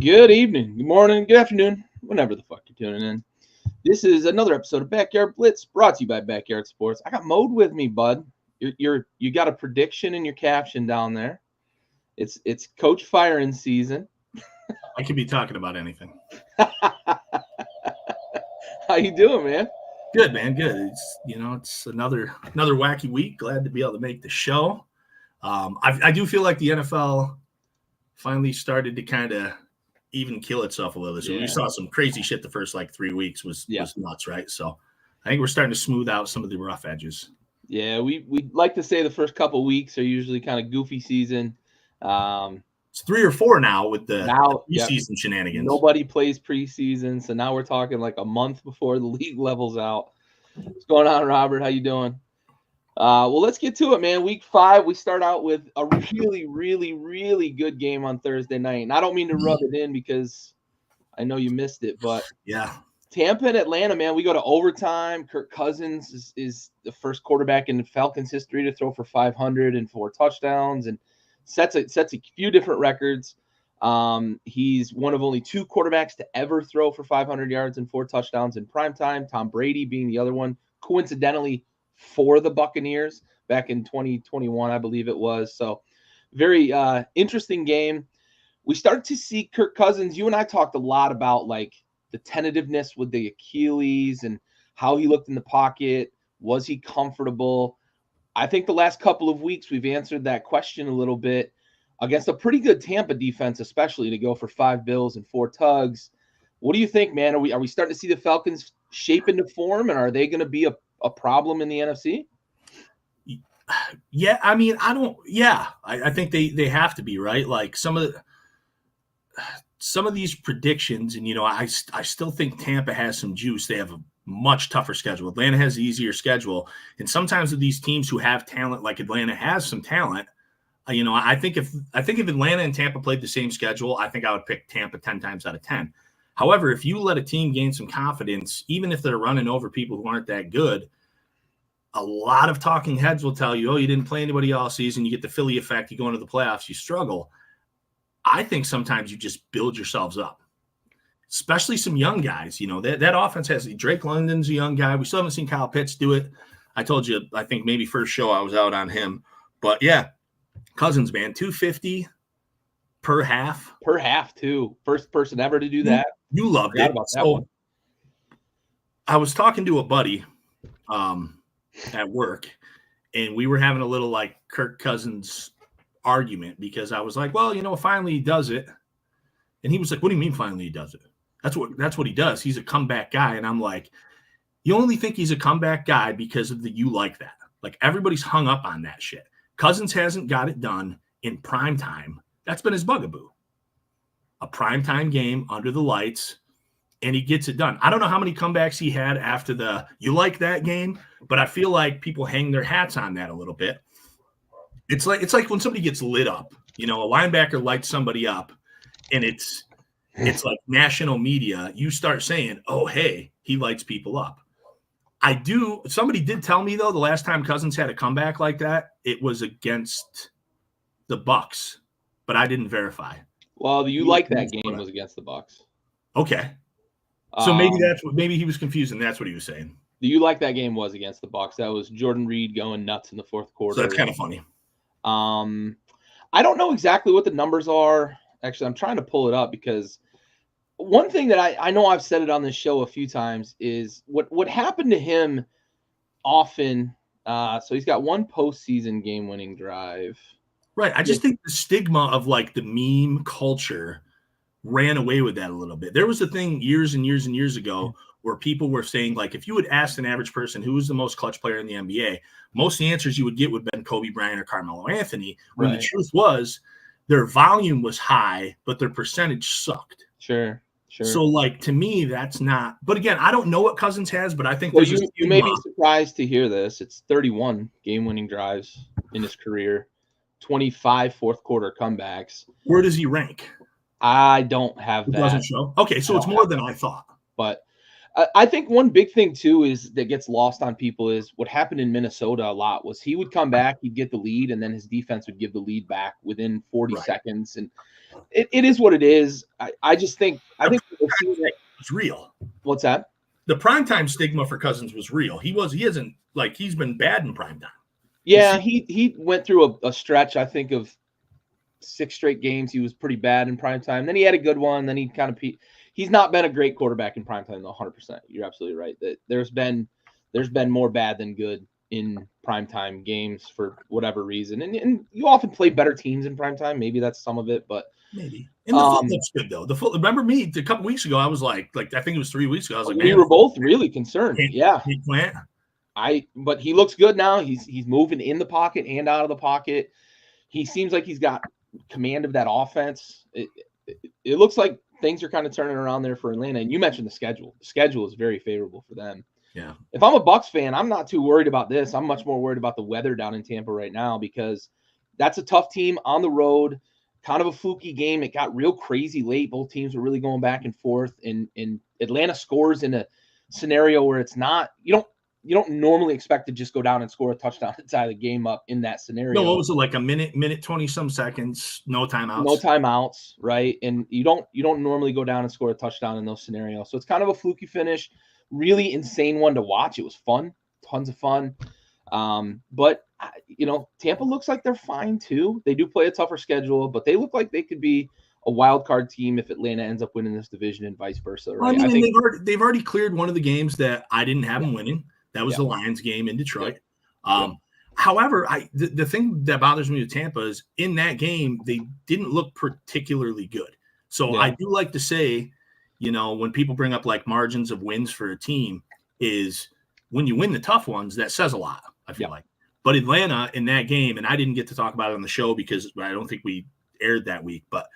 Good evening, good morning, good afternoon, whenever the fuck you're tuning in. This is another episode of Backyard Blitz, brought to you by Backyard Sports. I got Mode with me, bud. You got a prediction in your caption down there. It's Coach firing season. I could be talking about anything. How you doing, man? Good, man. Good. It's another wacky week. Glad to be able to make the show. I do feel like the NFL finally started to kind of even kill itself a little. So we saw some crazy shit the first 3 weeks was nuts, right? So I think we're starting to smooth out some of the rough edges. Yeah, we like to say the first couple weeks are usually kind of goofy season. It's 3 or 4 now with the preseason shenanigans. Nobody plays preseason, so now we're talking like a month before the league levels out. What's going on, Robert? How you doing? Well, let's get to it, man. Week 5, we start out with a really, really, really good game on Thursday night. And I don't mean to rub it in because I know you missed it, but yeah, Tampa and Atlanta, man, we go to overtime. Kirk Cousins is the first quarterback in Falcons history to throw for 500 and 4 touchdowns and sets a few different records. He's one of only 2 quarterbacks to ever throw for 500 yards and 4 touchdowns in primetime, Tom Brady being the other one, coincidentally, for the Buccaneers back in 2021, I believe it was. So very interesting game. We start to see Kirk Cousins. You and I talked a lot about the tentativeness with the Achilles and how he looked in the pocket. Was he comfortable? I think the last couple of weeks we've answered that question a little bit against a pretty good Tampa defense, especially to go for 5 bills and 4 tugs. What do you think, man? Are we starting to see the Falcons shape into form, and are they going to be a problem in the NFC? Yeah, I mean, I think they have to be, right? Like some of these predictions, and I still think Tampa has some juice. They have a much tougher schedule. Atlanta has an easier schedule, and sometimes with these teams who have talent, like Atlanta has some talent, I think if Atlanta and Tampa played the same schedule, I think I would pick Tampa 10 times out of 10. However, if you let a team gain some confidence, even if they're running over people who aren't that good, a lot of talking heads will tell you, oh, you didn't play anybody all season. You get the Philly effect. You go into the playoffs, you struggle. I think sometimes you just build yourselves up, especially some young guys. That offense has Drake London's a young guy. We still haven't seen Kyle Pitts do it. I told you, I think maybe first show I was out on him. But, yeah, Cousins, man, 250 per half. Per half, too. First person ever to do that. You loved it. So I was talking to a buddy at work, and we were having a little Kirk Cousins argument because I was like, well, finally he does it. And he was like, what do you mean finally he does it? That's what he does. He's a comeback guy. And I'm like, you only think he's a comeback guy because of you like that. Like everybody's hung up on that shit. Cousins hasn't got it done in prime time. That's been his bugaboo. A primetime game under the lights, and he gets it done. I don't know how many comebacks he had after you like that game, but I feel like people hang their hats on that a little bit. It's like when somebody gets lit up, a linebacker lights somebody up, and it's like national media. You start saying, oh, hey, he lights people up. Somebody did tell me, though, the last time Cousins had a comeback like that, it was against the Bucs, but I didn't verify. Well, that game was against the Bucs. Okay. So maybe he was confused, and that's what he was saying. That game was against the Bucs. That was Jordan Reed going nuts in the fourth quarter. So that's kind of funny. I don't know exactly what the numbers are. Actually, I'm trying to pull it up because one thing that I know I've said it on this show a few times is what happened to him often. So he's got 1 postseason game-winning drive. Right. I just think the stigma of the meme culture ran away with that a little bit. There was a thing years and years and years ago where people were saying, if you would ask an average person who was the most clutch player in the NBA, most of the answers you would get would have been Kobe Bryant or Carmelo Anthony, when the truth was their volume was high, but their percentage sucked. Sure. So, to me, that's not – but, again, I don't know what Cousins has, but I think you may be surprised to hear this. It's 31 game-winning drives in his career, 25 fourth-quarter comebacks. Where does he rank? I don't have that. It doesn't show? Okay, so it's more than I thought. But I think one big thing too is that gets lost on people is what happened in Minnesota a lot was he would come back, he'd get the lead, and then his defense would give the lead back within 40 seconds. And it is what it is. I think it's real. What's that? The primetime stigma for Cousins was real. He's been bad in primetime. Yeah, he went through a stretch, I think, of 6 straight games. He was pretty bad in primetime. Then he had a good one. Then he kind of he's not been a great quarterback in primetime, 100%. You're absolutely right. That there's been more bad than good in primetime games for whatever reason. And you often play better teams in primetime. Maybe that's some of it, but maybe. And the foot looks good though. Remember me a couple weeks ago, I was like I think it was 3 weeks ago. I was like, we were both really concerned. Plant. But he looks good now. He's moving in the pocket and out of the pocket. He seems like he's got command of that offense. It looks like things are kind of turning around there for Atlanta. And you mentioned the schedule. The schedule is very favorable for them. Yeah. If I'm a Bucs fan, I'm not too worried about this. I'm much more worried about the weather down in Tampa right now because that's a tough team on the road, kind of a fluky game. It got real crazy late. Both teams were really going back and forth. And Atlanta scores in a scenario where it's not – you don't normally expect to just go down and score a touchdown to tie the game up in that scenario. No, what was it, like a minute 20-some seconds, no timeouts? No timeouts, right? And you don't normally go down and score a touchdown in those scenarios. So it's kind of a fluky finish, really insane one to watch. It was fun, tons of fun. But Tampa looks like they're fine too. They do play a tougher schedule, but they look like they could be a wild card team if Atlanta ends up winning this division and vice versa. Right? I think they've already cleared one of the games that I didn't have them winning. That was the Lions game in Detroit. However, the thing that bothers me with Tampa is in that game, they didn't look particularly good. So I do like to say, when people bring up like margins of wins for a team is when you win the tough ones, that says a lot, I feel like. But Atlanta in that game, and I didn't get to talk about it on the show because I don't think we aired that week, but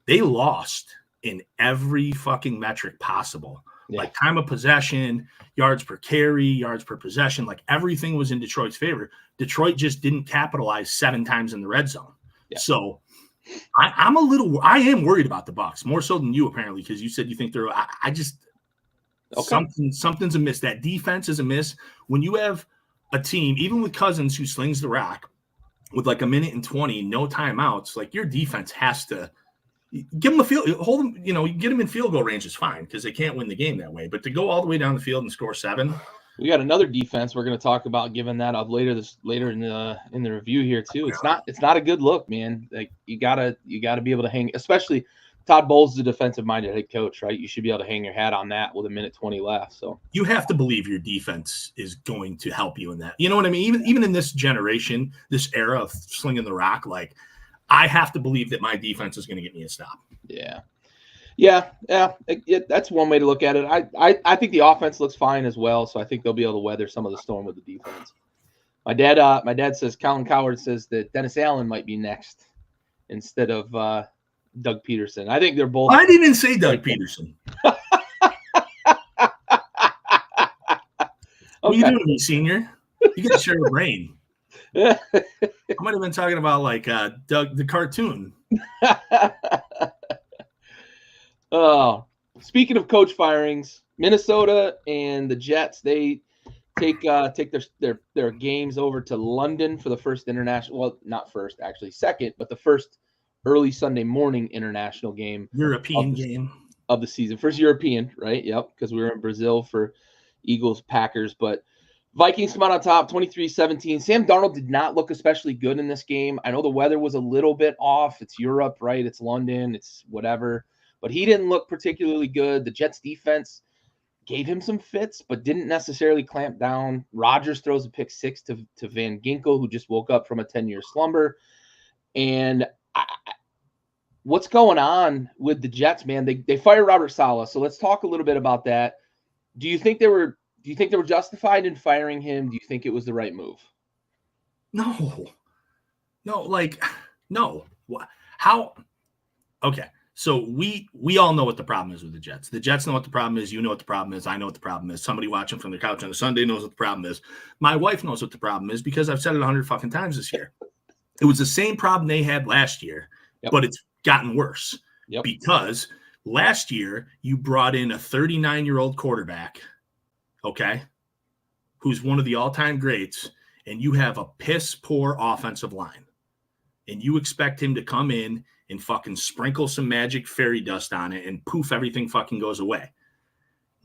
they lost in every fucking metric possible. Like time of possession, yards per carry, yards per possession, like everything was in Detroit's favor. Detroit just didn't capitalize 7 times in the red zone. So I am worried about the Bucs more so than you apparently, because you said you think they're. Something's amiss. That defense is amiss. When you have a team, even with Cousins who slings the rock with like a minute and 20, no timeouts, like your defense has to. Give them a field, hold them, get them in field goal range is fine because they can't win the game that way. But to go all the way down the field and score 7. We got another defense we're going to talk about giving that up later in the review here too. It's not a good look, man. Like you gotta be able to hang, especially Todd Bowles is a defensive minded head coach, right? You should be able to hang your hat on that with a minute 20 left. So you have to believe your defense is going to help you in that. You know what I mean? Even in this generation, this era of slinging the rock, like I have to believe that my defense is going to get me a stop. Yeah. That's one way to look at it. I think the offense looks fine as well, so I think they'll be able to weather some of the storm with the defense. My dad says Colin Cowherd says that Dennis Allen might be next instead of Doug Peterson. I think they're both. I didn't say Doug Peterson. What are you doing to me, senior? You got to share a brain. I might have been talking about like Doug the cartoon. Oh, speaking of coach firings, Minnesota and the Jets, they take their games over to London for the first international. Well, not first, actually second, but the first early Sunday morning international game. European game of the season. First European, right? Yep, because we were in Brazil for Eagles Packers, but. Vikings come out on top, 23-17. Sam Darnold did not look especially good in this game. I know the weather was a little bit off. It's Europe, right? It's London. It's whatever. But he didn't look particularly good. The Jets defense gave him some fits, but didn't necessarily clamp down. Rodgers throws a pick 6 to Van Ginkel, who just woke up from a 10-year slumber. And what's going on with the Jets, man? They fired Robert Saleh. So let's talk a little bit about that. Do you think they were justified in firing him? Do you think it was the right move? No. How? Okay. So we all know what the problem is with the Jets. The Jets know what the problem is. You know what the problem is. I know what the problem is. Somebody watching from the couch on a Sunday knows what the problem is. My wife knows what the problem is because I've said it 100 fucking times this year. It was the same problem they had last year, but it's gotten worse because Last year, you brought in a 39-year-old quarterback, okay, who's one of the all-time greats, and you have a piss-poor offensive line. And you expect him to come in and fucking sprinkle some magic fairy dust on it and poof, everything fucking goes away.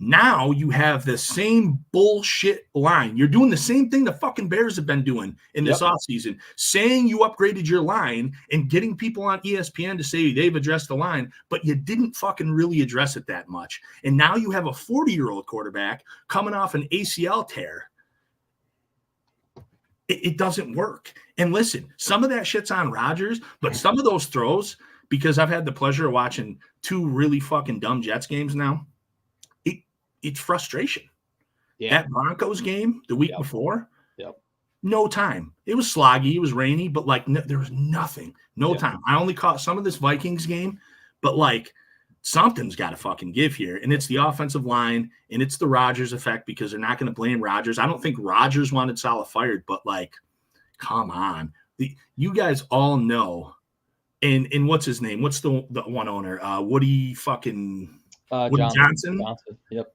Now you have the same bullshit line. You're doing the same thing the fucking Bears have been doing in this offseason, saying you upgraded your line and getting people on ESPN to say they've addressed the line, but you didn't fucking really address it that much. And now you have a 40-year-old quarterback coming off an ACL tear. It doesn't work. And listen, some of that shit's on Rodgers, but some of those throws, because I've had the pleasure of watching 2 really fucking dumb Jets games now, it's frustration. Yeah. That Broncos game the week before, no time. It was sloggy. It was rainy, but like there was nothing. No time. I only caught some of this Vikings game, but like something's got to fucking give here. And it's the offensive line, and it's the Rodgers effect because they're not going to blame Rodgers. I don't think Rodgers wanted Saleh fired, but like, come on. You guys all know. And what's his name? What's the one owner? Woody Johnson. Yep.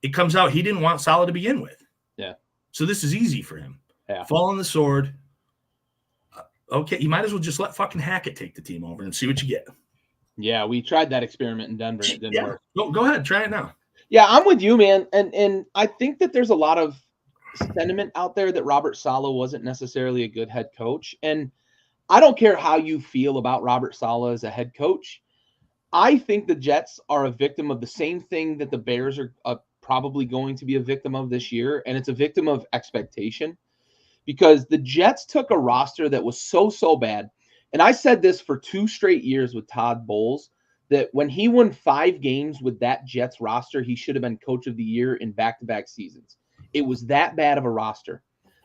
It comes out he didn't want Saleh to begin with. Yeah. So this is easy for him. Yeah. Fall on the sword. Okay, you might as well just let fucking Hackett take the team over and see what you get. Yeah, we tried that experiment in Denver. It didn't work. Go ahead, try it now. Yeah, I'm with you, man. And I think that there's a lot of sentiment out there that Robert Saleh wasn't necessarily a good head coach. And I don't care how you feel about Robert Saleh as a head coach. I think the Jets are a victim of the same thing that the Bears are probably going to be a victim of this year, and it's a victim of expectation, because the Jets took a roster that was so bad. And I said this for 2 straight years with Todd Bowles, that when he won 5 games with that Jets roster, he should have been coach of the year in back-to-back seasons. It was that bad of a roster.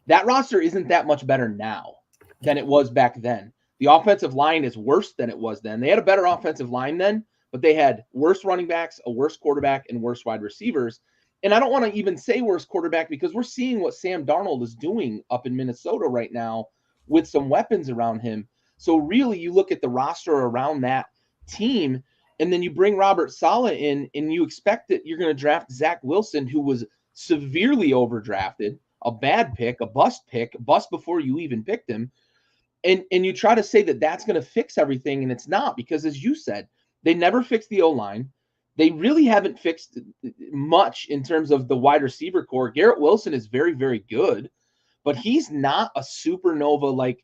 That roster isn't that much better now than it was back then. The offensive line is worse than it was then. They had a better offensive line then, but they had worse running backs, a worse quarterback, and worse wide receivers. And I don't want to even say worse quarterback, because we're seeing what Sam Darnold is doing up in Minnesota right now with some weapons around him. So really, you look at the roster around that team, and then you bring Robert Saleh in, and you expect that you're going to draft Zach Wilson, who was severely overdrafted, a bad pick, a bust before you even picked him. And you try to say that that's going to fix everything, and it's not, because as you said, they never fixed the O-line. They really haven't fixed much in terms of the wide receiver core. Garrett Wilson is very, very good, but he's not a supernova like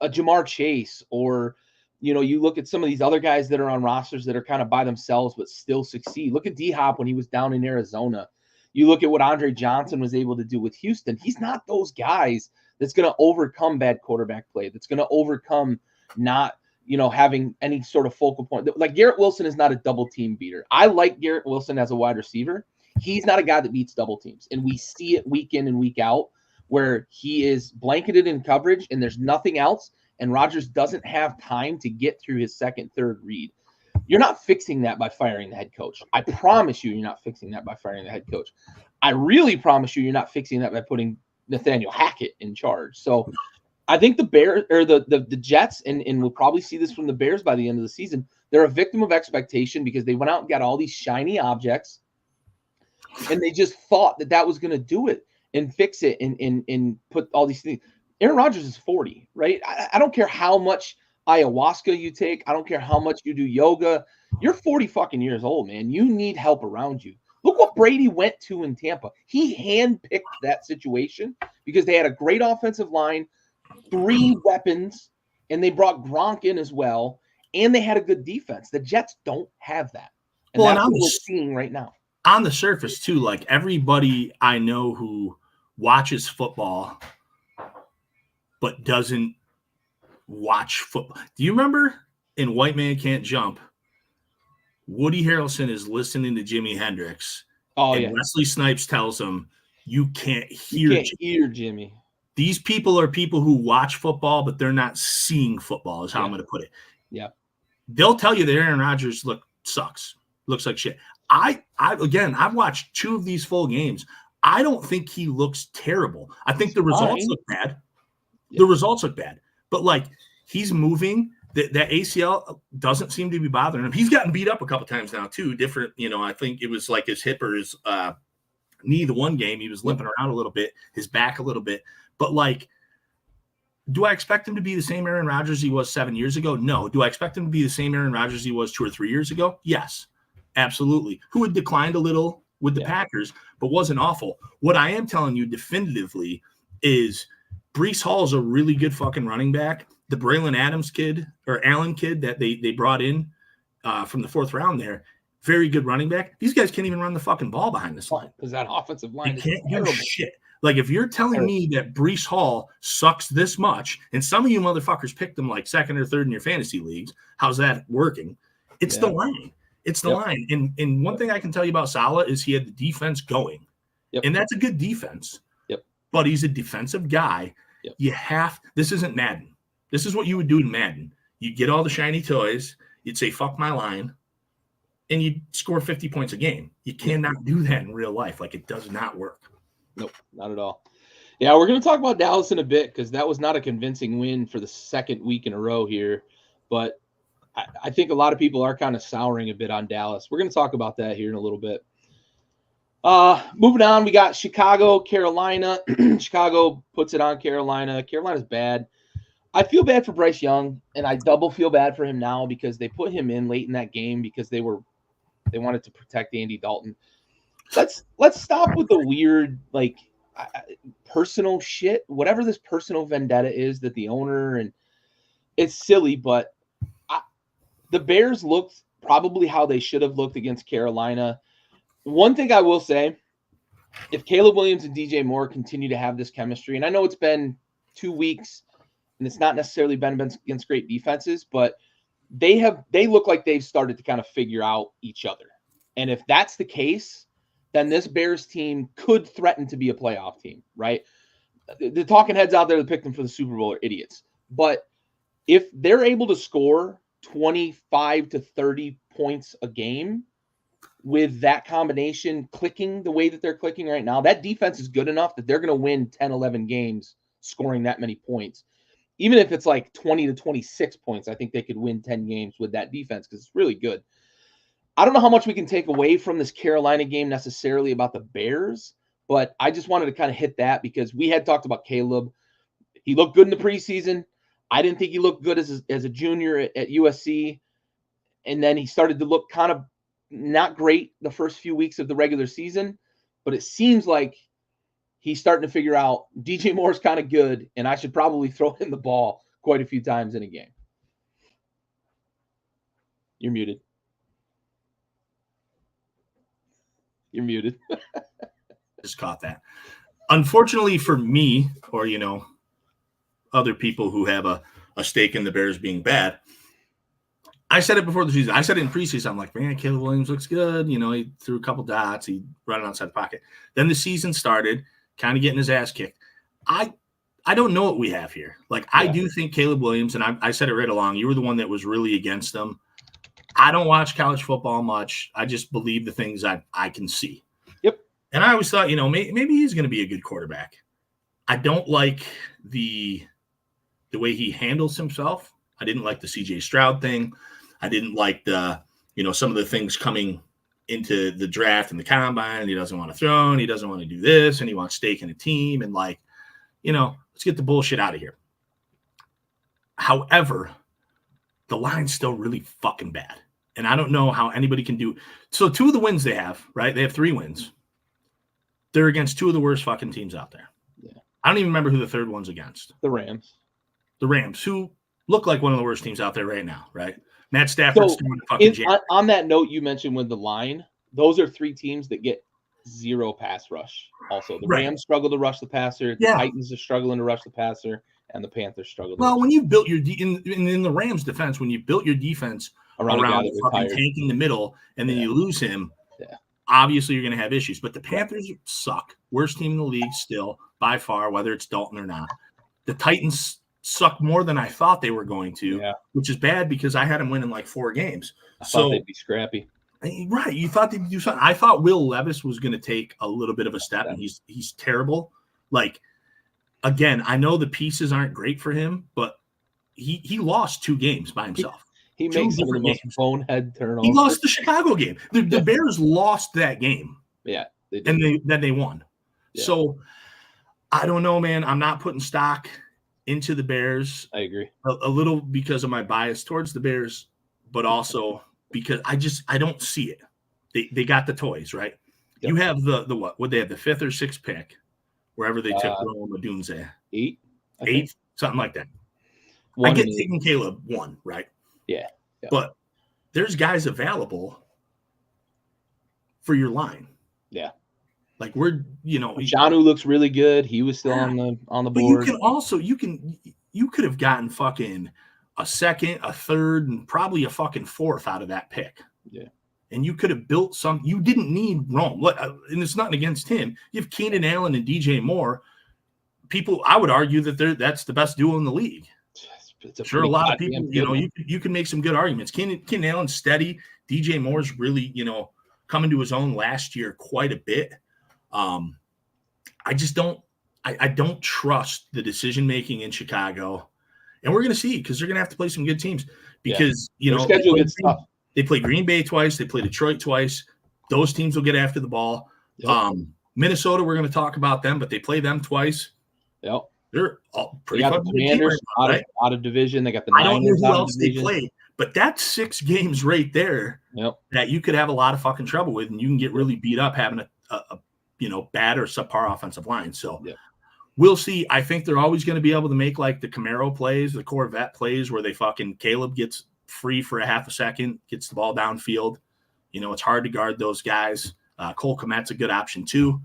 a Jamar Chase, or, you know, you look at some of these other guys that are on rosters that are kind of by themselves but still succeed. Look at D-Hop when he was down in Arizona. You look at what Andre Johnson was able to do with Houston. He's not those guys that's going to overcome bad quarterback play, that's going to overcome not, you know, having any sort of focal point. Like Garrett Wilson is not a double team beater. I like Garrett Wilson as a wide receiver. He's not a guy that beats double teams. And we see it week in and week out where he is blanketed in coverage and there's nothing else. And Rodgers doesn't have time to get through his second, third read. You're not fixing that by firing the head coach. I promise you, you're not fixing that by firing the head coach. I really promise you, you're not fixing that by putting Nathaniel Hackett in charge. So I think the Bears or the Jets, and we'll probably see this from the Bears by the end of the season, they're a victim of expectation because they went out and got all these shiny objects, and they just thought that was going to do it and fix it and put all these things. Aaron Rodgers is 40, right? I don't care how much ayahuasca you take. I don't care how much you do yoga. You're 40 fucking years old, man. You need help around you. Look what Brady went to in Tampa. He handpicked that situation because they had a great offensive line, 3 weapons, and they brought Gronk in as well, and they had a good defense. The Jets don't have that. And that's what we're seeing right now. On the surface, too, like everybody I know who watches football but doesn't watch football. Do you remember in White Man Can't Jump, Woody Harrelson is listening to Jimi Hendrix. Oh, and yeah. Wesley Snipes tells him, you can't hear Jimmy. These people are people who watch football, but they're not seeing football, is how I'm going to put it. Yeah. They'll tell you that Aaron Rodgers sucks. Looks like shit. I've watched 2 of these full games. I don't think he looks terrible. I think the results look bad. Yeah. The results look bad. But, like, he's moving. That ACL doesn't seem to be bothering him. He's gotten beat up a couple times now too. Different, I think it was like his hip or his knee. The one game he was limping around a little bit, his back a little bit. But like, do I expect him to be the same Aaron Rodgers he was 7 years ago? No. Do I expect him to be the same Aaron Rodgers he was 2 or 3 years ago? Yes, absolutely. Who had declined a little with the Packers, but wasn't awful. What I am telling you definitively is Breece Hall is a really good fucking running back. The Braylon Adams kid or Allen kid that they brought in from the 4th round there, very good running back. These guys can't even run the fucking ball behind this line. Because that offensive line can't do shit. Like, if you're telling me that Breece Hall sucks this much, and some of you motherfuckers picked him like 2nd or 3rd in your fantasy leagues, how's that working? It's the line. It's the line. And one thing I can tell you about Saleh is he had the defense going. And that's a good defense. But he's a defensive guy. This isn't Madden. This is what you would do in Madden. You get all the shiny toys. You'd say, fuck my line. And you'd score 50 points a game. You cannot do that in real life. Like, it does not work. Nope, not at all. Yeah, we're going to talk about Dallas in a bit because that was not a convincing win for the 2nd week in a row here. But I think a lot of people are kind of souring a bit on Dallas. We're going to talk about that here in a little bit. Moving on, we got Chicago, Carolina. Chicago puts it on Carolina. Carolina's bad. I feel bad for Bryce Young, and I double feel bad for him now because they put him in late in that game because they wanted to protect Andy Dalton. Let's stop with the weird, like, personal shit, whatever this personal vendetta is that the owner, and it's silly, but the Bears looked probably how they should have looked against Carolina. One thing I will say, if Caleb Williams and DJ Moore continue to have this chemistry, and I know it's been 2 weeks and it's not necessarily been against great defenses, but they look like they've started to kind of figure out each other. And if that's the case, then this Bears team could threaten to be a playoff team, right? The talking heads out there that picked them for the Super Bowl are idiots. But if they're able to score 25 to 30 points a game with that combination clicking the way that they're clicking right now, that defense is good enough that they're going to win 10, 11 games scoring that many points. Even if it's like 20 to 26 points, I think they could win 10 games with that defense because it's really good. I don't know how much we can take away from this Carolina game necessarily about the Bears, but I just wanted to kind of hit that because we had talked about Caleb. He looked good in the preseason. I didn't think he looked good as a junior at USC. And then he started to look kind of not great the first few weeks of the regular season, but it seems like he's starting to figure out DJ Moore's kind of good, and I should probably throw him the ball quite a few times in a game. You're muted. You're muted. Just caught that. Unfortunately for me, or, other people who have a stake in the Bears being bad, I said it before the season. I said it in preseason. I'm like, man, Caleb Williams looks good. He threw a couple dots. He running outside the pocket. Then the season started, kind of getting his ass kicked. I don't know what we have here. Like, I do think Caleb Williams, and I said it right along, you were the one that was really against him. I don't watch college football much. I just believe the things I can see. Yep. And I always thought, maybe he's going to be a good quarterback. I don't like the way he handles himself. I didn't like the CJ Stroud thing. I didn't like some of the things coming into the draft and the combine. He doesn't want to throw, and he doesn't want to do this, and he wants stake in a team. And let's get the bullshit out of here. However, the line's still really fucking bad. And I don't know how anybody can do. So 2 of the wins they have, right? They have 3 wins. They're against 2 of the worst fucking teams out there. Yeah. I don't even remember who the third one's against. The Rams. The Rams, who look like one of the worst teams out there right now, right? Matt Stafford's doing the fucking jam. On that note you mentioned with the line, those are 3 teams that get 0 pass rush. Also, the Rams struggle to rush the passer. The Titans are struggling to rush the passer. And the Panthers struggle. Well, when you built your in the Rams' defense, when you built your defense around the fucking tank in the middle, and then you lose him, obviously you're going to have issues. But the Panthers suck. Worst team in the league still, by far, whether it's Dalton or not. The Titans suck more than I thought they were going to, which is bad because I had them winning like 4 games. I thought they'd be scrappy. Right. You thought they'd do something. I thought Will Levis was going to take a little bit of a step, and he's terrible. Like, again, I know the pieces aren't great for him, but he lost 2 games by himself. He makes some of the most bonehead turnovers. He lost the Chicago game. The Bears lost that game. Yeah, they did. And then they won. Yeah. So I don't know, man. I'm not putting stock into the Bears. I agree. A little because of my bias towards the Bears, but also because I don't see it. They got the toys, right? Yep. You have the what? Would they have the 5th or 6th pick, wherever they took Rome Odunze? 8, something like that. I get taking Caleb 1, right? Yeah. But there's guys available for your line. Yeah. Like Jonnu looks really good. He was still on the board. But you can also you could have gotten fucking a 2nd, a 3rd, and probably a fucking 4th out of that pick. Yeah. And you could have built some. You didn't need Rome, and it's nothing against him. You have Keenan Allen and DJ Moore. People, I would argue that that's the best duo in the league. Sure, a lot of people, you can make some good arguments. Keenan Allen's steady. DJ Moore's really, coming to his own last year quite a bit. I just don't trust the decision making in Chicago, and we're going to see because they're going to have to play some good teams because their schedule gets tough. They play Green Bay twice, they play Detroit twice. Those teams will get after the ball. Yep. Minnesota, we're going to talk about them, but they play them twice. Yep. They're all pretty good. Commanders right out of division. They got the Niners. I don't know who else they play, but that's 6 games right there that you could have a lot of fucking trouble with, and you can get really beat up having a bad or subpar offensive line. So we'll see. I think they're always going to be able to make like the Camaro plays, the Corvette plays where they fucking Caleb gets free for a half a second, gets the ball downfield. It's hard to guard those guys. Cole Kmet's a good option too.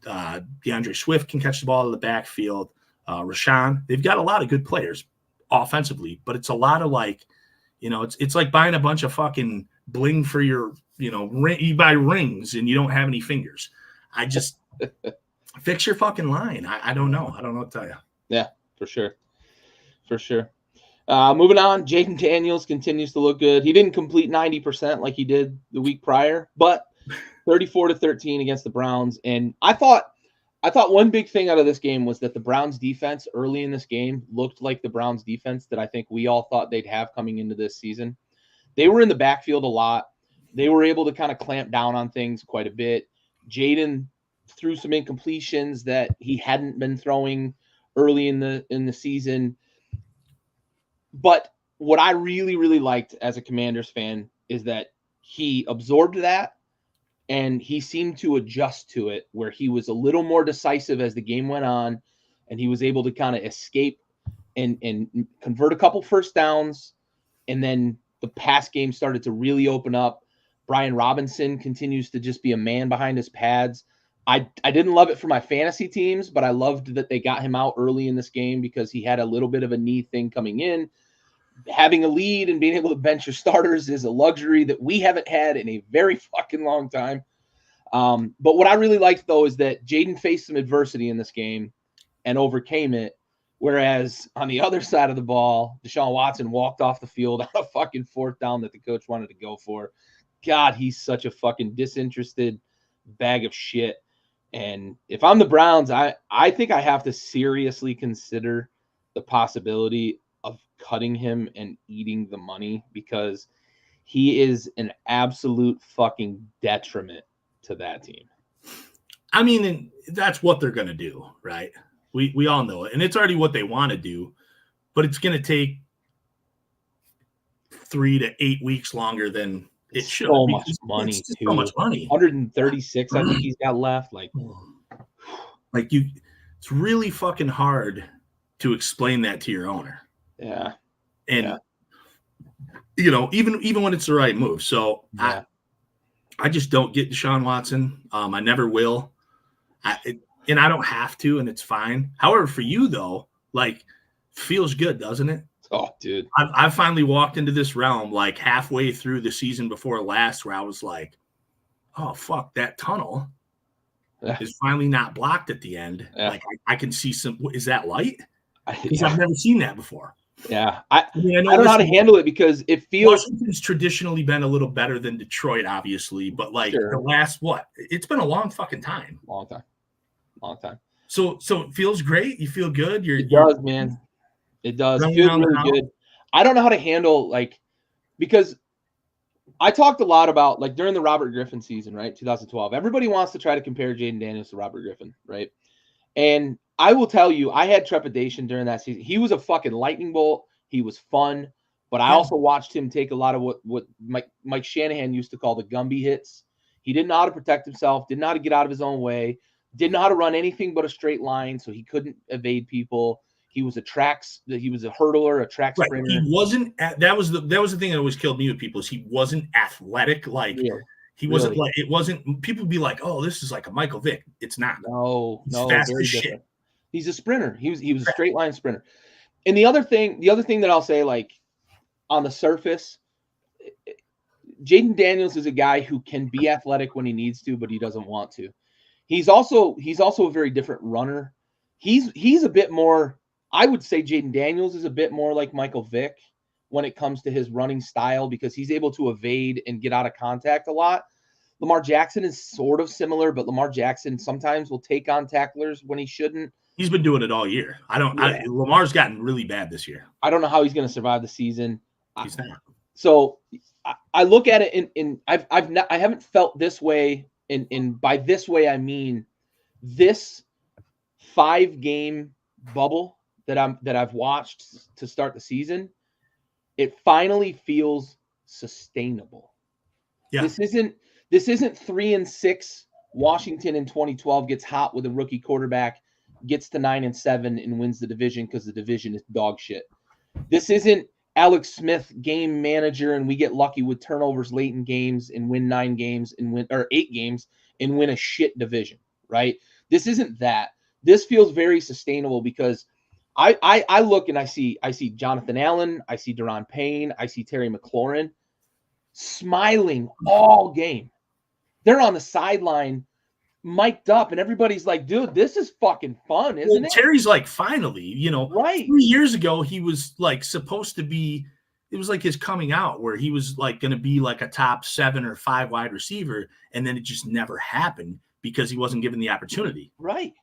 DeAndre Swift can catch the ball out of the backfield. Rashawn, they've got a lot of good players offensively, but it's a lot of like, it's like buying a bunch of fucking bling for your, you buy rings and you don't have any fingers. I just fix your fucking line. I don't know. I don't know what to tell you. Yeah, for sure. Moving on, Jaden Daniels continues to look good. He didn't complete 90% like he did the week prior, but 34-13 against the Browns. And I thought one big thing out of this game was that the Browns defense early in this game looked like the Browns defense that I think we all thought they'd have coming into this season. They were in the backfield a lot. They were able to kind of clamp down on things quite a bit. Jaden threw some incompletions that he hadn't been throwing early in the season. But what I really, really liked as a Commanders fan is that he absorbed that and he seemed to adjust to it where he was a little more decisive as the game went on and he was able to kind of escape and convert a couple first downs. And then the pass game started to really open up. Brian Robinson continues to just be a man behind his pads. I didn't love it for my fantasy teams, but I loved that they got him out early in this game because he had a little bit of a knee thing coming in. Having a lead and being able to bench your starters is a luxury that we haven't had in a very fucking long time. But what I really liked, though, is that Jaden faced some adversity in this game and overcame it. Whereas on the other side of the ball, Deshaun Watson walked off the field on a fucking 4th down that the coach wanted to go for. God, he's such a fucking disinterested bag of shit. And if I'm the Browns, I think I have to seriously consider the possibility of cutting him and eating the money because he is an absolute fucking detriment to that team. I mean, that's what they're going to do, right? We all know it. And it's already what they want to do, but it's going to take 3 to 8 weeks longer than it should. So much money, too. So much money. 136, I think he's got left. It's really fucking hard to explain that to your owner. Yeah. And even when it's the right move. So I just don't get Deshaun Watson. I never will. And I don't have to, and it's fine. However, for you though, feels good, doesn't it? Oh, dude. I've finally walked into this realm halfway through the season before last where I was like, oh, fuck, that tunnel is finally not blocked at the end. Yeah. I can see is that light? Because I've never seen that before. Yeah. I don't know how to handle it because it feels. Washington's traditionally been a little better than Detroit, obviously. But the last, it's been a long fucking time. Long time. So it feels great. You feel good. It does, man. It does. It Running feels around the really house. good. I don't know how to handle, like, because I talked a lot about, like, during the Robert Griffin season, right? 2012. Everybody wants to try to compare Jaden Daniels to Robert Griffin, right? And I will tell you, I had trepidation during that season. He was a fucking lightning bolt. He was fun, but I also watched him take a lot of what Mike Shanahan used to call the Gumby hits. He didn't know how to protect himself, didn't know how to get out of his own way, didn't know how to run anything but a straight line, so he couldn't evade people. He was a hurdler, a track sprinter. He wasn't. That was the thing that always killed me with people is he wasn't athletic. Like he wasn't like it wasn't. People would be like, "Oh, this is like a Michael Vick." It's not. No, He's fast very as different. shit. He's a sprinter. He was a straight line sprinter. And the other thing that I'll say, like, on the surface, Jaden Daniels is a guy who can be athletic when he needs to, but he doesn't want to. He's also a very different runner. He's a bit more. I would say Jaden Daniels is a bit more like Michael Vick when it comes to his running style because he's able to evade and get out of contact a lot. Lamar Jackson is sort of similar, but Lamar Jackson sometimes will take on tacklers when he shouldn't. He's been doing it all year. Lamar's gotten really bad this year. I don't know how he's going to survive the season. He's not. So I look at it I haven't felt this way. And by this way, I mean this 5-game bubble that I've watched to start the season. It finally feels sustainable. Yeah. This isn't 3-6. Washington in 2012 gets hot with a rookie quarterback, gets to 9-7 and wins the division because the division is dog shit. This isn't Alex Smith game manager and we get lucky with turnovers late in games and win 8 games and win a shit division, right? This isn't that. This feels very sustainable because I look and I see Jonathan Allen, I see Daron Payne, I see Terry McLaurin smiling all game. They're on the sideline mic'd up and everybody's like, dude, this is fucking fun, isn't it? Terry's like, finally, right. 3 years ago, he was like supposed to be, it was like his coming out where he was like going to be like a top 7 or 5 wide receiver. And then it just never happened because he wasn't given the opportunity. Right.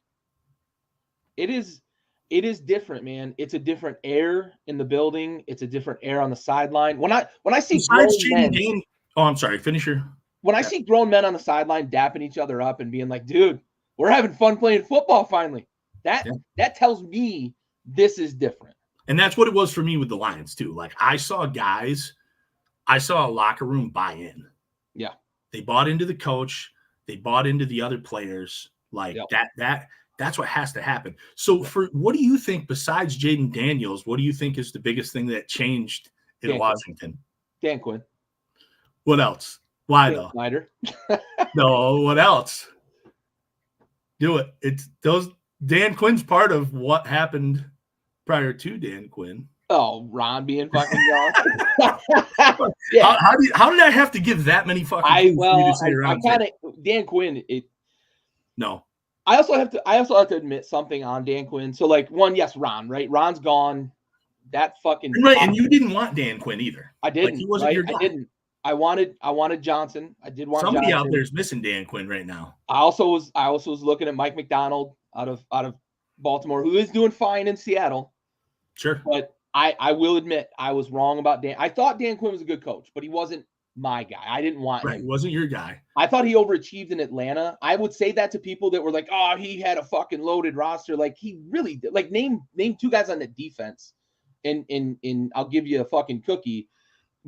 It is different, man. It's a different air in the building. It's a different air on the sideline. When I see I'm sorry, finish your. When I see grown men on the sideline dapping each other up and being like, dude, we're having fun playing football finally. That tells me this is different. And that's what it was for me with the Lions too. Like I saw a locker room buy in. Yeah. They bought into the coach. They bought into the other players. Like that's what has to happen. So what do you think besides Jaden Daniels, what do you think is the biggest thing that changed in Washington? Dan Quinn. What else? Why though? Snyder. No, what else? Do it. It's those Dan Quinn's part of what happened prior to Dan Quinn. Oh, Ron being fucking gone. Yeah. How did I have to give that many fucking Dan Quinn. No. I also have to admit something on Dan Quinn. So like yes, Ron, right? Ron's gone. That fucking right, and you didn't want Dan Quinn either. I didn't. Like, he wasn't your guy. I didn't. I wanted Johnson. I did want somebody Johnson. out there is missing Dan Quinn right now. I also was looking at Mike McDonald out of Baltimore, who is doing fine in Seattle. Sure. But I will admit I was wrong about Dan. I thought Dan Quinn was a good coach, but he wasn't my guy. I didn't want him. He wasn't your guy. I thought he overachieved in Atlanta. I would say that to people that were like, oh, he had a fucking loaded roster. Like he really did. Like name 2 guys on the defense and I'll give you a fucking cookie.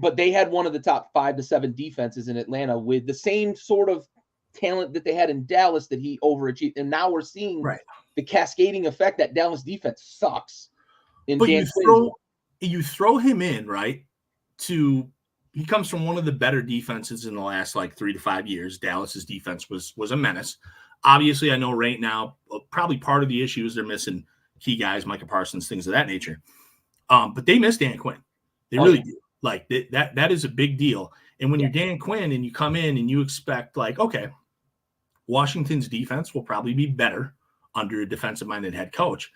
But they had one of the top 5 to 7 defenses in Atlanta with the same sort of talent that they had in Dallas that he overachieved. And now we're seeing the cascading effect that Dallas defense sucks. But you throw him in, right? He comes from one of the better defenses in the last like 3 to 5 years. Dallas's defense was a menace. Obviously, I know right now, probably part of the issue is they're missing key guys, Micah Parsons, things of that nature. But they miss Dan Quinn. They really do. Like that is a big deal. And when you're Dan Quinn and you come in and you expect like, okay, Washington's defense will probably be better under a defensive-minded head coach.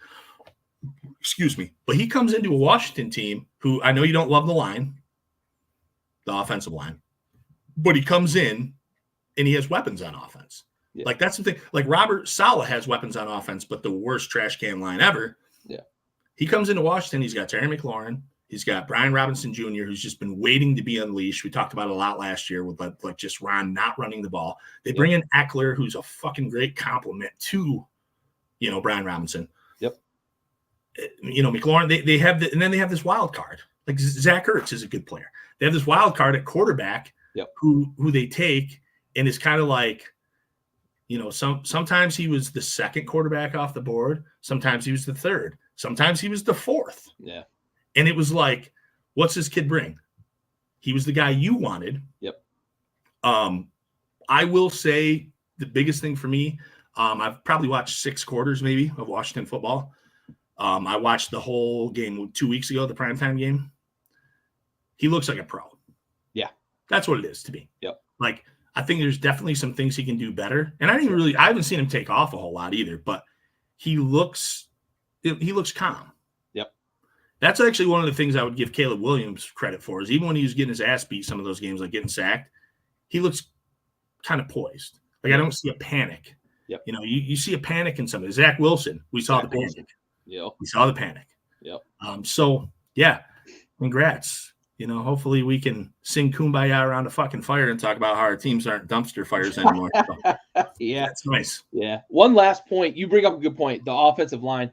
Excuse me. But he comes into a Washington team who I know you don't love the offensive line, but he comes in and he has weapons on offense. Yeah. Like that's the thing. Like Robert Saleh has weapons on offense, but the worst trash can line ever. Yeah. He comes into Washington. He's got Terry McLaurin. He's got Brian Robinson Jr., who's just been waiting to be unleashed. We talked about it a lot last year with like just Ron not running the ball. They bring in Eckler, who's a fucking great compliment to, Brian Robinson. Yep. McLaurin, they have and then they have this wild card. Like Zach Ertz is a good player. They have this wild card at quarterback who they take, and it's kind of like, sometimes he was the second quarterback off the board. Sometimes he was the third. Sometimes he was the fourth. Yeah. And it was like, what's this kid bring? He was the guy you wanted. Yep. I will say the biggest thing for me, I've probably watched 6 quarters maybe of Washington football. I watched the whole game 2 weeks ago, the primetime game. He looks like a pro. Yeah. That's what it is to me. Yep. Like, I think there's definitely some things he can do better. And I haven't seen him take off a whole lot either, but he looks calm. Yep. That's actually one of the things I would give Caleb Williams credit for, is even when he was getting his ass beat some of those games, like getting sacked, he looks kind of poised. Like, I don't see a panic. Yep. You see a panic in somebody. Zach Wilson, we saw the panic. Yep. We saw the panic. Yep. So, yeah, congrats. Hopefully we can sing Kumbaya around a fucking fire and talk about how our teams aren't dumpster fires anymore. So, yeah. That's nice. Yeah. One last point. You bring up a good point. The offensive line.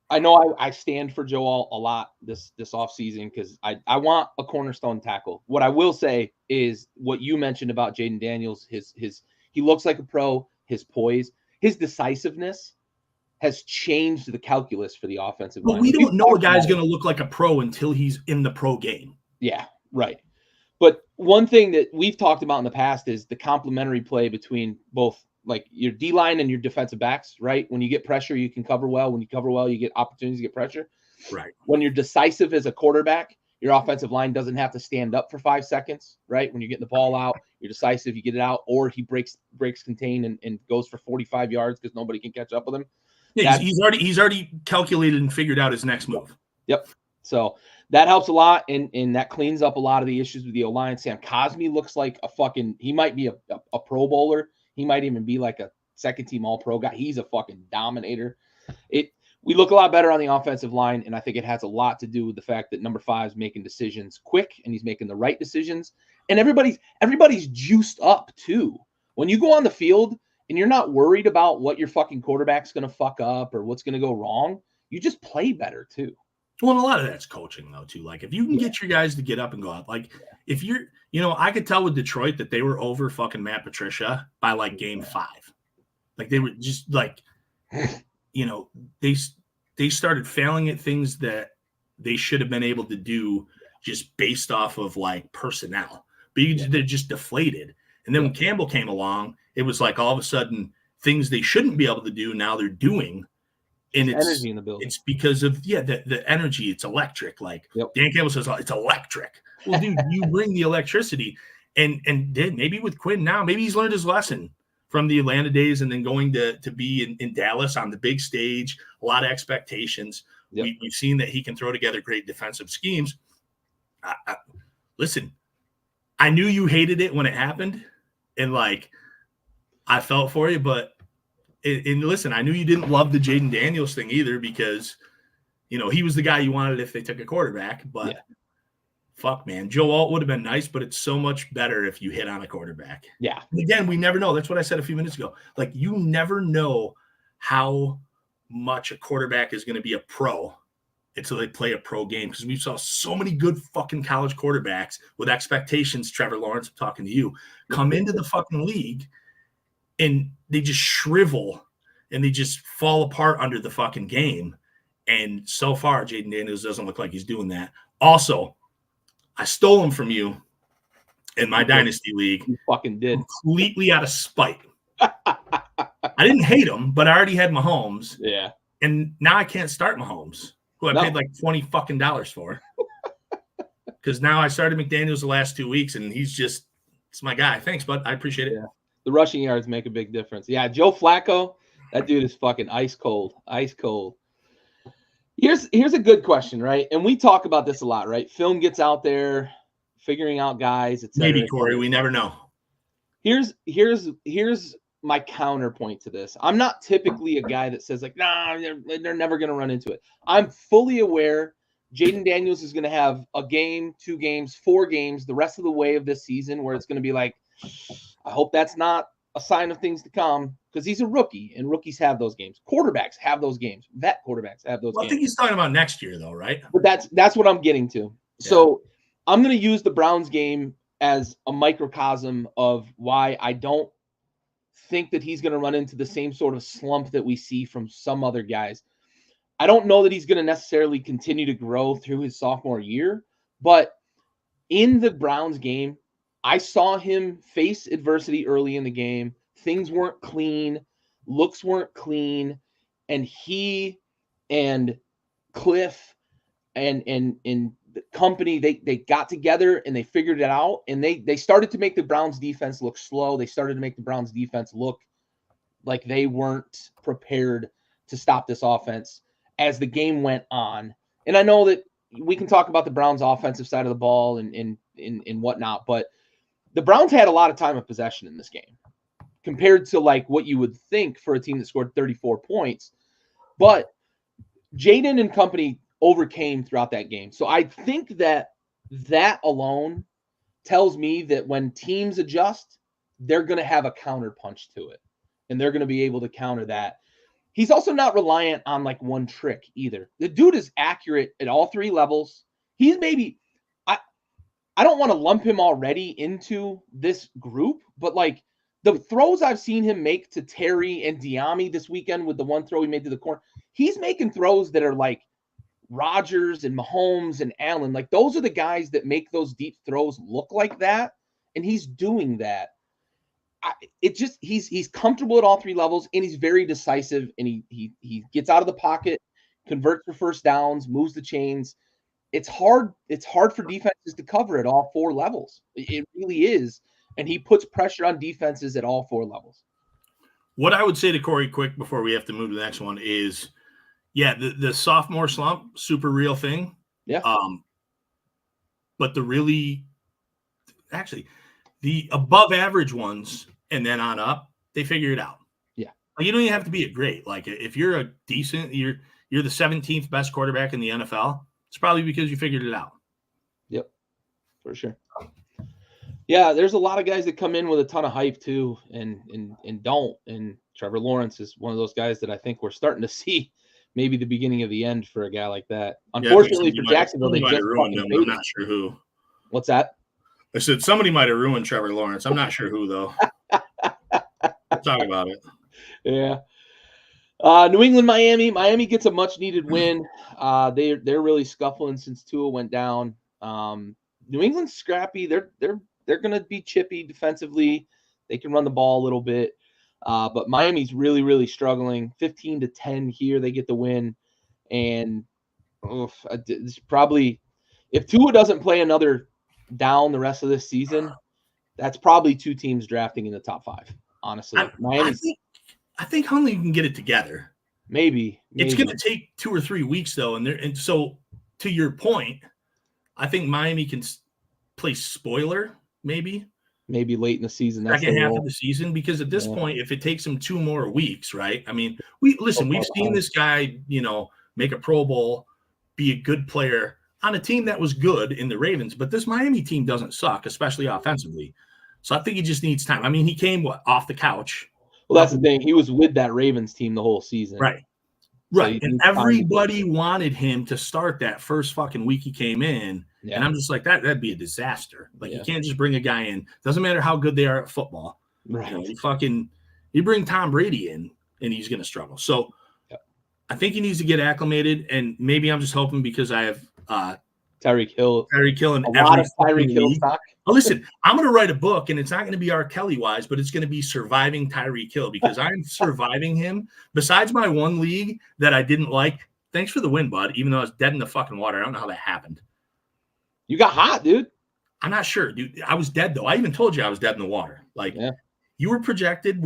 I know I stand for Joel a lot this offseason because I want a cornerstone tackle. What I will say is what you mentioned about Jaden Daniels, he looks like a pro, his poise, his decisiveness has changed the calculus for the offensive line. But we don't know a guy's going to look like a pro until he's in the pro game. Yeah, right. But one thing that we've talked about in the past is the complementary play between both, like, your D-line and your defensive backs, right? When you get pressure, you can cover well. When you cover well, you get opportunities to get pressure. Right. When you're decisive as a quarterback, your offensive line doesn't have to stand up for 5 seconds, right? When you're getting the ball out, you're decisive, you get it out, or he breaks contain and goes for 45 yards because nobody can catch up with him. Yeah, he's already calculated and figured out his next move. Yep. So that helps a lot, and that cleans up a lot of the issues with the O-line. Sam Cosmi looks like he might be a Pro Bowler. He might even be like a second-team All-Pro guy. He's a fucking dominator. We look a lot better on the offensive line, and I think it has a lot to do with the fact that number 5 is making decisions quick, and he's making the right decisions. And everybody's juiced up too. When you go on the field and you're not worried about what your fucking quarterback's going to fuck up or what's going to go wrong, you just play better too. Well, and a lot of that's coaching though too. Like, if you can get your guys to get up and go out, like if you're, I could tell with Detroit that they were over fucking Matt Patricia by like game 5. Like, they were just like, they started failing at things that they should have been able to do just based off of like personnel. But they're just deflated. And then when Campbell came along, it was like all of a sudden things they shouldn't be able to do now they're doing. And it's energy in the building. It's because of the energy. It's electric. Like Dan Campbell says, it's electric. Well, dude, you bring the electricity, and maybe with Quinn now, maybe he's learned his lesson from the Atlanta days, and then going to be in Dallas on the big stage. A lot of expectations. We've seen that he can throw together great defensive schemes. Listen, I knew you hated it when it happened, and like I felt for you, but. And listen, I knew you didn't love the Jaden Daniels thing either because, he was the guy you wanted if they took a quarterback. But fuck, man, Joe Alt would have been nice, but it's so much better if you hit on a quarterback. Yeah. And again, we never know. That's what I said a few minutes ago. Like, you never know how much a quarterback is going to be a pro until they play a pro game, because we saw so many good fucking college quarterbacks with expectations. Trevor Lawrence, I'm talking to you, come into the fucking league. And they just shrivel and they just fall apart under the fucking game. And so far, Jaden Daniels doesn't look like he's doing that. Also, I stole him from you in my Dynasty League. You fucking did. Completely out of spite. I didn't hate him, but I already had Mahomes. Yeah. And now I can't start Mahomes, who I paid like $20 fucking for. Because now I started McDaniels the last 2 weeks, and it's my guy. Thanks, bud. I appreciate it. Yeah. The rushing yards make a big difference. Yeah, Joe Flacco, that dude is fucking ice cold. Ice cold. Here's a good question, right? And we talk about this a lot, right? Film gets out there, figuring out guys, etc. Maybe, Corey. We never know. Here's my counterpoint to this. I'm not typically a guy that says like, nah, they're never going to run into it. I'm fully aware Jaden Daniels is going to have a game, 2 games, 4 games the rest of the way of this season where it's going to be like, I hope that's not a sign of things to come, because he's a rookie and rookies have those games. Quarterbacks have those games. Vet quarterbacks have those games. I think he's talking about next year though, right? But that's what I'm getting to. Yeah. So I'm going to use the Browns game as a microcosm of why I don't think that he's going to run into the same sort of slump that we see from some other guys. I don't know that he's going to necessarily continue to grow through his sophomore year, but in the Browns game, I saw him face adversity early in the game. Things weren't clean, looks weren't clean, and he and Cliff and the company, they got together and they figured it out, and they started to make the Browns defense look slow. They started to make the Browns defense look like they weren't prepared to stop this offense as the game went on. And I know that we can talk about the Browns offensive side of the ball and whatnot, but the Browns had a lot of time of possession in this game compared to like what you would think for a team that scored 34 points. But Jaden and company overcame throughout that game. So I think that alone tells me that when teams adjust, they're going to have a counter punch to it, and they're going to be able to counter that. He's also not reliant on like one trick either. The dude is accurate at all 3 levels. He's maybe, I don't want to lump him already into this group, but like the throws I've seen him make to Terry and Diami this weekend with the one throw he made to the corner, he's making throws that are like Rodgers and Mahomes and Allen. Like those are the guys that make those deep throws look like that. And he's doing that. He's comfortable at all 3 levels, and he's very decisive, and he gets out of the pocket, converts for first downs, moves the chains. It's hard for defenses to cover at all 4 levels. It really is. And he puts pressure on defenses at all 4 levels. What I would say to Corey quick before we have to move to the next one is, yeah, the sophomore slump, super real thing. Yeah. But the above average ones and then on up, they figure it out. Yeah. Like, you don't even have to be a great. Like if you're a decent, you're the 17th best quarterback in the NFL, it's probably because you figured it out. Yep. For sure. Yeah, there's a lot of guys that come in with a ton of hype too and don't. And Trevor Lawrence is one of those guys that I think we're starting to see maybe the beginning of the end for a guy like that. Unfortunately for Jacksonville, they just ruined him. I'm not sure who. What's that? I said somebody might have ruined Trevor Lawrence. I'm not sure who, though. We'll talk about it. Yeah. New England, Miami. Miami gets a much-needed win. They're really scuffling since Tua went down. New England's scrappy. They're going to be chippy defensively. They can run the ball a little bit. But Miami's really, really struggling. 15-10 here. They get the win. And it's probably – if Tua doesn't play another down the rest of this season, that's probably 2 teams drafting in the top 5, honestly. I think Hundley can get it together. Maybe. It's going to take 2 or 3 weeks, though. And so, to your point, I think Miami can play spoiler, maybe late in the season. Second half of the season, because at this point, if it takes him 2 more weeks, right? I mean, we've seen this guy, make a Pro Bowl, be a good player on a team that was good in the Ravens, but this Miami team doesn't suck, especially offensively. So I think he just needs time. I mean, he came off the couch. Well, that's the thing. He was with that Ravens team the whole season. Right. Right. And everybody wanted him to start that first fucking week he came in. Yeah. And I'm just like, that'd be a disaster. Like, you can't just bring a guy in. Doesn't matter how good they are at football. Right. You bring Tom Brady in and he's going to struggle. So I think he needs to get acclimated. And maybe I'm just hoping because I have Tyreek Hill and a lot of Tyreek Hill stock. Well, listen, I'm going to write a book, and it's not going to be R. Kelly wise, but it's going to be Surviving Tyreek Hill, because I'm surviving him. Besides my one league that I didn't like, thanks for the win, bud, even though I was dead in the fucking water. I don't know how that happened. You got hot, dude. I'm not sure, dude. I was dead, though. I even told you I was dead in the water. Like, we were projected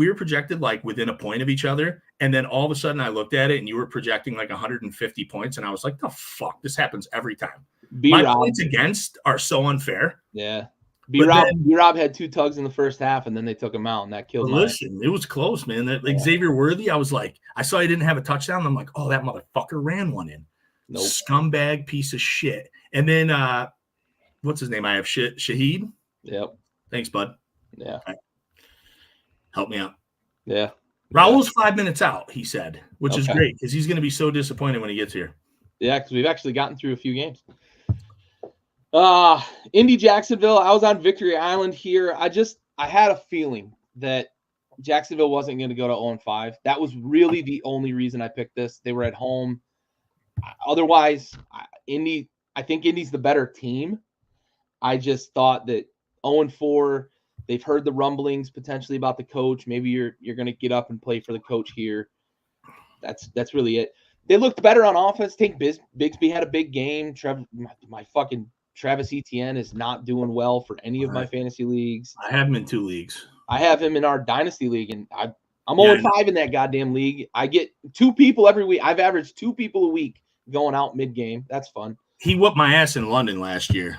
like within a point of each other, and then all of a sudden I looked at it, and you were projecting like 150 points, and I was like, the fuck? This happens every time. My points against are so unfair. Yeah. B-Rob had 2 tugs in the first half, and then they took him out, and that killed my. Listen, it was close, man. That Xavier Worthy, I was like, I saw he didn't have a touchdown. And I'm like, oh, that motherfucker ran one in. Nope. Scumbag piece of shit. And then what's his name? I have Shaheed. Yep. Thanks, bud. Yeah. Okay. Help me out. Yeah. Raul's 5 minutes out, he said, which is great because he's going to be so disappointed when he gets here. Yeah, because we've actually gotten through a few games. Indy Jacksonville, I was on Victory Island here. I had a feeling that Jacksonville wasn't going to go to 0-5. That was really the only reason I picked this. They were at home. Otherwise, I think Indy's the better team. I just thought that 0-4, they've heard the rumblings potentially about the coach. Maybe you're going to get up and play for the coach here. That's really it. They looked better on offense. I think Bigsby had a big game. My fucking Travis Etienne is not doing well for any of my fantasy leagues. I have him in 2 leagues. I have him in our dynasty league, and I'm 0-5 in that goddamn league. I get 2 people every week. I've averaged 2 people a week going out mid-game. That's fun. He whooped my ass in London last year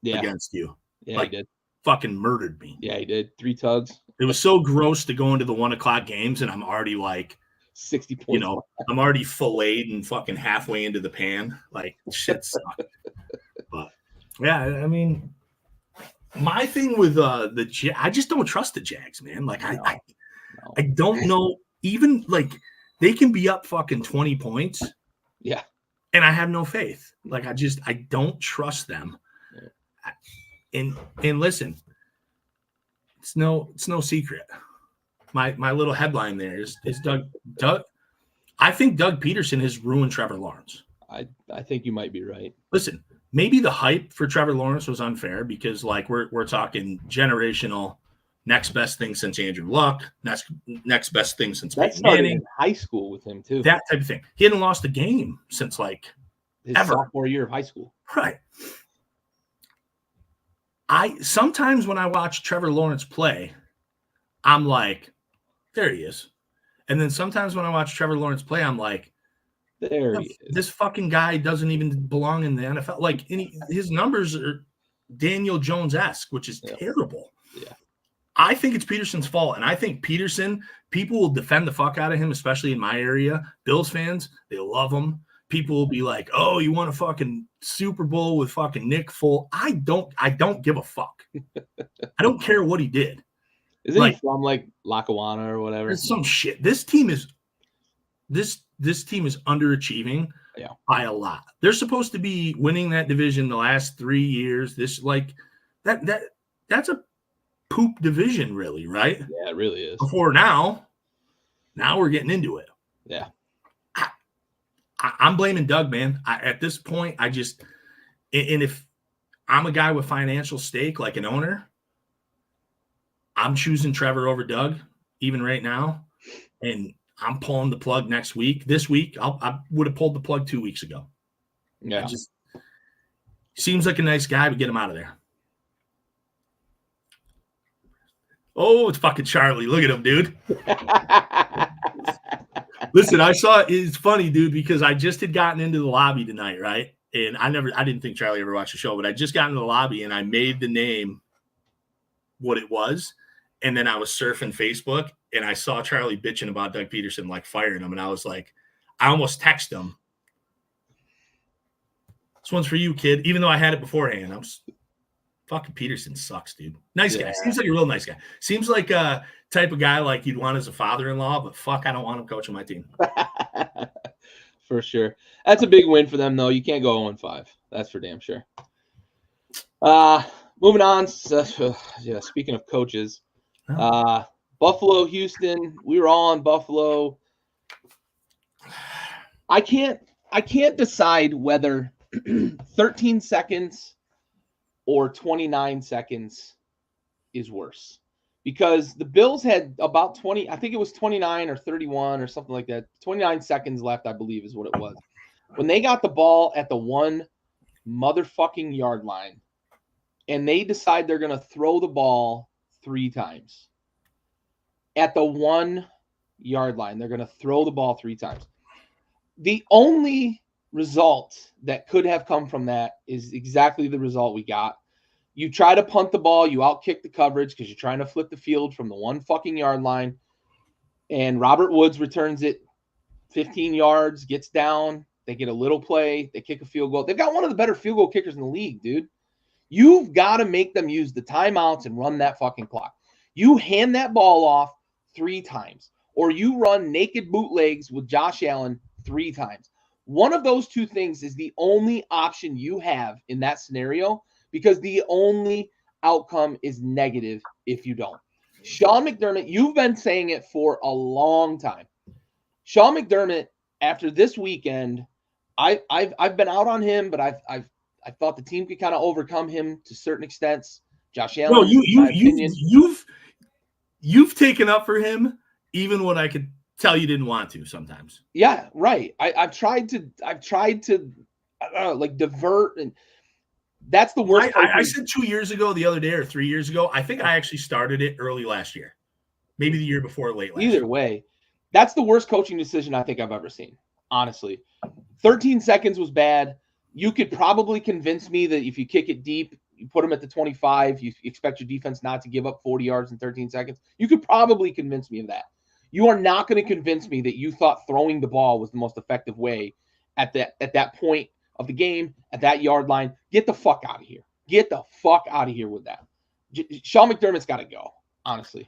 against you. Yeah, he did. Fucking murdered me. Yeah, he did. 3 tugs. It was so gross to go into the 1 o'clock games, and I'm already like 60 points. I'm already filleted and fucking halfway into the pan. Like, shit sucked. But, yeah, I mean, my thing with I just don't trust the Jags, man. Like, I don't know. Even, like, they can be up fucking 20 points. Yeah. And I have no faith. Like, I don't trust them. And listen, it's no secret. My little headline there is Doug. I think Doug Peterson has ruined Trevor Lawrence. I think you might be right. Listen, maybe the hype for Trevor Lawrence was unfair because like we're talking generational, next best thing since Andrew Luck, next best thing since Peyton Manning. In high school with him too. That type of thing. He hadn't lost a game since like his sophomore year of high school. Right. Sometimes when I watch Trevor Lawrence play, I'm like, there he is. And then sometimes when I watch Trevor Lawrence play, I'm like, there he is. This fucking guy doesn't even belong in the NFL. Like his numbers are Daniel Jones-esque, which is terrible. Yeah. I think it's Peterson's fault. And I think Peterson, people will defend the fuck out of him, especially in my area. Bills fans, they love him. People will be like, oh, you won a fucking Super Bowl with fucking Nick Foles. I don't give a fuck. I don't care what he did. Isn't he from like Lackawanna or whatever? It's some shit. This team is underachieving by a lot. They're supposed to be winning that division the last 3 years. This like that's a poop division, really, right? Yeah, it really is. Before now we're getting into it. Yeah. I'm blaming Doug, man. At this point, and if I'm a guy with financial stake, like an owner, I'm choosing Trevor over Doug, even right now. And I'm pulling the plug next week. This week, I would have pulled the plug 2 weeks ago. Yeah. Seems like a nice guy, but get him out of there. Oh, it's fucking Charlie. Look at him, dude. Listen, it's funny, dude, because I just had gotten into the lobby tonight, right? And I didn't think Charlie ever watched the show, but I just got into the lobby and I made the name what it was. And then I was surfing Facebook and I saw Charlie bitching about Doug Peterson, like firing him. And I was like, I almost texted him. This one's for you, kid. Even though I had it beforehand, I was fucking Peterson sucks, dude. Nice guy. Seems like a real nice guy. Seems like a type of guy like you'd want as a father-in-law, but fuck, I don't want him coaching my team. For sure. That's a big win for them, though. You can't go 0-5. That's for damn sure. Moving on. Speaking of coaches, Buffalo, Houston. We were all on Buffalo. I can't decide whether 13 seconds or 29 seconds is worse. Because the Bills had about 20, I think it was 29 or 31 or something like that. 29 seconds left, I believe, is what it was. When they got the ball at the 1 motherfucking yard line, and they decide they're going to throw the ball 3 times. At the 1 yard line, they're going to throw the ball 3 times. The only result that could have come from that is exactly the result we got. You try to punt the ball, you outkick the coverage because you're trying to flip the field from the 1 fucking yard line. And Robert Woods returns it 15 yards, gets down. They get a little play. They kick a field goal. They've got one of the better field goal kickers in the league, dude. You've got to make them use the timeouts and run that fucking clock. You hand that ball off 3 times, or you run naked bootlegs with Josh Allen 3 times. One of those 2 things is the only option you have in that scenario, because the only outcome is negative if you don't. Sean McDermott, you've been saying it for a long time. Sean McDermott, after this weekend, I've been out on him, but I thought the team could kind of overcome him to certain extents. Josh Allen, you've taken up for him even when I could tell you didn't want to sometimes. Yeah, right. I've tried to like divert, and that's the worst. I said 2 years ago, the other day, or 3 years ago. I think I actually started it early last year, maybe the year before, late last year. Either way, that's the worst coaching decision I think I've ever seen. Honestly, 13 seconds was bad. You could probably convince me that if you kick it deep, you put them at the 25, you expect your defense not to give up 40 yards in 13 seconds. You could probably convince me of that. You are not going to convince me that you thought throwing the ball was the most effective way at that point of the game, at that yard line. Get the fuck out of here. Get the fuck out of here with that. Sean McDermott's got to go, honestly.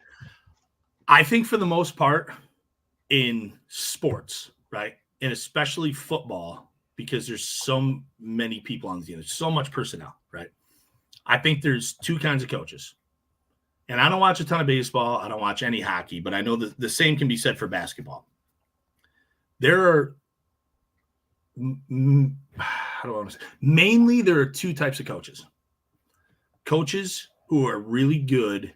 I think for the most part in sports, right, and especially football, because there's so many people on the team, there's so much personnel, right? I think there's 2 kinds of coaches. And I don't watch a ton of baseball. I don't watch any hockey, but I know that the same can be said for basketball. There are mainly there are 2 types of coaches. Coaches who are really good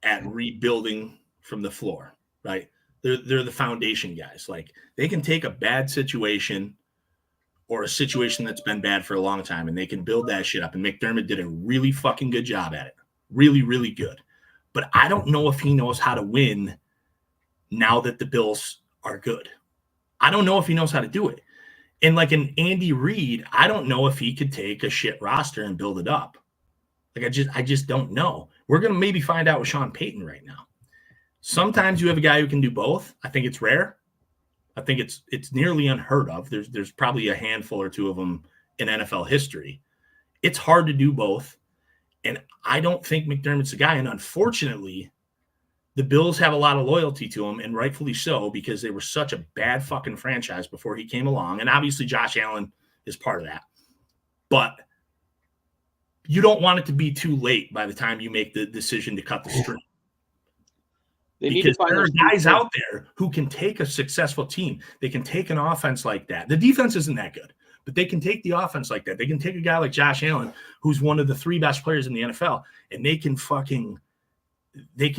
at rebuilding from the floor, right? They're the foundation guys. Like, they can take a bad situation or a situation that's been bad for a long time, and they can build that shit up. And McDermott did a really fucking good job at it. Really, really good. But I don't know if he knows how to win now that the Bills are good. I don't know if he knows how to do it. And like an Andy Reid, I don't know if he could take a shit roster and build it up. Like, I just don't know. We're going to maybe find out with Sean Payton right now. Sometimes you have a guy who can do both. I think it's rare. I think it's nearly unheard of. There's probably a handful or 2 of them in NFL history. It's hard to do both. And I don't think McDermott's the guy. And unfortunately, the Bills have a lot of loyalty to him, and rightfully so, because they were such a bad fucking franchise before he came along. And obviously Josh Allen is part of that. But you don't want it to be too late by the time you make the decision to cut the string. Because there are guys out there who can take a successful team. They can take an offense like that. The defense isn't that good, but they can take the offense like that. They can take a guy like Josh Allen, who's one of the 3 best players in the NFL, and they can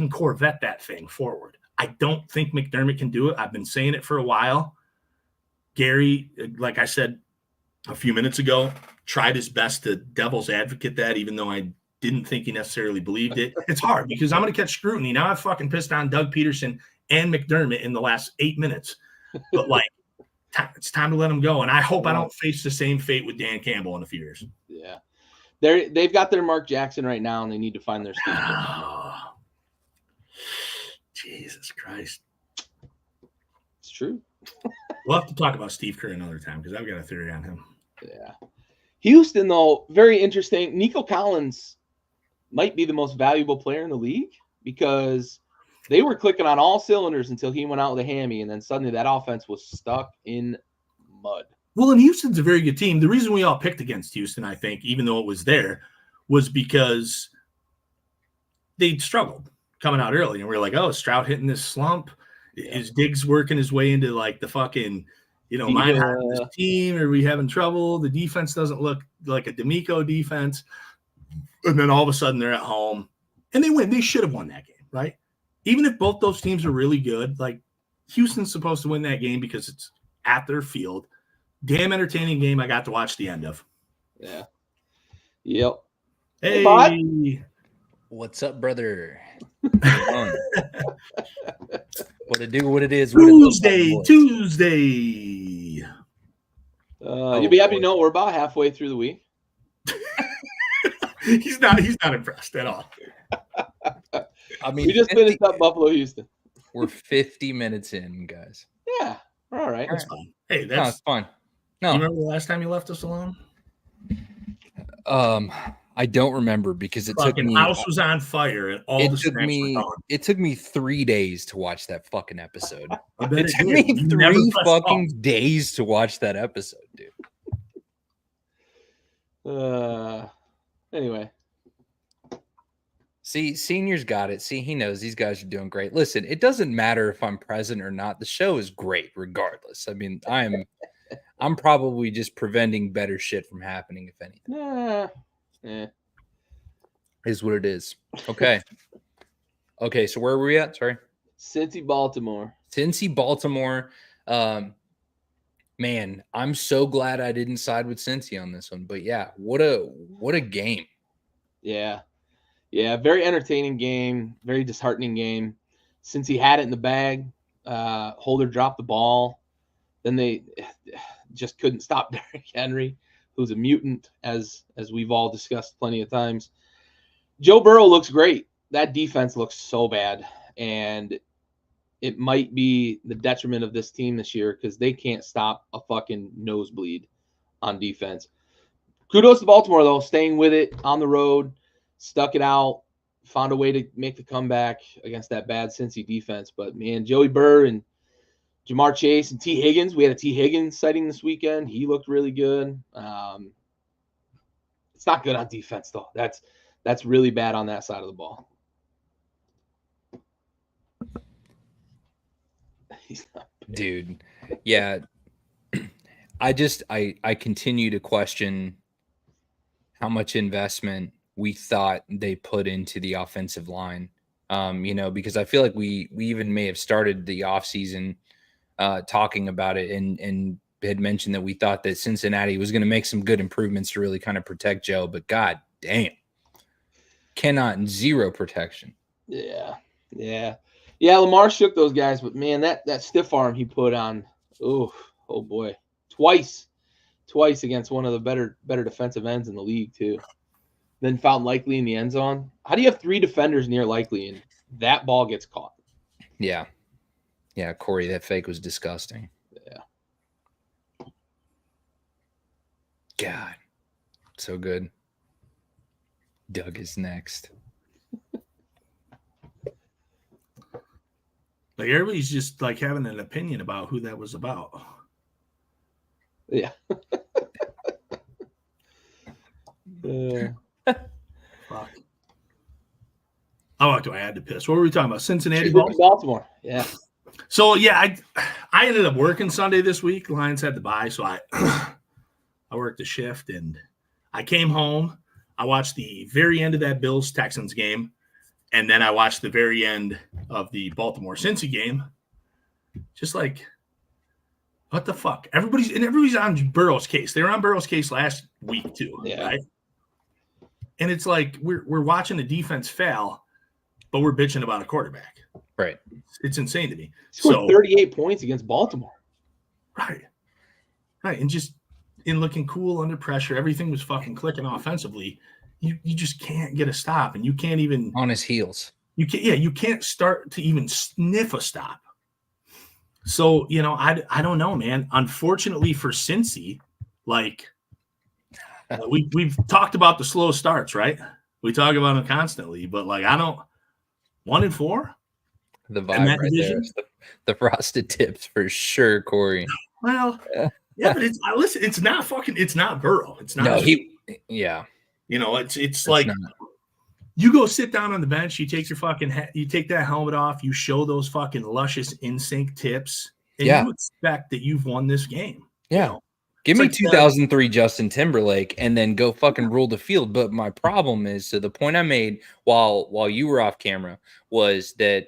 Corvette that thing forward. I don't think McDermott can do it. I've been saying it for a while. Gary, like I said a few minutes ago, tried his best to devil's advocate that, even though I didn't think he necessarily believed it. It's hard because I'm going to catch scrutiny. Now I've fucking pissed on Doug Peterson and McDermott in the last 8 minutes. But, like, it's time to let him go. And I hope I don't face the same fate with Dan Campbell in a few years. Yeah. They've got their Mark Jackson right now, and they need to find their Steve. Jesus Christ. It's true. We'll have to talk about Steve Kerr another time because I've got a theory on him. Yeah. Houston, though, very interesting. Nico Collins might be the most valuable player in the league because they were clicking on all cylinders until he went out with a hammy, and then suddenly that offense was stuck in mud. Well, and Houston's a very good team. The reason we all picked against Houston, I think, even though it was there, was because they struggled coming out early. And we were like, oh, is Stroud hitting this slump? Yeah. Is Diggs working his way into, like, the fucking, mine having this team? Are we having trouble? The defense doesn't look like a D'Amico defense. And then all of a sudden they're at home and they win. They should have won that game, right? Even if both those teams are really good, like, Houston's supposed to win that game because it's at their field. Damn entertaining game I got to watch the end of. Yeah. Yep. Hey. What's up, brother? What it do, what it is. Tuesday. You'll be happy to know we're about halfway through the week. He's not impressed at all. I mean, we just finished up Buffalo Houston. We're 50 minutes in, guys. Yeah. All right. That's fine. Hey, No, it's fine. No. You remember the last time you left us alone? I don't remember because it took me. House was on fire and all the scraps were gone. It took me 3 days to watch that fucking episode. It took me you 3 fucking days to watch that episode, dude. Anyway. See, Senior's got it. See, he knows these guys are doing great. Listen, it doesn't matter if I'm present or not. The show is great regardless. I mean, I'm probably just preventing better shit from happening, if anything. Is what it is. Okay. Okay, so where were we at? Sorry. Cincy, Baltimore. Man, I'm so glad I didn't side with Cincy on this one. But yeah, what a game. Yeah. Yeah, very entertaining game, very disheartening game. Since he had it in the bag, Holder dropped the ball. Then they just couldn't stop Derrick Henry, who's a mutant, as we've all discussed plenty of times. Joe Burrow looks great. That defense looks so bad, and it might be the detriment of this team this year because they can't stop a fucking nosebleed on defense. Kudos to Baltimore, though, staying with it on the road. Stuck it out, found a way to make the comeback against that bad Cincy defense. But, man, Joey Burr and Jamar Chase and T. Higgins. We had a T. Higgins sighting this weekend. He looked really good. It's not good on defense, though. That's really bad on that side of the ball. Dude, yeah. I continue to question how much investment we thought they put into the offensive line, because I feel like we even may have started the offseason talking about it and had mentioned that we thought that Cincinnati was going to make some good improvements to really kind of protect Joe, but god damn, zero protection. Yeah. Lamar shook those guys, but man, that stiff arm he put on, oh boy, twice against one of the better defensive ends in the league too. Then found Likely in the end zone. How do you have 3 defenders near Likely and that ball gets caught? Yeah, Corey, that fake was disgusting. Yeah. God, so good. Doug is next. Like everybody's just like having an opinion about who that was about. Yeah. Fuck. How do I had to piss? What were we talking about? Cincinnati, Baltimore. Yeah. So yeah, I ended up working Sunday this week. The Lions had to bye, so I worked a shift and I came home. I watched the very end of that Bills-Texans game, and then I watched the very end of the Baltimore-Cincy game. Just like, what the fuck? Everybody's on Burrow's case. They were on Burrow's case last week too, right? And it's like we're watching the defense fail, but we're bitching about a quarterback. Right. It's insane to me. Scored 38 points against Baltimore. Right. And just in looking cool under pressure, everything was fucking clicking offensively. You just can't get a stop, and you can't even on his heels. You can't start to even sniff a stop. So, I don't know, man. Unfortunately for Cincy, like we've talked about the slow starts, right? We talk about them constantly, but like 1-4. The vibe right there. The frosted tips for sure, Corey. Well, yeah, but it's not Burrow. It's not. No, it's like you go sit down on the bench, you take you take that helmet off, you show those fucking luscious in-sync tips, and you expect that you've won this game. Yeah. Give me 2003 Justin Timberlake and then go fucking rule the field. But my problem is, so the point I made while you were off camera was that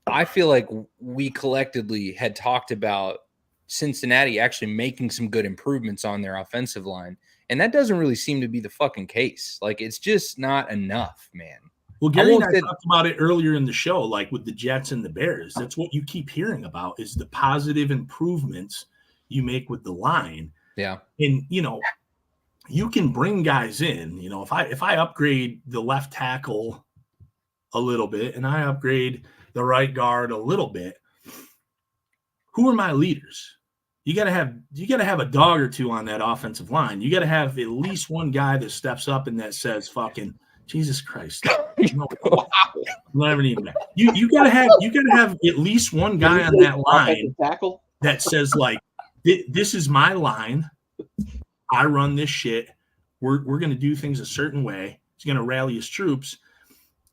I feel like we collectively had talked about Cincinnati actually making some good improvements on their offensive line. And that doesn't really seem to be the fucking case. Like, it's just not enough, man. Well, Gary and I talked about it earlier in the show, like with the Jets and the Bears. That's what you keep hearing about is the positive improvements you make with the line. Yeah. And, you can bring guys in. You know, if I upgrade the left tackle a little bit and I upgrade the right guard a little bit, who are my leaders? You gotta have a dog or two on that offensive line. You gotta have at least one guy that steps up and that says, "Fucking Jesus Christ!" No, never even that. You gotta have at least one guy on that line tackle that says, like, "This is my line. I run this shit. We're gonna do things a certain way." He's gonna rally his troops,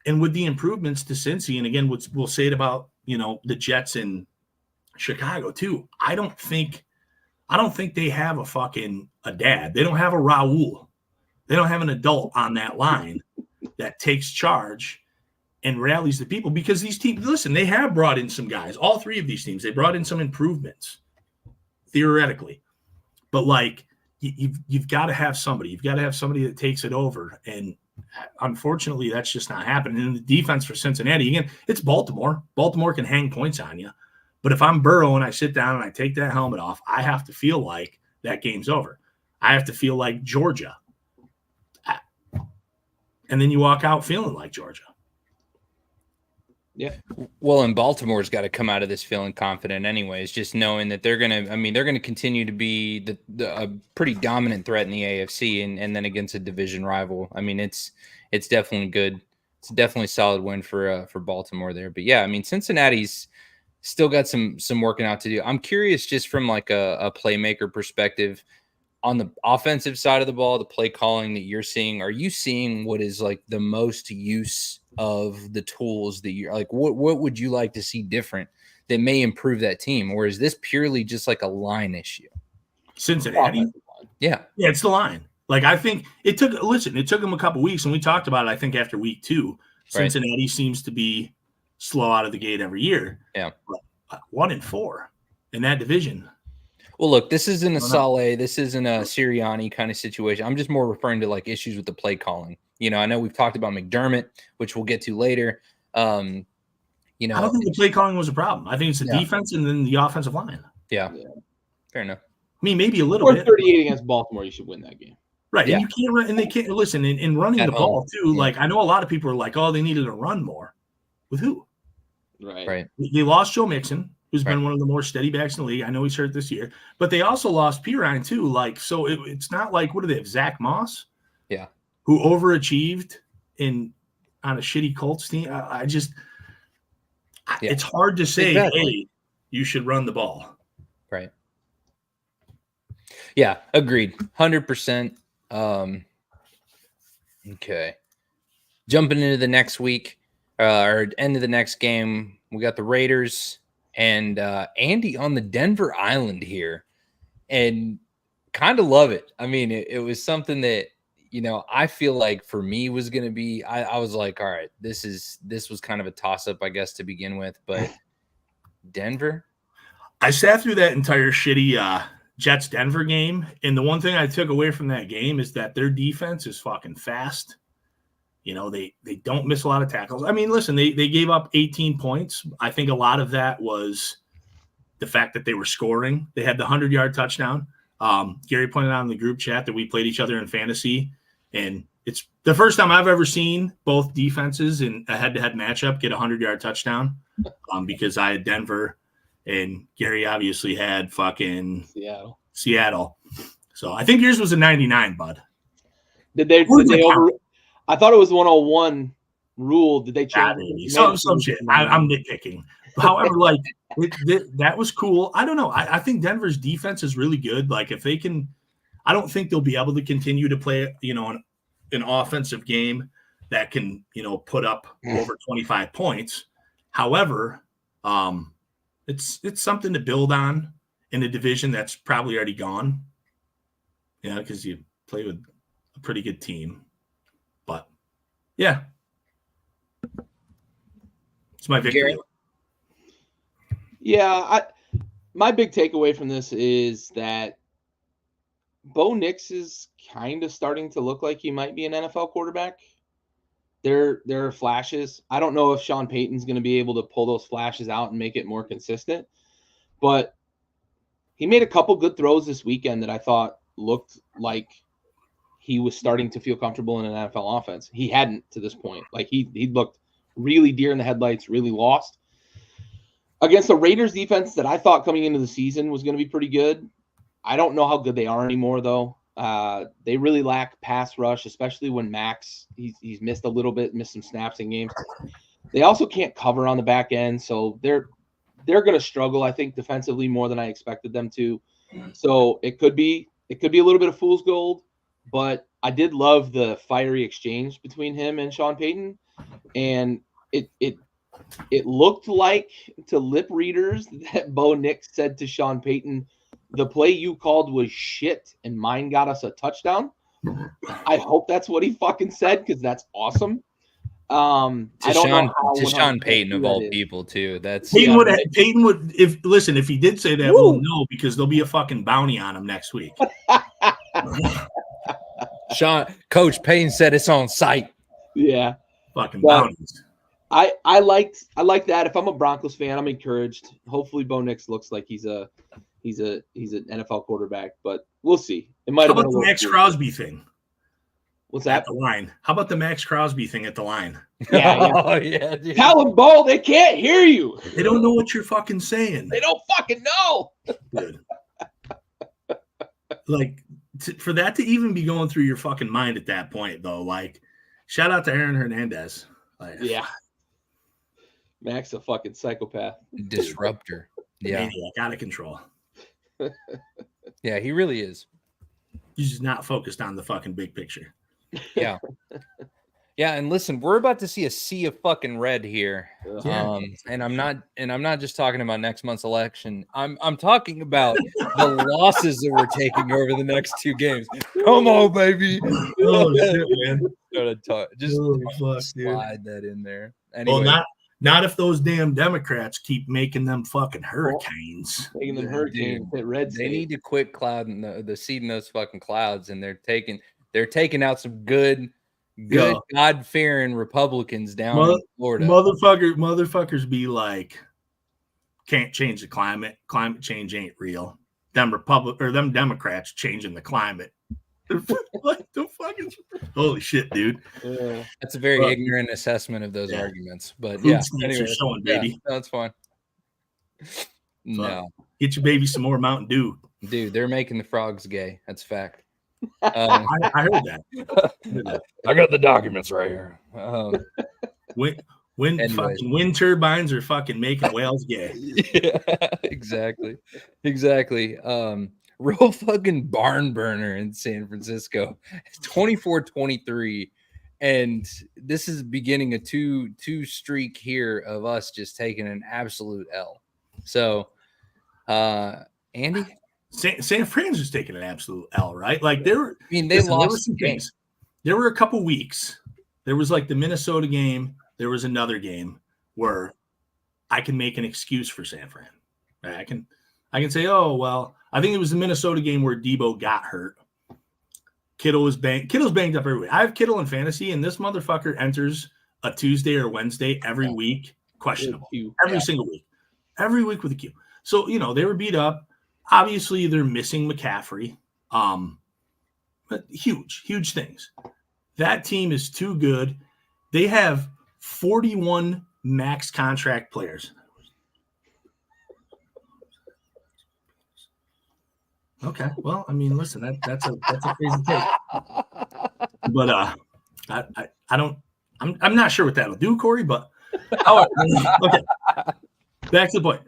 and with the improvements to Cincy, and again, we'll say it about the Jets and Chicago too. I don't think they have a dad. They don't have a Raul. They don't have an adult on that line that takes charge and rallies the people, because these teams, listen, they have brought in some guys. All three of these teams, they brought in some improvements theoretically, but like you've got to have somebody. You've got to have somebody that takes it over, and unfortunately, that's just not happening. And the defense for Cincinnati, again, it's Baltimore. Baltimore can hang points on you. But if I'm Burrow and I sit down and I take that helmet off, I have to feel like that game's over. I have to feel like Georgia. And then you walk out feeling like Georgia. Yeah. Well, and Baltimore's got to come out of this feeling confident anyways, just knowing that they're going to continue to be a pretty dominant threat in the AFC and then against a division rival. I mean, it's definitely good. It's definitely a solid win for Baltimore there. But yeah, I mean, Cincinnati's still got some working out to do. I'm curious, just from like a playmaker perspective, on the offensive side of the ball, the play calling that you're seeing, are you seeing what is like the most use of the tools that you're like, what would you like to see different that may improve that team? Or is this purely just like a line issue? Cincinnati? Yeah, it's the line. Like, I think it took them a couple weeks, and we talked about it, I think, after week 2. Cincinnati seems to be slow out of the gate every year. Yeah. But 1-4 in that division. Well, look, this isn't a Saleh, this isn't a Sirianni kind of situation. I'm just more referring to like issues with the play calling. I know we've talked about McDermott, which we'll get to later. I don't think the play calling was a problem. I think it's the defense and then the offensive line. Yeah. Fair enough. I mean, maybe a little bit. 38 against Baltimore, you should win that game. Right. Yeah. And you can't run, and they can't listen in running the ball too. Yeah. Like, I know a lot of people are like, oh, they needed to run more. With who? Right. They lost Joe Mixon, who's been one of the more steady backs in the league. I know he's hurt this year, but they also lost Pirine too. Like, so it's not like, what do they have? Zach Moss? Yeah. Who overachieved on a shitty Colts team. It's hard to say, hey, you should run the ball. Right. Yeah, agreed. 100%. Okay. Jumping into the next week, or end of the next game, we got the Raiders and Andy on the Denver Island here, and kind of love it. I mean, it was something that, I feel like for me was going to be, I was like, all right, this was kind of a toss up, I guess, to begin with, but Denver. I sat through that entire shitty Jets Denver game, and the one thing I took away from that game is that their defense is fucking fast. They don't miss a lot of tackles. I mean, listen, they gave up 18 points. I think a lot of that was the fact that they were scoring. They had the 100-yard touchdown. Gary pointed out in the group chat that we played each other in fantasy, and it's the first time I've ever seen both defenses in a head-to-head matchup get a 100-yard touchdown, because I had Denver, and Gary obviously had fucking Seattle. So I think yours was a 99, bud. Did they over? I thought it was 101 rule. Did they change? Some shit. I'm nitpicking. However, like that was cool. I don't know. I think Denver's defense is really good. Like, if they can, I don't think they'll be able to continue to play, an offensive game that can, put up over 25 points. However, it's something to build on in a division that's probably already gone. Yeah, because you play with a pretty good team. But yeah, it's my victory. Gary? Yeah, my big takeaway from this is that Bo Nix is kind of starting to look like he might be an NFL quarterback. There are flashes. I don't know if Sean Payton's going to be able to pull those flashes out and make it more consistent, but he made a couple good throws this weekend that I thought looked like he was starting to feel comfortable in an NFL offense. He hadn't to this point. Like he looked really deer in the headlights, really lost. Against the Raiders defense that I thought coming into the season was going to be pretty good. I don't know how good they are anymore, though. They really lack pass rush, especially when Max, he's missed a little bit, missed some snaps in games. They also can't cover on the back end, so they're going to struggle, I think, defensively more than I expected them to. So it could be a little bit of fool's gold, but I did love the fiery exchange between him and Sean Payton, and it looked like to lip readers that Bo Nix said to Sean Payton, the play you called was shit and mine got us a touchdown. I hope that's what he fucking said, because that's awesome. I don't know how to Sean Payton of all people too. That's Payton would if he did say that, we'll know, because there'll be a fucking bounty on him next week. Coach Payton said it's on site. Yeah. Fucking bounties. I like that. If I'm a Broncos fan, I'm encouraged. Hopefully Bo Nix looks like he's an NFL quarterback, but we'll see. It might have been the Max Crosby thing. What's that? At the line. How about the Max Crosby thing at the line? Yeah. Oh, yeah, dude. Tell them, Bo, they can't hear you. They don't know what you're fucking saying. They don't fucking know. Good. Like, for that to even be going through your fucking mind at that point, though, like, shout out to Aaron Hernandez. Like, yeah. Max a fucking psychopath. Disruptor. Yeah. Maniac, out of control. Yeah, he really is. He's just not focused on the fucking big picture. Yeah. Yeah, and listen, we're about to see a sea of fucking red here. Yeah. And I'm not just talking about next month's election. I'm talking about the losses that we're taking over the next 2 games. Come on, baby. Oh shit, man. Just slide that in there. Anyway. Well, not if those damn Democrats keep making them fucking hurricanes. Making them hurricanes at red state. They need to quit clouding the seed in those fucking clouds, and they're taking out some good God-fearing Republicans down in Florida. Motherfuckers be like, can't change the climate. Climate change ain't real. Them Democrats changing the climate. What the fuck is? Holy shit, dude! That's a very ignorant assessment of those arguments, but anyway, showing, baby. That's fine. No, get your baby some more Mountain Dew, dude. They're making the frogs gay. That's a fact. I heard that. I got the documents right here. Fucking wind turbines are fucking making whales gay. Yeah, exactly. Real fucking barn burner in San Francisco. 24-23. And this is beginning a two streak here of us just taking an absolute L. So, Andy? San Fran's just taking an absolute L, right? Like they lost some things. There were a couple weeks. There was like the Minnesota game. There was another game where I can make an excuse for San Fran. Right? I can say, oh, well, I think it was the Minnesota game where Debo got hurt. Kittle's banged up every week. I have Kittle in fantasy, and this motherfucker enters a Tuesday or Wednesday every week, questionable. Every single week. Every week with a Q. So, they were beat up. Obviously, they're missing McCaffrey. But huge things. That team is too good. They have 41 max contract players. Okay, well, I mean, listen, that's a crazy take, but I'm not sure what that'll do, Corey. But okay, back to the point.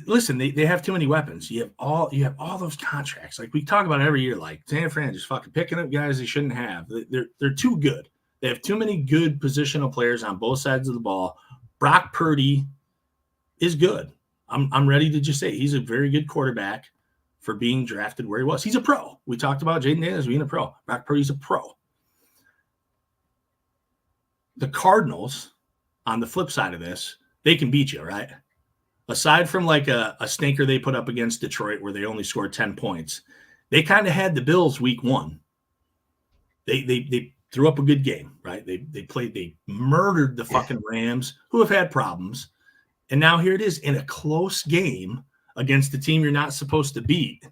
Listen, they have too many weapons. You have all those contracts. Like we talk about every year. Like San Fran just fucking picking up guys they shouldn't have. They're too good. They have too many good positional players on both sides of the ball. Brock Purdy is good. I'm ready to just say he's a very good quarterback for being drafted where he was. He's a pro. We talked about Jaden Daniels being a pro. Brock Purdy's a pro. The Cardinals, on the flip side of this, they can beat you, right? Aside from like a stinker they put up against Detroit where they only scored 10 points, they kind of had the Bills week 1. They threw up a good game, right? They murdered the fucking Rams, who have had problems. And now here it is in a close game against the team you're not supposed to beat,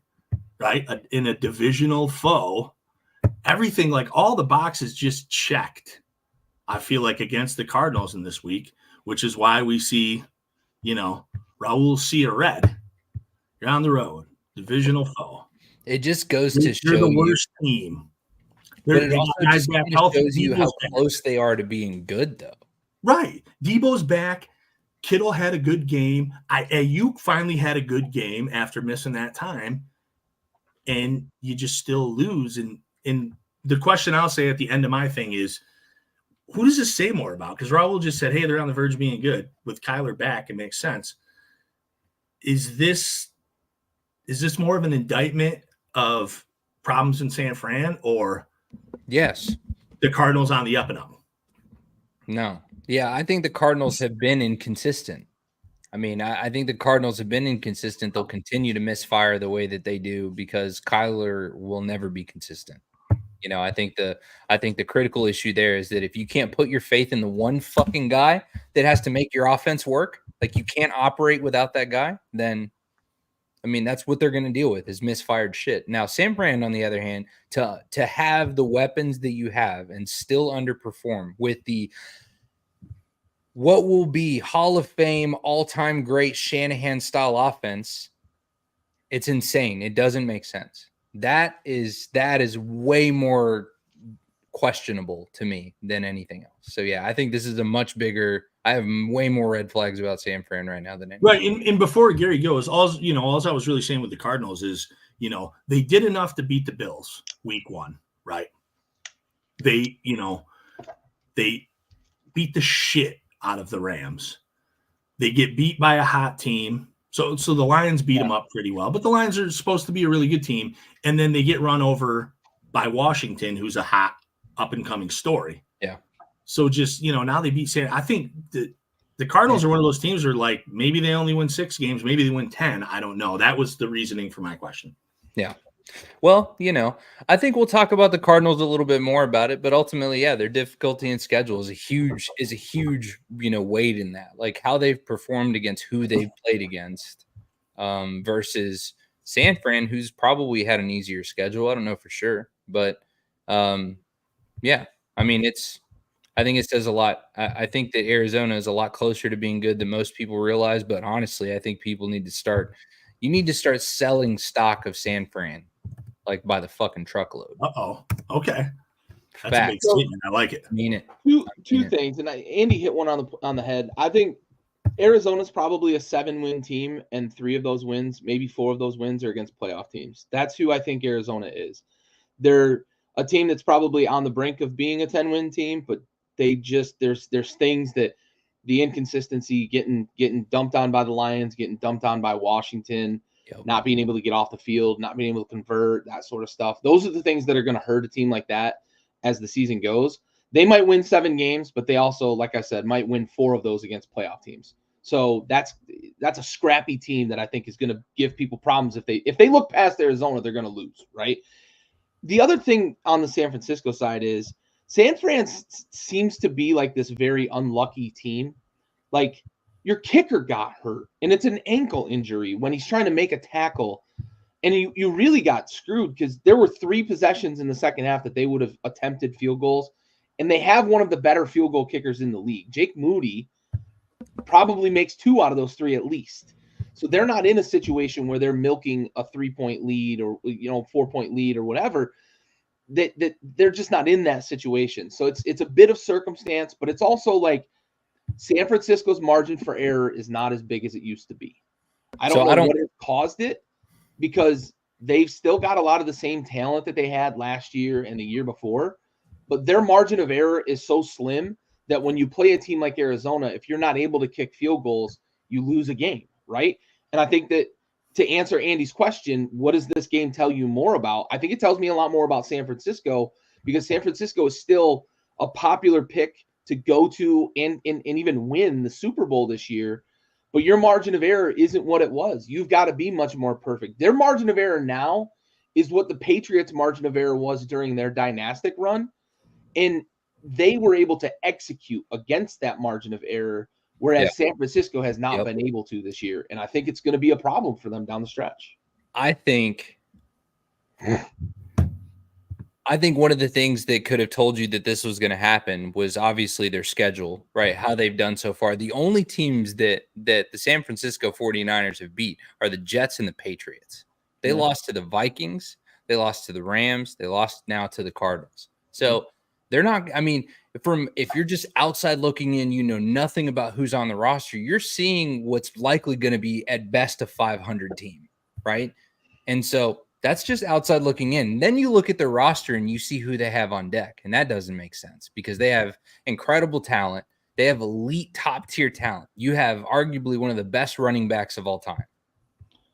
right? In a divisional foe, everything, like all the boxes just checked, I feel like, against the Cardinals in this week, which is why we see, Raul see a red. You're on the road, divisional foe. It just goes to show you're the worst team. But it also just shows you how close they are to being good, though. Right. Debo's back. Kittle had a good game. Ayuk finally had a good game after missing that time. And you just still lose. And the question I'll say at the end of my thing is, who does this say more about? Because Raul just said, hey, they're on the verge of being good. With Kyler back, it makes sense. Is this more of an indictment of problems in San Fran, or yes, the Cardinals on the up and up? No. Yeah, I think the Cardinals have been inconsistent. I mean, I think the Cardinals have been inconsistent. They'll continue to misfire the way that they do because Kyler will never be consistent. I think the critical issue there is that if you can't put your faith in the one fucking guy that has to make your offense work, like you can't operate without that guy, then I mean, that's what they're going to deal with is misfired shit. Now, San Fran, on the other hand, to have the weapons that you have and still underperform with the what will be Hall of Fame, all-time great Shanahan-style offense, it's insane. It doesn't make sense. That is way more questionable to me than anything else. So, yeah, I think this is a much bigger – I have way more red flags about San Fran right now than anything. Right, and before Gary goes, all I was really saying with the Cardinals is, they did enough to beat the Bills week 1, right? They beat the shit out of the Rams. They get beat by a hot team. So the Lions beat them up pretty well, but the Lions are supposed to be a really good team. And then they get run over by Washington, who's a hot up-and-coming story. Yeah. So just, now they beat San. I think the Cardinals are one of those teams where, like, maybe they only win 6 games, maybe they win 10. I don't know. That was the reasoning for my question. Yeah. Well, I think we'll talk about the Cardinals a little bit more about it, but ultimately, yeah, their difficulty in schedule is a huge, weight in that. Like how they've performed against who they've played against, versus San Fran, who's probably had an easier schedule. I don't know for sure, but yeah, I mean, I think it says a lot. I think that Arizona is a lot closer to being good than most people realize, but honestly, I think people need to start. You need to start selling stock of San Fran. Like by the fucking truckload. Uh-oh. Okay. That's a big statement. I like it. I mean it. Two things, and Andy hit one on the head. I think Arizona's probably a 7-win team, and 3 of those wins, maybe 4 of those wins, are against playoff teams. That's who I think Arizona is. They're a team that's probably on the brink of being a 10-win team, but they just there's things that the inconsistency, getting dumped on by the Lions, getting dumped on by Washington. Yep. Not being able to get off the field, not being able to convert, that sort of stuff. Those are the things that are going to hurt a team like that as the season goes. They might win 7 games, but they also, like I said, might win 4 of those against playoff teams. So that's a scrappy team that I think is going to give people problems. If they look past Arizona, they're going to lose, right? The other thing on the San Francisco side is San Fran seems to be like this very unlucky team. Like, your kicker got hurt, and it's an ankle injury when he's trying to make a tackle. And you really got screwed because there were 3 possessions in the second half that they would have attempted field goals, and they have one of the better field goal kickers in the league. Jake Moody probably makes 2 out of those 3 at least. So they're not in a situation where they're milking a 3-point lead or 4-point lead or whatever. That they're just not in that situation. So it's a bit of circumstance, but it's also like San Francisco's margin for error is not as big as it used to be. I don't know what has caused it, because they've still got a lot of the same talent that they had last year and the year before, but their margin of error is so slim that when you play a team like Arizona, if you're not able to kick field goals, you lose a game, right? And I think that to answer Andy's question, what does this game tell you more about? I think it tells me a lot more about San Francisco, because San Francisco is still a popular pick to go to and even win the Super Bowl this year. But your margin of error isn't what it was. You've got to be much more perfect. Their margin of error now is what the Patriots' margin of error was during their dynastic run. And they were able to execute against that margin of error, whereas San Francisco has not been able to this year. And I think it's going to be a problem for them down the stretch. I think I think one of the things that could have told you that this was going to happen was obviously their schedule, right? How they've done so far. The only teams that the San Francisco 49ers have beat are the Jets and the Patriots. They lost to the Vikings. They lost to the Rams. They lost now to the Cardinals. So they're not, I mean, if you're just outside looking in, you know nothing about who's on the roster, you're seeing what's likely going to be at best a 500 team, right? And so that's just outside looking in. Then you look at their roster and you see who they have on deck. And that doesn't make sense because they have incredible talent. They have elite top tier talent. You have arguably one of the best running backs of all time.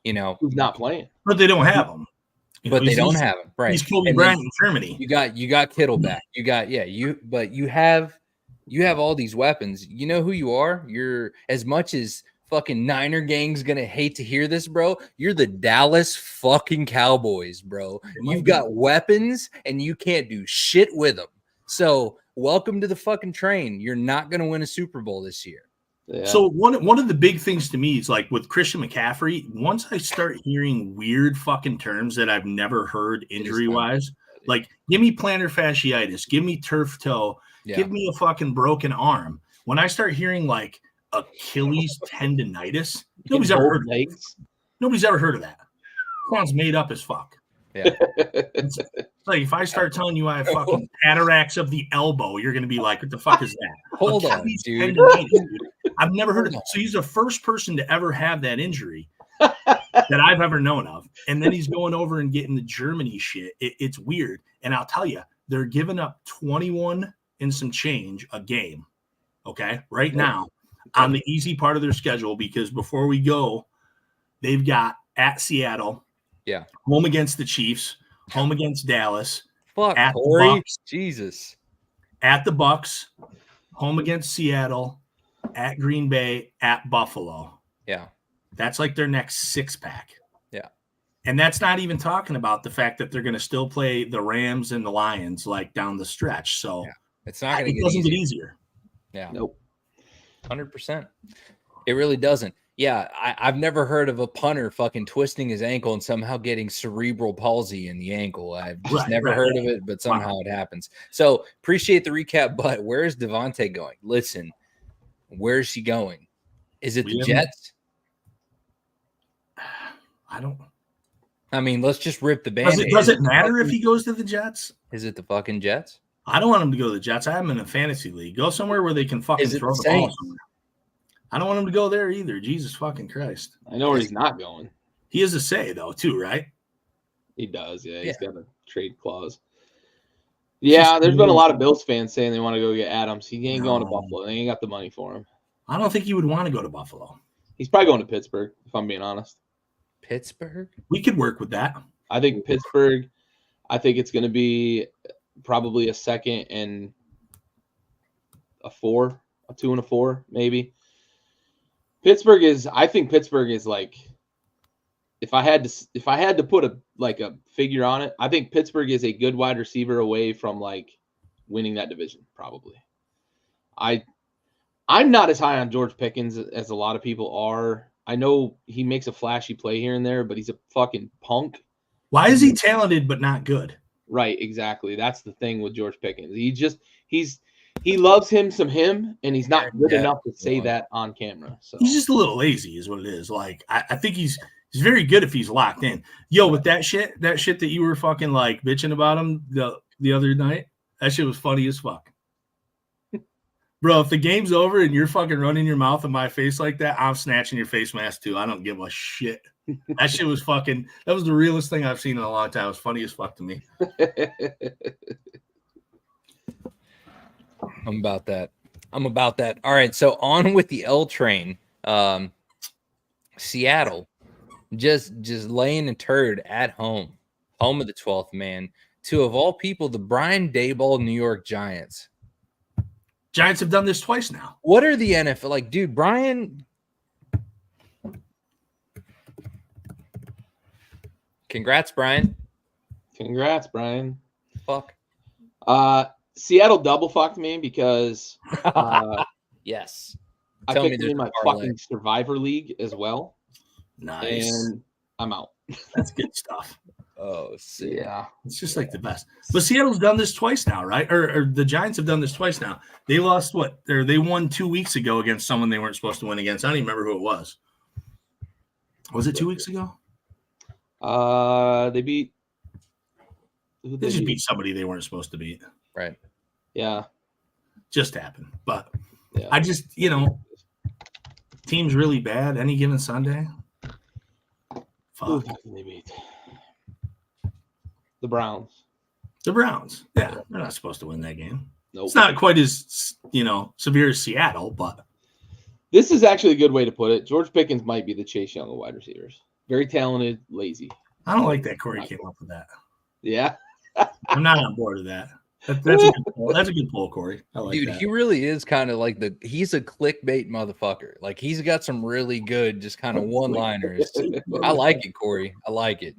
You know, who's not playing, but they don't have him. But they don't have him, right? He's Kobe Bryant in Germany. You got Kittle back. You have all these weapons. You know who you are? You're, as much as fucking Niner gang's gonna hate to hear this, bro, you're the Dallas fucking Cowboys, bro. You've got weapons and you can't do shit with them. So welcome to the fucking train. You're not gonna win a Super Bowl this year. Yeah. So one of the big things to me is like with Christian McCaffrey, once I start hearing weird fucking terms that I've never heard injury-wise, like give me plantar fasciitis, give me turf toe, give me a fucking broken arm. When I start hearing like Achilles tendonitis, nobody's ever heard of that. Nobody's ever heard of that. Sounds made up as fuck. Yeah. It's like if I start telling you I have fucking cataracts of the elbow, you're gonna be like, what the fuck is that? Hold on, dude. I've never heard of it. So he's the first person to ever have that injury that I've ever known of. And then he's going over and getting the Germany shit. It's weird. And I'll tell you, they're giving up 21 and some change a game. Okay. Right now on the easy part of their schedule, because before we go, they've got at Seattle, home against the Chiefs, home against Dallas, at Corey. The Bucks, Jesus, at the Bucks, home against Seattle, at Green Bay, at Buffalo. Yeah. That's like their next 6-pack. Yeah. And that's not even talking about the fact that they're going to still play the Rams and the Lions like down the stretch. So it's not going to get easier. Yeah. Nope. 100%. It really doesn't. Yeah. I've never heard of a punter fucking twisting his ankle and somehow getting cerebral palsy in the ankle. I've just never heard of it, but somehow it happens. So appreciate the recap, but where's Devontae going? Listen, where's he going? Is it the Jets? I mean, let's just rip the Band-Aid. Does it matter if he goes to the Jets? Is it the fucking Jets? I don't want him to go to the Jets. I have him in a fantasy league. Go somewhere where they can fucking throw the ball somewhere. I don't want him to go there either. Jesus fucking Christ. I know where he's not going. He has a say, though, too, right? He does, yeah. He's got a trade clause. Yeah, there's been a lot of Bills fans saying they want to go get Adams. He ain't going to Buffalo. They ain't got the money for him. I don't think he would want to go to Buffalo. He's probably going to Pittsburgh, if I'm being honest. Pittsburgh? We could work with that. I think Pittsburgh. I think it's going to be probably a second and a 4, a 2 and a 4, maybe. I think Pittsburgh is like, if I had to put a figure on it, I think Pittsburgh is a good wide receiver away from like winning that division, probably. I'm not as high on George Pickens as a lot of people are. I know he makes a flashy play here and there, but he's a fucking punk. Why is he talented but not good? Right, exactly. That's the thing with George Pickens. He loves him, and he's not good enough to say that on camera. So he's just a little lazy, is what it is. Like I think he's very good if he's locked in. Yo, with that shit that you were fucking like bitching about him the other night, that shit was funny as fuck. Bro, if the game's over and you're fucking running your mouth in my face like that, I'm snatching your face mask too. I don't give a shit. That shit was fucking – that was the realest thing I've seen in a long time. It was funny as fuck to me. I'm about that. All right, so on with the L train. Seattle just laying a turd at home of the 12th man, to, of all people, the Brian Daboll New York Giants. Giants have done this twice now. What are the NFL like, dude? Brian, congrats, Brian. Fuck. Seattle double fucked me because yes, I picked him in my fucking Survivor League as well. Nice. And I'm out. That's good stuff. Oh, sick. Yeah. It's just like the best. But Seattle's done this twice now, right? Or the Giants have done this twice now. They lost what? Or they won 2 weeks ago against someone they weren't supposed to win against. I don't even remember who it was. Was it 2 weeks ago? They beat. They just beat somebody they weren't supposed to beat. Right. Yeah. Just happened. But Yeah. I just, team's really bad any given Sunday. Who Fuck. did they beat? The Browns. The Browns. Yeah, they're not supposed to win that game. Nope. It's not quite as, severe as Seattle, but. This is actually a good way to put it. George Pickens might be the Chase Young of wide receivers. Very talented, lazy. I don't like that Corey came up with that. Yeah. I'm not on board with that. That's a good poll. That's a good poll, Corey. I like Dude, that. he really is kind of like he's a clickbait motherfucker. Like he's got some really good, just kind of one-liners. I like it, Corey. I like it.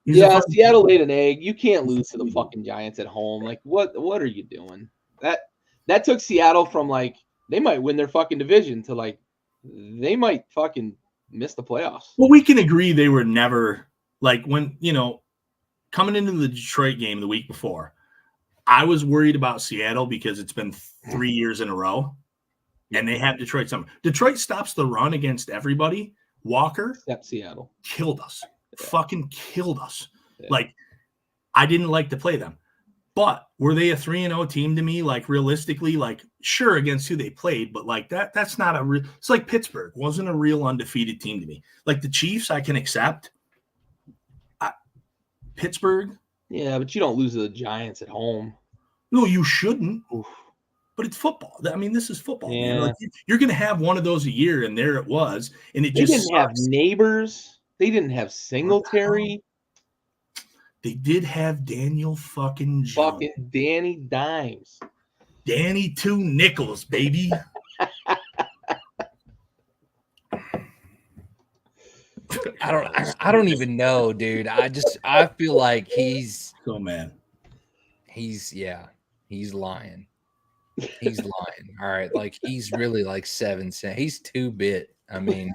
Yeah, Seattle laid an egg. You can't lose to the fucking Giants at home. Like, what are you doing? That took Seattle from like they might win their fucking division to like they might fucking miss the playoffs. Well, we can agree they were never like when coming into the Detroit game the week before. I was worried about Seattle because it's been 3 years in a row, and they have Detroit somewhere. Detroit stops the run against everybody. Walker Except Seattle killed us. Yeah. Fucking killed us. Yeah. Like, I didn't like to play them. But were they a 3-0 team to me? Like, realistically, like, sure, against who they played, but like that's not a real – it's like Pittsburgh wasn't a real undefeated team to me. Like the Chiefs, I can accept. Pittsburgh. Yeah, but you don't lose to the Giants at home. No, you shouldn't. Oof. But it's football. I mean, this is football. Yeah. Man. Like, you're going to have one of those a year, and there it was. And it They just didn't have sucks. Neighbors. They didn't have Singletary. They did have Daniel fucking Jones. Fucking Danny Dimes. Danny Two Nichols, baby. I don't even know, dude. I feel like he's man. He's lying. He's lying. All right. Like he's really like 7 cents. He's 2-bit. I mean,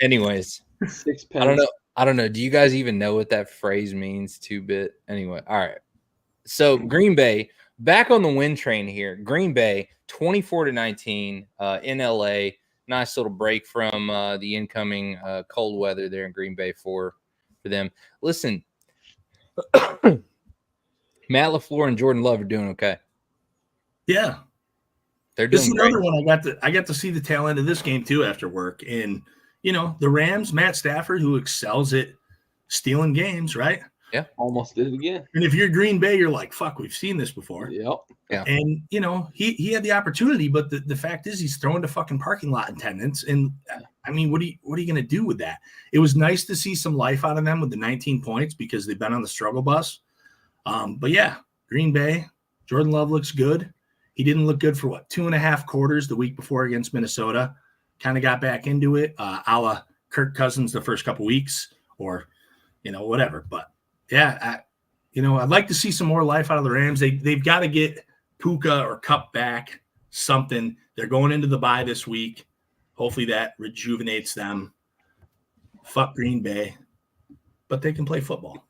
anyways, 6 pence. I don't know. Do you guys even know what that phrase means? 2-bit. Anyway. All right. So Green Bay back on the win train here. Green Bay 24-19 in LA. Nice little break from the incoming cold weather there in Green Bay for them. Listen, Matt LaFleur and Jordan Love are doing okay. Yeah, they're doing. This is another one I got to see the tail end of this game too after work, and the Rams, Matt Stafford, who excels at stealing games, right? Yeah, almost did it again. And if you're Green Bay, you're like, "Fuck, we've seen this before." Yep. Yeah. And he had the opportunity, but the fact is, he's throwing to fucking parking lot attendants, and I mean, what are you going to do with that? It was nice to see some life out of them with the 19 points because they've been on the struggle bus. But yeah, Green Bay, Jordan Love looks good. He didn't look good for 2.5 quarters the week before against Minnesota. Kind of got back into it, a la Kirk Cousins the first couple weeks, or whatever. But yeah, I'd like to see some more life out of the Rams. They've got to get Puka or Kupp back, something. They're going into the bye this week. Hopefully that rejuvenates them. Fuck Green Bay, but they can play football.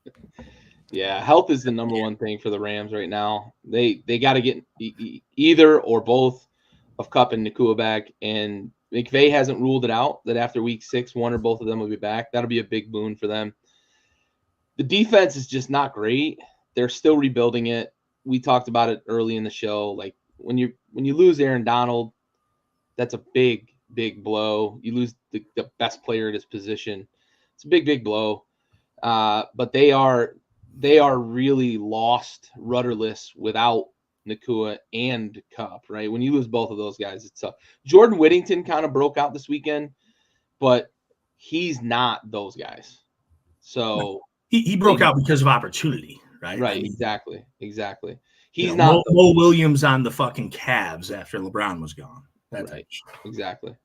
Yeah, health is the number one thing for the Rams right now. They got to get either or both of Kupp and Nakua back, and McVay hasn't ruled it out that after week 6, one or both of them will be back. That'll be a big boon for them. The defense is just not great. They're still rebuilding it. We talked about it early in the show. Like when you lose Aaron Donald, that's a big blow. You lose the best player at his position. It's a big blow. But they are really lost, rudderless without Nakua and Kupp, right? When you lose both of those guys, it's tough. Jordan Whittington kind of broke out this weekend, but he's not those guys. So he broke out because of opportunity, right? Right, exactly. He's not not Mo Williams on the fucking Cavs after LeBron was gone. That's right. Exactly.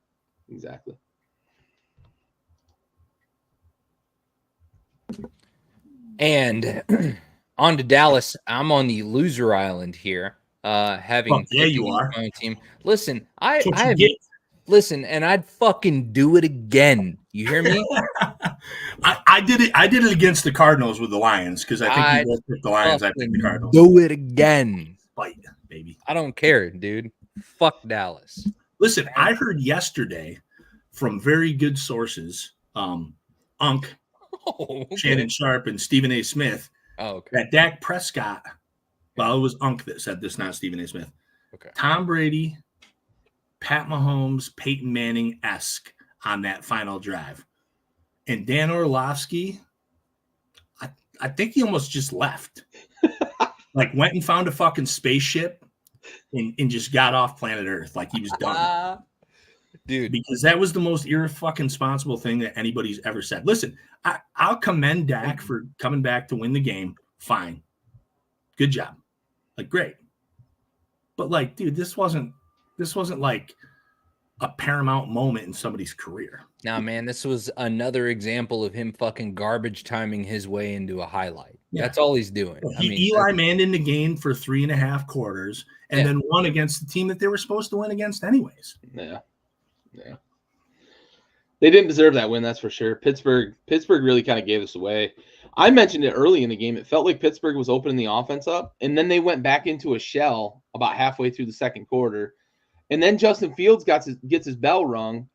And on to Dallas. I'm on the loser island here. Having you are my own team. Listen, I Listen, and I'd fucking do it again. You hear me? I did it. I did it against the Cardinals with the Lions because I think you both picked the Lions. I picked the Cardinals. Do it again. Fight, baby. I don't care, dude. Fuck Dallas. Listen, I heard yesterday from very good sources, Unk, Shannon Sharp, and Stephen A. Smith, that Dak Prescott. Well, it was Unk that said this, not Stephen A. Smith. Okay. Tom Brady, Pat Mahomes, Peyton Manning-esque on that final drive. And Dan Orlovsky, I think he almost just left. Like, went and found a fucking spaceship and just got off planet Earth. Like, he was done. Dude. Because that was the most irresponsible thing that anybody's ever said. Listen, I'll commend Dak for coming back to win the game. Fine. Good job. Like, great. But, like, dude, this wasn't like a paramount moment in somebody's career. Nah, man, this was another example of him fucking garbage timing his way into a highlight. Yeah. That's all he's doing. Eli manned in the game for 3.5 quarters and then won against the team that they were supposed to win against anyways. Yeah. They didn't deserve that win, that's for sure. Pittsburgh really kind of gave us away. I mentioned it early in the game. It felt like Pittsburgh was opening the offense up, and then they went back into a shell about halfway through the second quarter. And then Justin Fields gets his bell rung,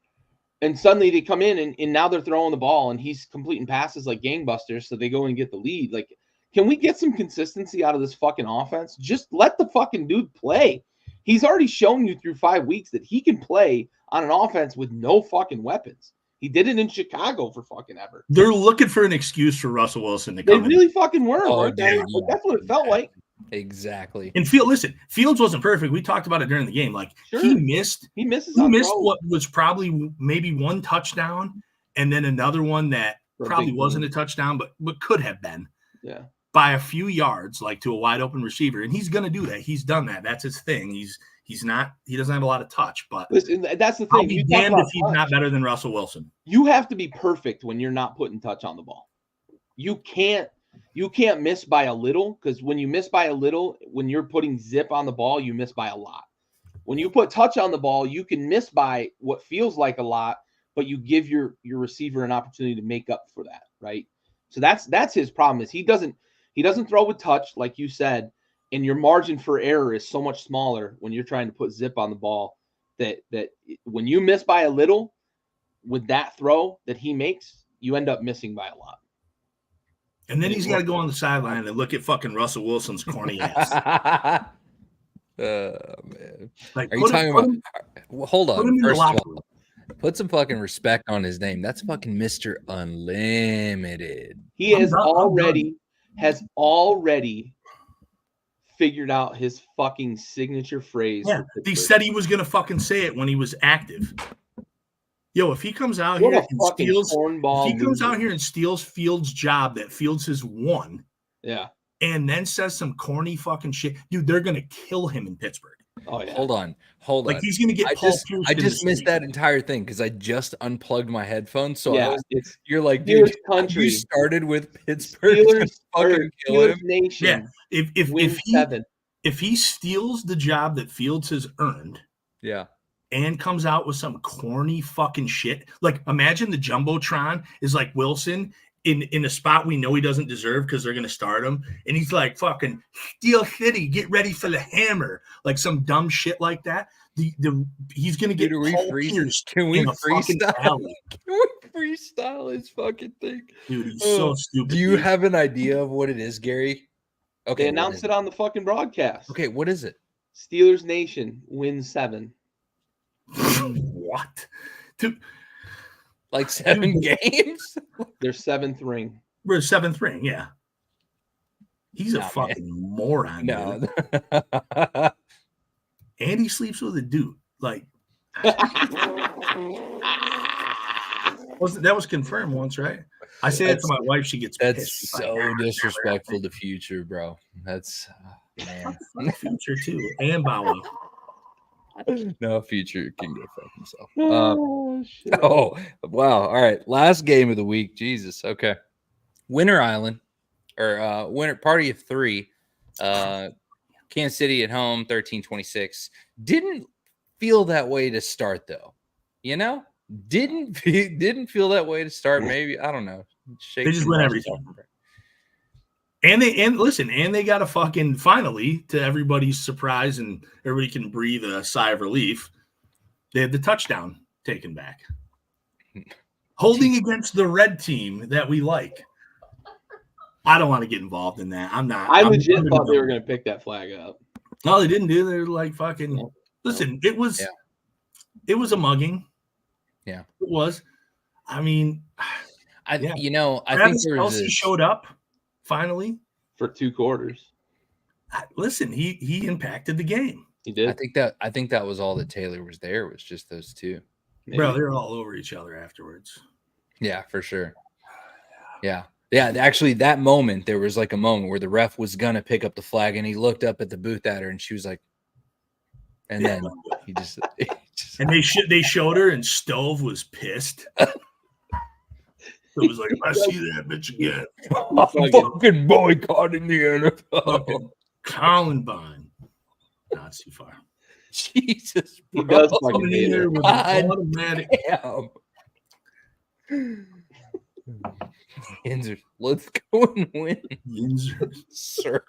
and suddenly they come in, and now they're throwing the ball, and he's completing passes like gangbusters, so they go and get the lead. Like, can we get some consistency out of this fucking offense? Just let the fucking dude play. He's already shown you through 5 weeks that he can play on an offense with no fucking weapons. He did it in Chicago for fucking ever. They're looking for an excuse for Russell Wilson to come in. They really fucking were. That's what it felt like. Exactly. And Fields wasn't perfect. We talked about it during the game. Like, he missed what was probably maybe one touchdown and then another one that probably wasn't a touchdown, but could have been. Yeah. By a few yards, like to a wide open receiver. And he's going to do that. He's done that. That's his thing. He doesn't have a lot of touch, but listen, that's the thing. I'll be damned if he's not better than Russell Wilson. You have to be perfect when you're not putting touch on the ball. You can't miss by a little, because when you miss by a little, when you're putting zip on the ball, you miss by a lot. When you put touch on the ball, you can miss by what feels like a lot, but you give your receiver an opportunity to make up for that, right? So that's his problem, is he doesn't throw with touch, like you said, and your margin for error is so much smaller when you're trying to put zip on the ball that when you miss by a little with that throw that he makes, you end up missing by a lot. And then he's got to go on the sideline and look at fucking Russell Wilson's corny ass. Man. Like, are you talking about? Hold on. First of all, put some fucking respect on his name. That's fucking Mr. Unlimited. He has already figured out his fucking signature phrase. Yeah, he said he was gonna fucking say it when he was active. Yo, if he comes out here and steals Fields' job that Fields has won, and then says some corny fucking shit, dude, they're gonna kill him in Pittsburgh. Oh yeah. Hold on. Like, he's gonna get Paul Pierce. I just missed that entire thing because I just unplugged my headphones. So you're like, dude, you started with Pittsburgh. Fucking kill him. Nation. Yeah. If he steals the job that Fields has earned, and comes out with some corny fucking shit, like, imagine the Jumbotron is like Wilson in a spot we know he doesn't deserve because they're gonna start him, and he's like, fucking Steel City, get ready for the hammer, like some dumb shit like that. He's gonna get Paul Pierce. Can we freestyle? Can we freestyle his fucking thing? Dude, he's so stupid. Do you have an idea of what it is, Gary? Okay, they announced it on the fucking broadcast. Okay, what is it? Steelers Nation wins 7. What? Dude, like 7 games? Their 7th ring. We're 7th ring, yeah. He's a fucking moron. No. And he sleeps with a dude. Like, that was confirmed once, right? I say that to my wife. She gets pissed. That's so disrespectful to Future, bro. That's man. Future too, and Bowie. No, Future can go fuck himself. Oh, wow. All right. Last game of the week. Jesus. Okay. Winter Island, or winter party of 3. Kansas City at home, 13-26. Didn't feel that way to start, though. you know, didn't feel that way to start. Maybe I don't know. They just win everything. And they got a fucking finally, to everybody's surprise, and everybody can breathe a sigh of relief. They had the touchdown taken back, holding against the red team that we like. I don't want to get involved in that. I'm not. I legit thought they were going to pick that flag up. No, they didn't do. They're like fucking. Listen, it was a mugging. Yeah, it was. I mean, I think Kelce showed up finally for 2 quarters. Listen, he impacted the game. He did. I think that was all that Taylor was there, was just those two. Maybe. Bro, they're all over each other afterwards. Yeah, for sure. Yeah. Yeah, actually, that moment, there was like a moment where the ref was going to pick up the flag, and he looked up at the booth at her, and she was like, and then he just and they showed her, and Stove was pissed. It was like, if I see that bitch again, I'm fucking boycotting the NFL. Fucking Columbine. Not too far. Jesus, he does fucking in there with automatic. Yinzers, let's go and win. Yinzers. Sir.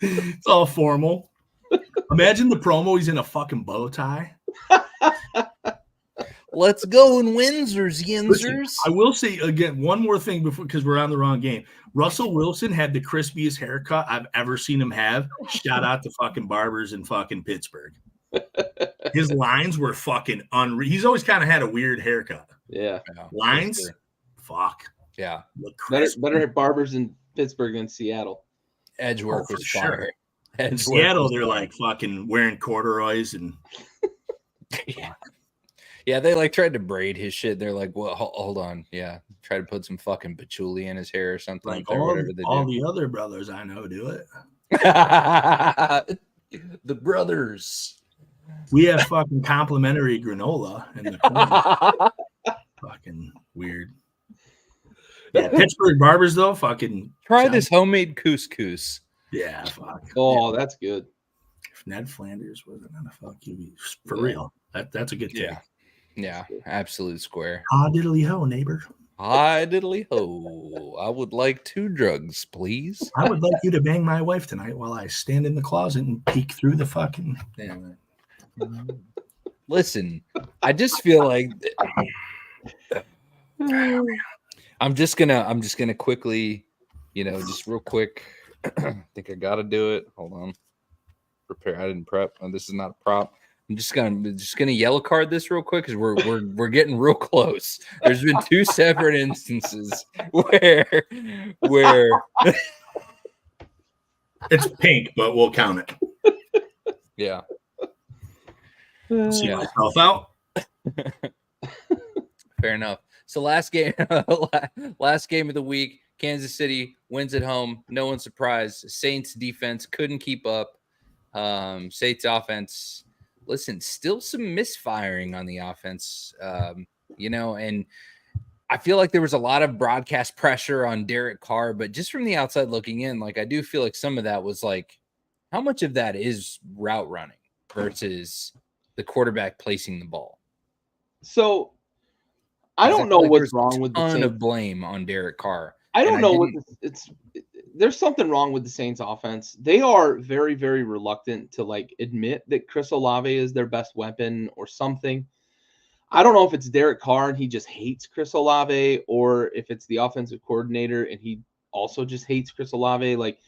It's all formal. Imagine the promo. He's in a fucking bow tie. Let's go and Windsors, Yinzers. Listen, I will say again one more thing before, because we're on the wrong game. Russell Wilson had the crispiest haircut I've ever seen him have. Shout out to fucking barbers in fucking Pittsburgh. His lines were fucking unreal. He's always kind of had a weird haircut. Yeah. Lines? Sure. Fuck. Yeah. Better hit barbers in Pittsburgh than Seattle. Edge work was fire. Sure. In Seattle, they're like fucking wearing corduroys and yeah, they like tried to braid his shit. They're like, well, hold on. Yeah. Try to put some fucking patchouli in his hair or something like there, whatever they all do. The other brothers I know do it. The brothers. We have fucking complimentary granola in the corner. Fucking weird. Yeah, Pittsburgh barbers though, fucking try this homemade couscous. Yeah, fuck. Oh, that's good. If Ned Flanders wasn't on a fuck you for real. That's a good thing. Yeah, absolute square. Ah diddly ho, neighbor. Hi diddly ho. I would like 2 drugs, please. I would like you to bang my wife tonight while I stand in the closet and peek through the fucking. Damn it. Listen, I just feel like I'm just gonna quickly, just real quick. I think I gotta do it. Hold on. Prepare. I didn't prep. This is not a prop. I'm just gonna yellow card this real quick because we're getting real close. There's been 2 separate instances where it's pink, but we'll count it. Yeah. See myself out. Fair enough. So last game of the week, Kansas City wins at home. No one's surprised. Saints defense couldn't keep up. Saints offense, listen, still some misfiring on the offense. And I feel like there was a lot of broadcast pressure on Derek Carr, but just from the outside looking in, like I do feel like some of that was like, how much of that is route running versus the quarterback placing the ball? So I don't know what's wrong with the Saints. A ton of blame on Derek Carr. I don't know there's something wrong with the Saints offense. They are very, very reluctant to like admit that Chris Olave is their best weapon or something. I don't know if it's Derek Carr and he just hates Chris Olave, or if it's the offensive coordinator and he also just hates Chris Olave. Like,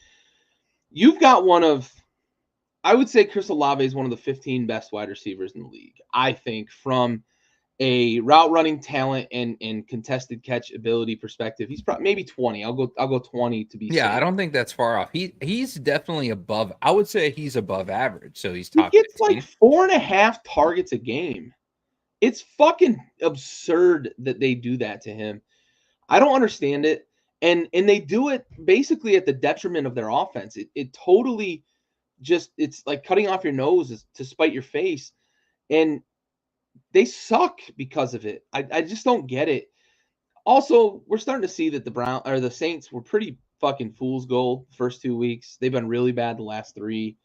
you've got I would say Chris Olave is one of the 15 best wide receivers in the league. I think from a route running talent and contested catch ability perspective, he's probably maybe 20. I'll go 20 to be safe. I don't think that's far off. He's definitely above. I would say he's above average. So he's top. He gets 15. like 4.5 targets a game. It's fucking absurd that they do that to him. I don't understand it. And they do it basically at the detriment of their offense. It totally just, it's like cutting off your nose to spite your face. And they suck because of it. I just don't get it. Also, we're starting to see that the Saints were pretty fucking fool's gold the first 2 weeks. They've been really bad the last 3.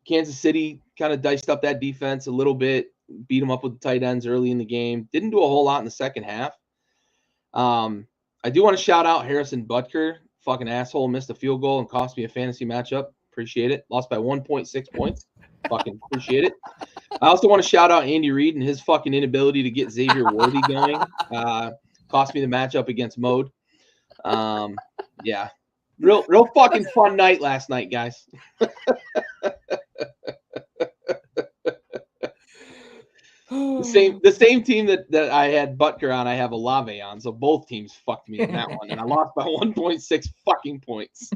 Kansas City kind of diced up that defense a little bit, beat them up with the tight ends early in the game. Didn't do a whole lot in the second half. I do want to shout out Harrison Butker. Fucking asshole, missed a field goal and cost me a fantasy matchup. Appreciate it. Lost by 1.6 points. Fucking appreciate it. I also want to shout out Andy Reid and his fucking inability to get Xavier Worthy going. Cost me the matchup against Mode. Yeah. Real fucking fun night last night, guys. The same team that I had Butker on, I have Olave on. So both teams fucked me in that one, and I lost by 1.6 fucking points.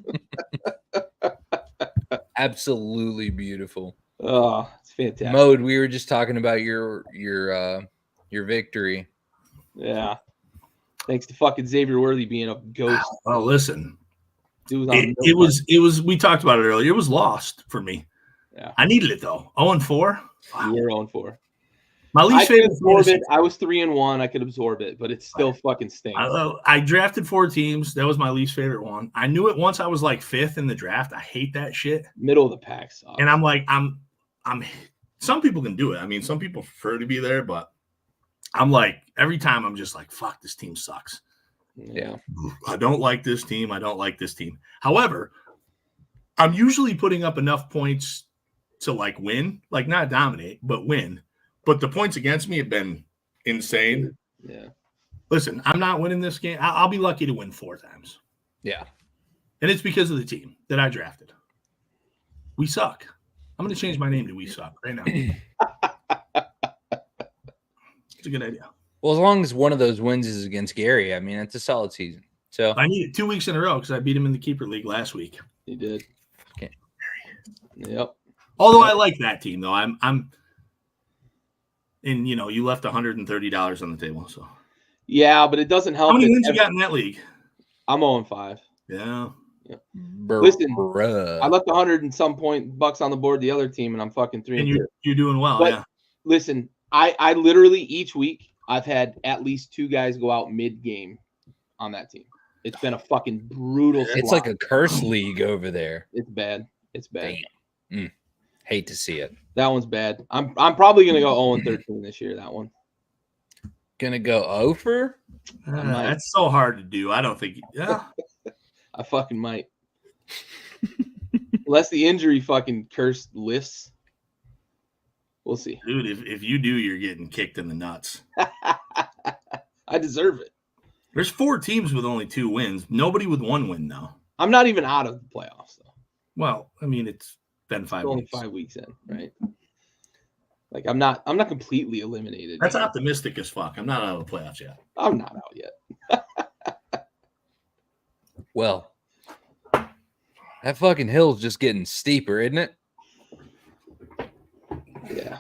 Absolutely beautiful. Oh, it's fantastic. Mode, we were just talking about your victory. Yeah. Thanks to fucking Xavier Worthy being a ghost. Well, listen. It was we talked about it earlier. It was lost for me. Yeah. I needed it though. 0-4. You were 0-4. My least favorite. I was 3-1. I could absorb it, but it still fucking stinks. I drafted 4 teams. That was my least favorite one. I knew it once I was like 5th in the draft. I hate that shit. Middle of the pack sucks. And I'm like, I'm some people can do it. I mean, some people prefer to be there, but I'm like, every time I'm just like, fuck, this team sucks. Yeah. I don't like this team. I don't like this team. However, I'm usually putting up enough points to like win, like not dominate, but win. But the points against me have been insane. Yeah. Listen, I'm not winning this game. I'll be lucky to win 4 times. Yeah. And it's because of the team that I drafted. We suck. I'm going to change my name to We Suck right now. It's a good idea. Well, as long as one of those wins is against Gary, I mean, it's a solid season. So I need it 2 weeks in a row because I beat him in the keeper league last week. You did. Okay. Yep. Although I like that team, though. I'm and you know, you left $130 on the table. So yeah, but it doesn't help. How many wins you got in that league? I'm 0-5. Yeah. Listen, I left 100 and some bucks on the board the other team, and I'm fucking 3 and you're doing well. But yeah. Listen, I literally each week I've had at least 2 guys go out mid-game on that team. It's been a fucking brutal slog. It's like a curse league over there. It's bad. It's bad. Damn. Hate to see it. That one's bad. I'm probably gonna go 0-13 this year. That one. Gonna go over? That's so hard to do. I don't think. Yeah. I fucking might. Unless the injury fucking curse lifts. We'll see. Dude, if you do, you're getting kicked in the nuts. I deserve it. There's 4 teams with only 2 wins. Nobody with 1 win, though. I'm not even out of the playoffs, though. Well, I mean, it's been 5 only weeks. 5 weeks in, right? Like I'm not completely eliminated. That's optimistic as fuck. I'm not out of the playoffs yet. I'm not out yet. Well, that fucking hill's just getting steeper, isn't it? Yeah.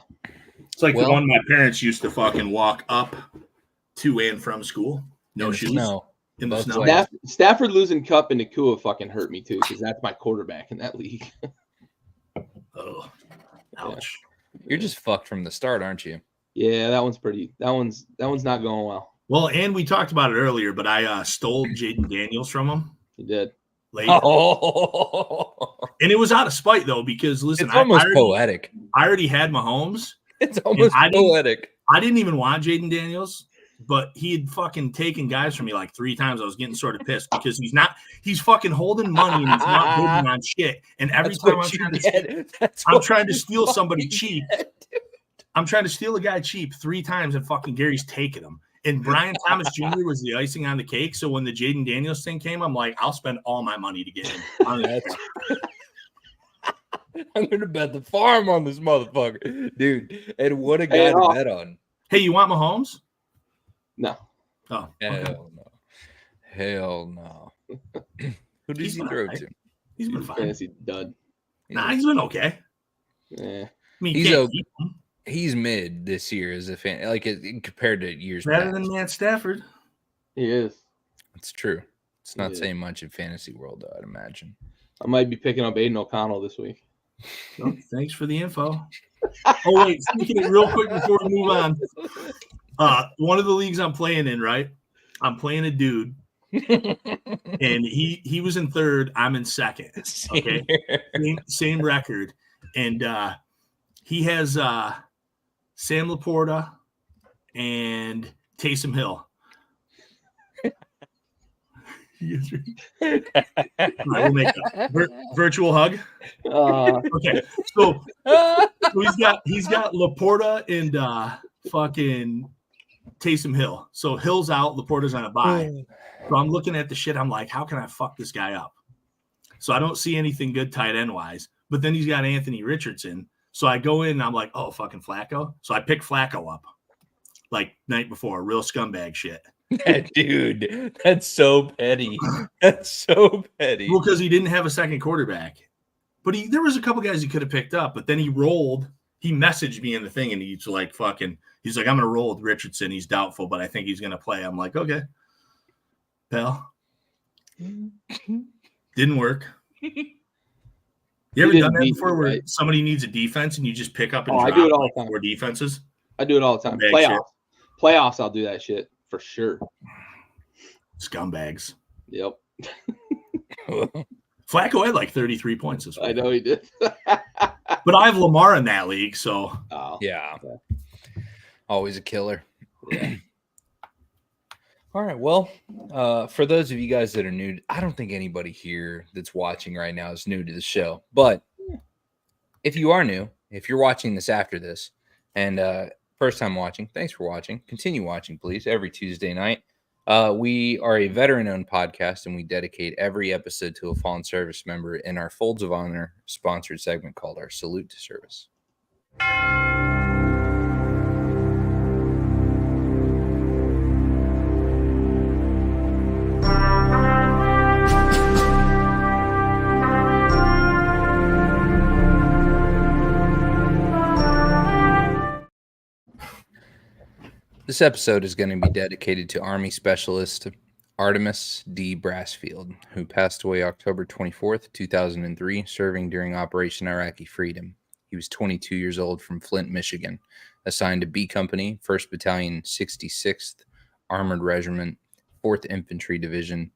It's like the one my parents used to fucking walk up to and from school. No shoes. In the snow. Stafford losing Cup and Nakua fucking hurt me too, because that's my quarterback in that league. Oh, ouch. You're just fucked from the start, aren't you? Yeah, that one's not going well. Well, and we talked about it earlier, but I stole Jaden Daniels from him. You did. Late. Oh. And it was out of spite though, because listen, it's almost poetic. I already had Mahomes. It's almost poetic. I didn't even want Jaden Daniels, but he had fucking taken guys from me like 3 times. I was getting sort of pissed because he's fucking holding money and he's not bidding on shit. And every time I'm trying to steal somebody cheap. I'm trying to steal a guy cheap 3 times and fucking Gary's taking him. And Brian Thomas Jr. was the icing on the cake. So when the Jaden Daniels thing came, I'm like, I'll spend all my money to get him. I'm going to bet the farm on this motherfucker. Dude, and what a guy to bet on. Hey, you want Mahomes? No. Oh. Hell no. Hell no. Who does he throw to? He's been fine. Fantasy dud. Nah, he's been okay. Yeah. I mean, he's mid this year as a fan, like compared to years better past. Than Matt Stafford. He is. It's true. It's not saying much in fantasy world, though, I'd imagine. I might be picking up Aiden O'Connell this week. Well, thanks for the info. Oh wait, speaking of real quick before we move on, one of the leagues I'm playing in, right? I'm playing a dude, and he was in 3rd. I'm in 2nd. Okay, same record. and he has Sam Laporta and Taysom Hill. All right, we'll make a virtual hug. Okay, so he's got Laporta and fucking Taysom Hill. So Hill's out, Laporta's on a bye. So I'm looking at the shit. I'm like, how can I fuck this guy up? So I don't see anything good tight end wise. But then he's got Anthony Richardson. So I go in and I'm like, oh, fucking Flacco. So I pick Flacco up like night before, real scumbag shit. Dude, that's so petty. That's so petty. Well, because he didn't have a second quarterback. But there was a couple guys he could have picked up, but then he rolled. He messaged me in the thing, and he's like, I'm going to roll with Richardson. He's doubtful, but I think he's going to play. I'm like, okay, pal. Didn't work. You ever done that before where somebody needs a defense and you just pick up and drop I do it all the time. 4 defenses? I do it all the time. Playoffs, I'll do that shit for sure. Scumbags. Yep. Flacco had like 33 points this week. I know he did. But I have Lamar in that league, so. Oh, yeah. Okay. Always a killer. Yeah. All right. Well, for those of you guys that are new, I don't think anybody here that's watching right now is new to the show. But if you are new, if you're watching this after this, and first time watching, thanks for watching. Continue watching, please, every Tuesday night. We are a veteran-owned podcast, and we dedicate every episode to a fallen service member in our Folds of Honor sponsored segment called our Salute to Service. This episode is going to be dedicated to Army Specialist Artemis D. Brassfield, who passed away October 24th, 2003, serving during Operation Iraqi Freedom. He was 22 years old from Flint, Michigan, assigned to B Company, 1st Battalion, 66th Armored Regiment, 4th Infantry Division,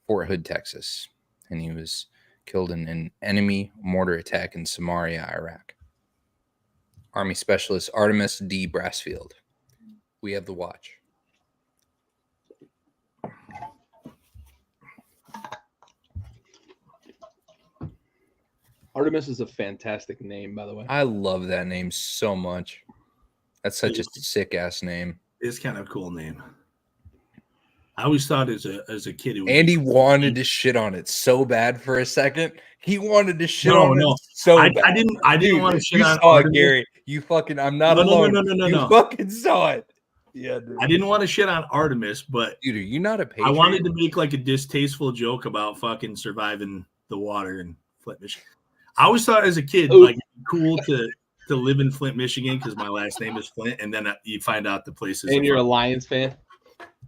Fort Hood, Texas. And he was killed in an enemy mortar attack in Samaria, Iraq. Army Specialist Artemis D. Brassfield. We have the watch. Artemis is a fantastic name, by the way. I love that name so much. That's such a sick ass name. It's kind of a cool name. I always thought as a kid, Andy wanted to shit on it so bad for a second. He wanted to shit on it so bad. I didn't want to shit on Artemis. Gary. You fucking. I'm not alone. No. You fucking saw it. Yeah, dude. I didn't want to shit on Artemis, but dude, are you not a patriot? I wanted to make like a distasteful joke about fucking surviving the water in Flint, Michigan. I always thought as a kid, like, cool to live in Flint, Michigan, because my last name is Flint, and then you find out the place is. And you're a Lions fan.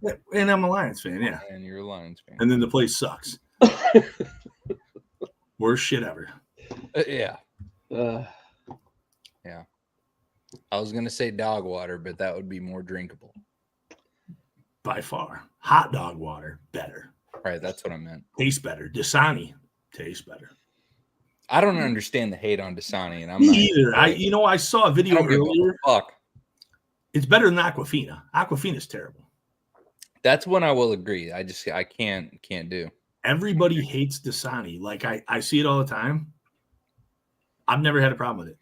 Yeah, and I'm a Lions fan, yeah. And you're a Lions fan. And then the place sucks. Worst shit ever. Yeah. Yeah. I was gonna say dog water, but that would be more drinkable. By far. Hot dog water, better. Right, that's what I meant. Tastes better. Dasani tastes better. I don't understand the hate on Dasani, and I'm Me not either. I saw a video earlier. Fuck. It's better than Aquafina. Aquafina's terrible. That's when I will agree. I can't do. Everybody hates Dasani. Like I see it all the time. I've never had a problem with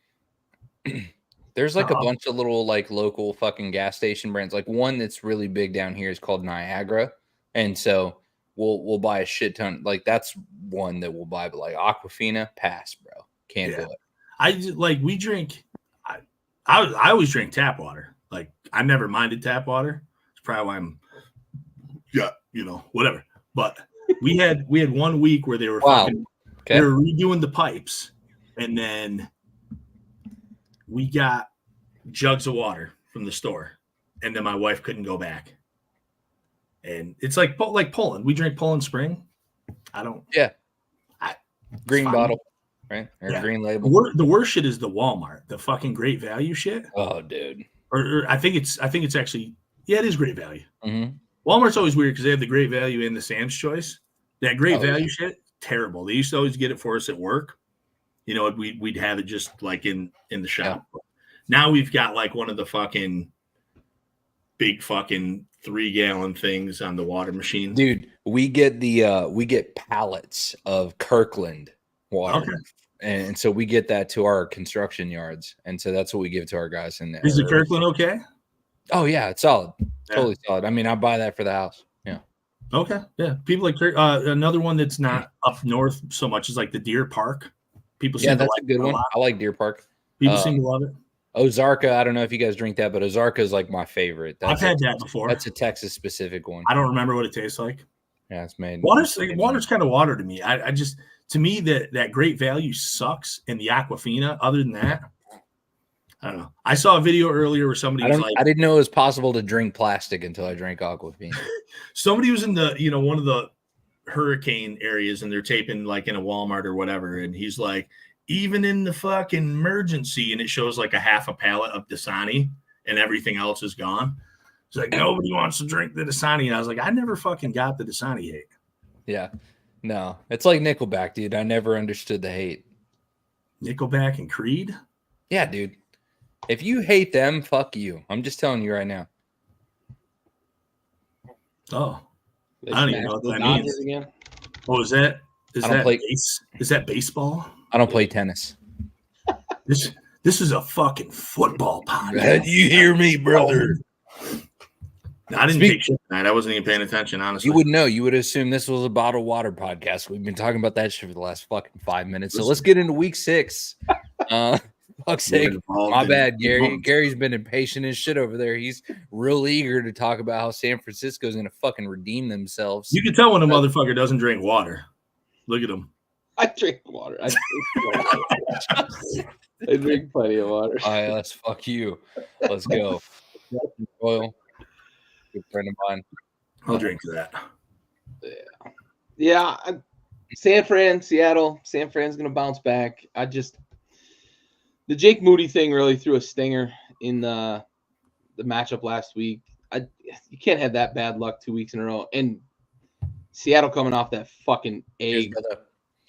it. There's like a bunch of little like local fucking gas station brands. Like one that's really big down here is called Niagara. And so we'll buy a shit ton. Like that's one that we'll buy, but like Aquafina, pass, bro. Can't do it. We drink. I always drink tap water. Like I never minded tap water. It's probably why I'm whatever. But we had 1 week where they were they were redoing the pipes, and then we got jugs of water from the store, and then my wife couldn't go back. And it's like Poland. We drink Poland Spring. I don't. Yeah. Green bottle, right? Or green label. The worst shit is the Walmart, the fucking Great Value shit. Oh, dude. Or I think it's actually, it is Great Value. Mm-hmm. Walmart's always weird because they have the Great Value and the Sam's Choice. That Great Value shit, terrible. They used to always get it for us at work. we'd have it just like in the shop. Yeah. Now we've got like one of the fucking big fucking 3-gallon things on the water machine. Dude, we get pallets of Kirkland water. Okay. And so we get that to our construction yards. And so that's what we give to our guys in there. Is the Kirkland okay? Oh, yeah, it's solid. Yeah. Totally solid. I mean, I buy that for the house. Yeah. Okay. Yeah. People like another one that's not up north so much is like the Deer Park. People seem that's a good one. I like Deer Park. People seem to love it. Ozarka, I don't know if you guys drink that, but Ozarka is like my favorite. I've had that before. That's a Texas specific one. I don't remember what it tastes like. Yeah, it's made. Water's kind of water to me. I just, to me, that Great Value sucks, and the Aquafina. Other than that, I don't know. I saw a video earlier where somebody was like, I didn't know it was possible to drink plastic until I drank Aquafina. Somebody was in the one of the hurricane areas, and they're taping like in a Walmart or whatever, and he's like, even in the fucking emergency, and it shows like a half a pallet of Dasani, and everything else is gone. It's like nobody wants to drink the Dasani, and I was like, I never fucking got the Dasani hate. Yeah, no, it's like Nickelback, dude. I never understood the hate. Nickelback and Creed. Yeah, dude. If you hate them, fuck you. I'm just telling you right now. Oh, I don't even know what that means. Again? Oh, is that is that baseball? I don't play tennis. This is a fucking football podcast. Do you hear me, brother? I didn't take shit tonight. I wasn't even paying attention, honestly. You wouldn't know. You would assume this was a bottled water podcast. We've been talking about that shit for the last fucking 5 minutes. So let's get into week 6. Fuck's sake. My bad, Gary. Gary's been impatient as shit over there. He's real eager to talk about how San Francisco's going to fucking redeem themselves. You can tell when a motherfucker doesn't drink water. Look at him. I drink water. I drink plenty of water. All right, let's fuck you. Let's go. Oil. Good friend of mine. I'll drink to that. Yeah. San Fran, Seattle. San Fran's going to bounce back. The Jake Moody thing really threw a stinger in the matchup last week. You can't have that bad luck 2 weeks in a row. And Seattle coming off that fucking egg.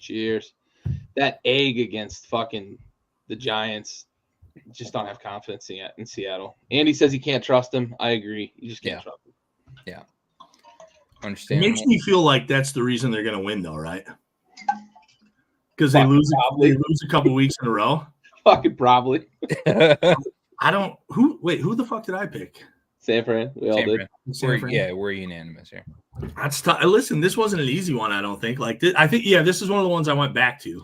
Cheers. That egg against fucking the Giants. Just don't have confidence yet in Seattle. Andy says he can't trust him. I agree. You just can't trust him. Yeah. Understand. It makes me feel like that's the reason they're going to win, though, right? Because they lose a couple weeks in a row. Fucking probably. I don't. Who the fuck did I pick? San Fran. We all did. We're unanimous here. That's tough. Listen, this wasn't an easy one. I don't think. This is one of the ones I went back to.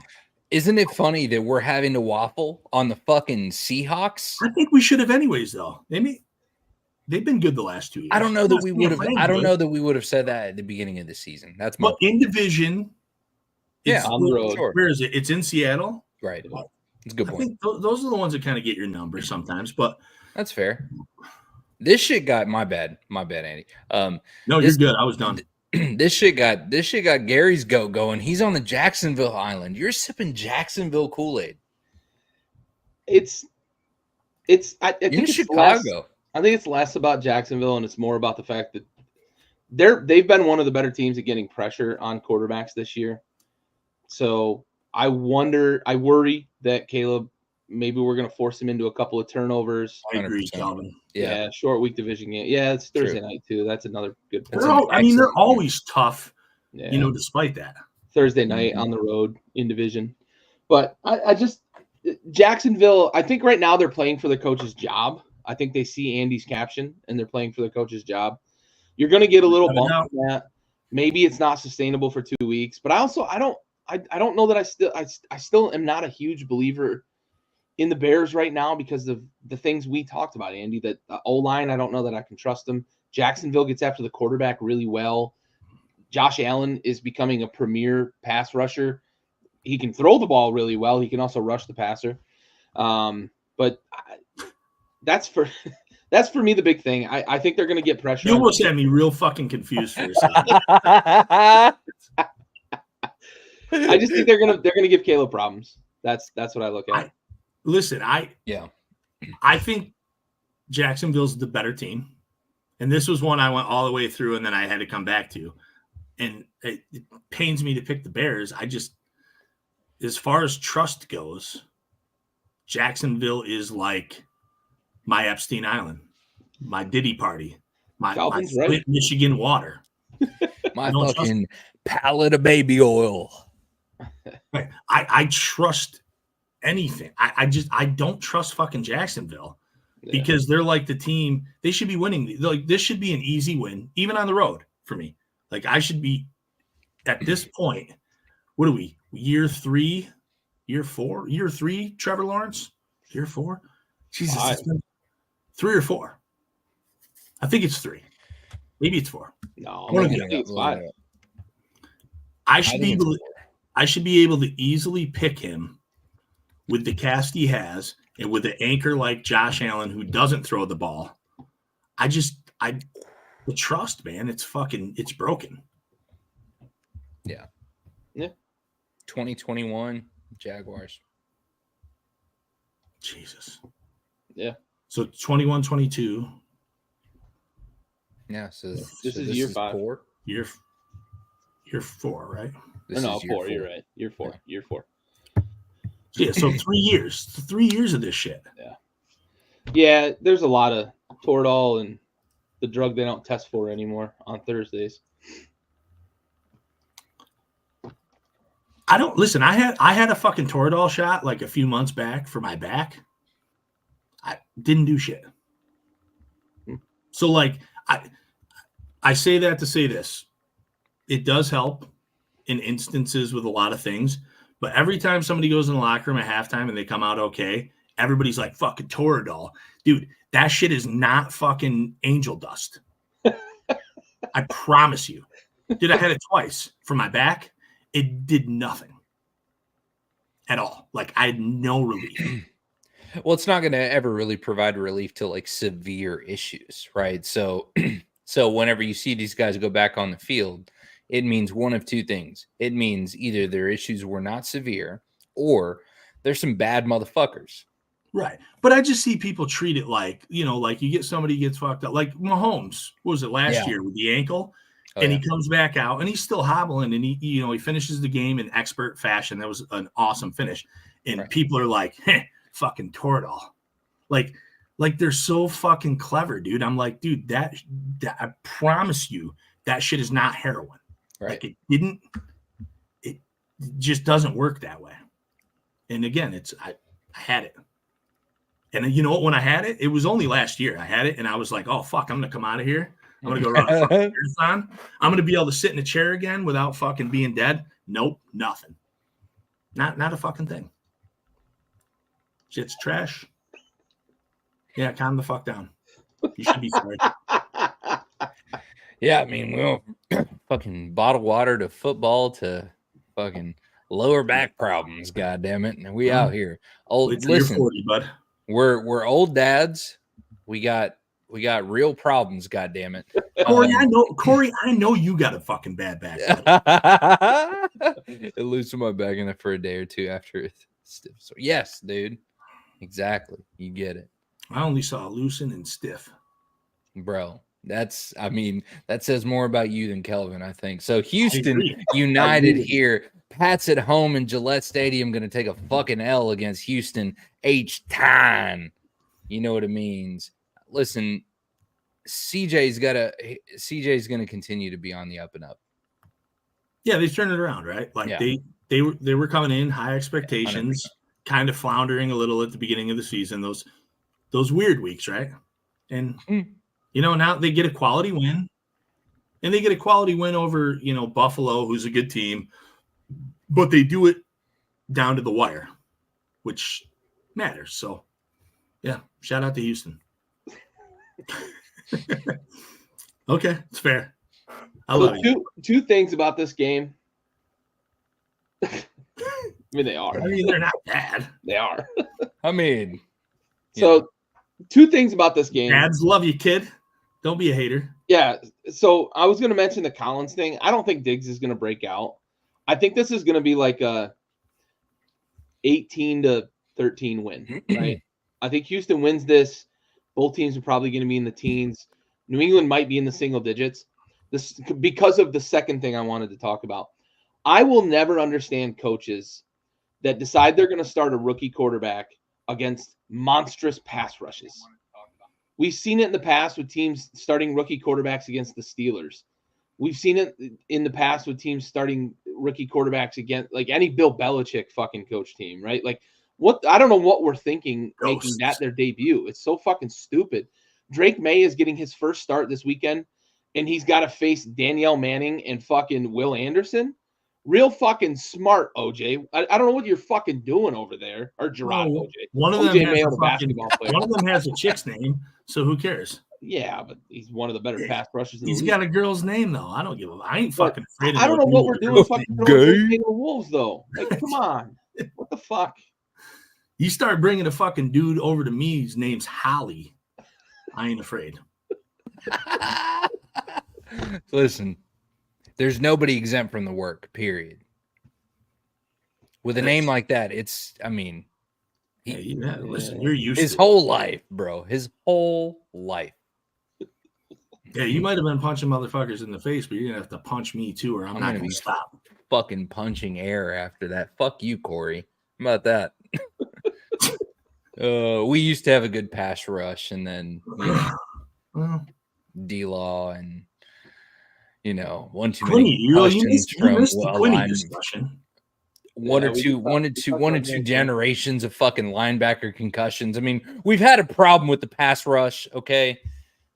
Isn't it funny that we're having to waffle on the fucking Seahawks? I think we should have, anyways. Though they've been good the last 2 years. I don't know that we would have. I don't know that we would have said that at the beginning of the season. That's my in division. Yeah, on the road. Sure. Where is it? It's in Seattle. Right. It's a good point. I think those are the ones that kind of get your numbers sometimes, but that's fair. This shit got my bad, Andy. No, you're good. I was done. This shit got Gary's goat going. He's on the Jacksonville Island. You're sipping Jacksonville Kool-Aid. I think it's Chicago. I think it's less about Jacksonville and it's more about the fact that they've been one of the better teams at getting pressure on quarterbacks this year. So I worry that Caleb, maybe we're going to force him into a couple of turnovers. I agree, Calvin. Yeah, short week division game. Yeah, it's Thursday night too. That's another good point. They're always tough, despite that. Thursday night on the road in division. But Jacksonville, I think right now they're playing for the coach's job. I think they see Andy's caption and they're playing for the coach's job. You're going to get a little bump from that. Maybe it's not sustainable for 2 weeks, but I don't know that I still am not a huge believer in the Bears right now because of the things we talked about, Andy. That O-line, I don't know that I can trust them. Jacksonville gets after the quarterback really well. Josh Allen is becoming a premier pass rusher. He can throw the ball really well. He can also rush the passer. But that's for me the big thing. I think they're going to get pressure. You almost had me real fucking confused for a second. I just think they're gonna give Caleb problems. That's what I look at. I think Jacksonville's the better team, and this was one I went all the way through, and then I had to come back to. And it pains me to pick the Bears. as far as trust goes, Jacksonville is like my Epstein Island, my Diddy party, my Calvin's Flint, right. Michigan water. My fucking pallet of baby oil. Right. I trust anything. I don't trust fucking Jacksonville because they're like the team. They should be winning. Like this should be an easy win, even on the road for me. Like I should be at this point. What are we? Year 3, year 4, year 3. Trevor Lawrence, year 4. Jesus, it's been 3 or 4. I think it's 3. Maybe it's 4. No, I think it's 5. I should be able to easily pick him with the cast he has and with an anchor like Josh Allen who doesn't throw the ball. The trust, man, it's broken. Yeah. Yeah. 2021 Jaguars. Jesus. Yeah. So 21-22. Yeah, so this is year 5. 4. Year 4, right? No, 4. You're right. Year 4. Yeah. Year 4. Yeah, so 3 years. 3 years of this shit. Yeah. Yeah, there's a lot of Toradol and the drug they don't test for anymore on Thursdays. I don't listen. I had a fucking Toradol shot like a few months back for my back. I didn't do shit. So like I say that to say this. It does help in instances with a lot of things, but every time somebody goes in the locker room at halftime and they come out okay, everybody's like fucking Toradol. Dude, that shit is not fucking angel dust. I promise you. Dude, I had it twice for my back. It did nothing at all. Like I had no relief. Well, it's not going to ever really provide relief to like severe issues, right? So whenever you see these guys go back on the field, it means one of two things. It means either their issues were not severe or there's some bad motherfuckers. Right. But I just see people treat it like, like you get somebody gets fucked up. Like Mahomes, what was it last year with the ankle? He comes back out and he's still hobbling and he finishes the game in expert fashion. That was an awesome finish. And people are like, fucking Toradol. Like they're so fucking clever, dude. I'm like, dude, that I promise you that shit is not heroin. Right. Like it just doesn't work that way. And again, I had it. And you know what? When I had it, it was only last year. I had it and I was like, oh fuck, I'm gonna come out of here. I'm going to go run a fucking marathon. I'm going to be able to sit in a chair again without fucking being dead. Nope, nothing. Not a fucking thing. Shit's trash. Yeah, calm the fuck down. You should be sorry. Yeah, I mean, we'll fucking bottle water to football to fucking lower back problems, goddammit. And we out here. Listen, 40, bud. We're old dads. We got real problems, goddammit. Corey, I know you got a fucking bad back. It loosened my back in it for a day or two after it's stiff. So yes, dude. Exactly. You get it. I only saw loosen and stiff. Bro, that says more about you than Kelvin, I think. So Houston United here. Pats at home in Gillette Stadium going to take a fucking L against Houston H-Time. You know what it means. Listen, CJ's going to continue to be on the up and up. Yeah, they've turned it around, right? Like they were coming in high expectations, kind of floundering a little at the beginning of the season. Those weird weeks, right? And now they get a quality win, and they get a quality win over Buffalo, who's a good team, but they do it down to the wire, which matters. So, yeah, shout out to Houston. Okay, it's fair. I love you. Two things about this game. I mean, they are. I mean, they're not bad. They are. I mean, so two things about this game. Dads love you, kid. Don't be a hater. Yeah. So I was going to mention the Collins thing. I don't think Diggs is going to break out. I think this is going to be like a 18-13 win, right? I think Houston wins this. Both teams are probably going to be in the teens. New England might be in the single digits. This because of the second thing I wanted to talk about. I will never understand coaches that decide they're going to start a rookie quarterback against monstrous pass rushes. We've seen it in the past with teams starting rookie quarterbacks against the Steelers. We've seen it in the past with teams starting rookie quarterbacks against like any Bill Belichick fucking coach team, right? Like what I don't know what we're thinking making that their debut. It's so fucking stupid. Drake May is getting his first start this weekend, and he's got to face Danielle Manning and fucking Will Anderson. Real fucking smart, OJ. I don't know what you're fucking doing over there. Or Gerard, OJ. One of them OJ has Mayo, a the fucking, basketball player. one of them has a chick's name, so who cares? Yeah, but he's one of the better pass rushers in the He's league. got a girl's name though. I don't give a. I ain't But fucking afraid of I don't know what we're doing fucking throwing Taylor Wolves though. Like, come on. What the fuck? You start bringing a fucking dude over to me, his name's Holly. I ain't afraid. Listen, there's nobody exempt from the work, period. With a name like that, it's, I mean, listen, you're used his to whole life, bro. His whole life. Yeah, you might have been punching motherfuckers in the face, but you're going to have to punch me too, or I'm not going to stop. Fucking punching air after that. Fuck you, Corey. How about that? We used to have a good pass rush, and then D-Law and one too many concussions from one or two generations of fucking linebacker concussions. I mean, we've had a problem with the pass rush. Okay,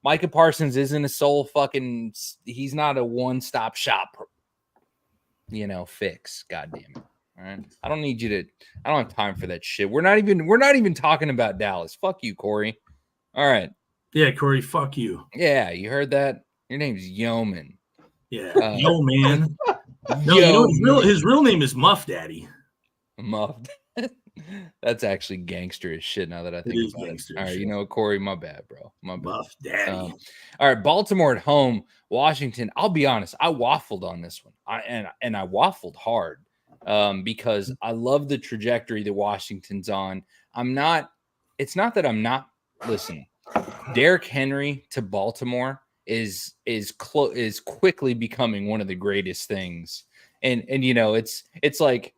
Micah Parsons isn't a sole fucking. He's not a one-stop shop. Fix. God damn it. All right. I don't need you to. I don't have time for that shit. We're not even talking about Dallas. Fuck you, Corey. All right. Yeah, Corey. Fuck you. Yeah, you heard that. Your name's Yeoman. Yeah, Yo man. No, his real name is Muff Daddy. Muff. That's actually gangster as shit. Now that I think about it. All right, Corey, my bad, bro. My bad. Muff Daddy. All right, Baltimore at home, Washington. I'll be honest, I waffled on this one. I waffled hard. Because I love the trajectory that Washington's on. It's not that I'm not. Listen, Derrick Henry to Baltimore is quickly becoming one of the greatest things. And it's like,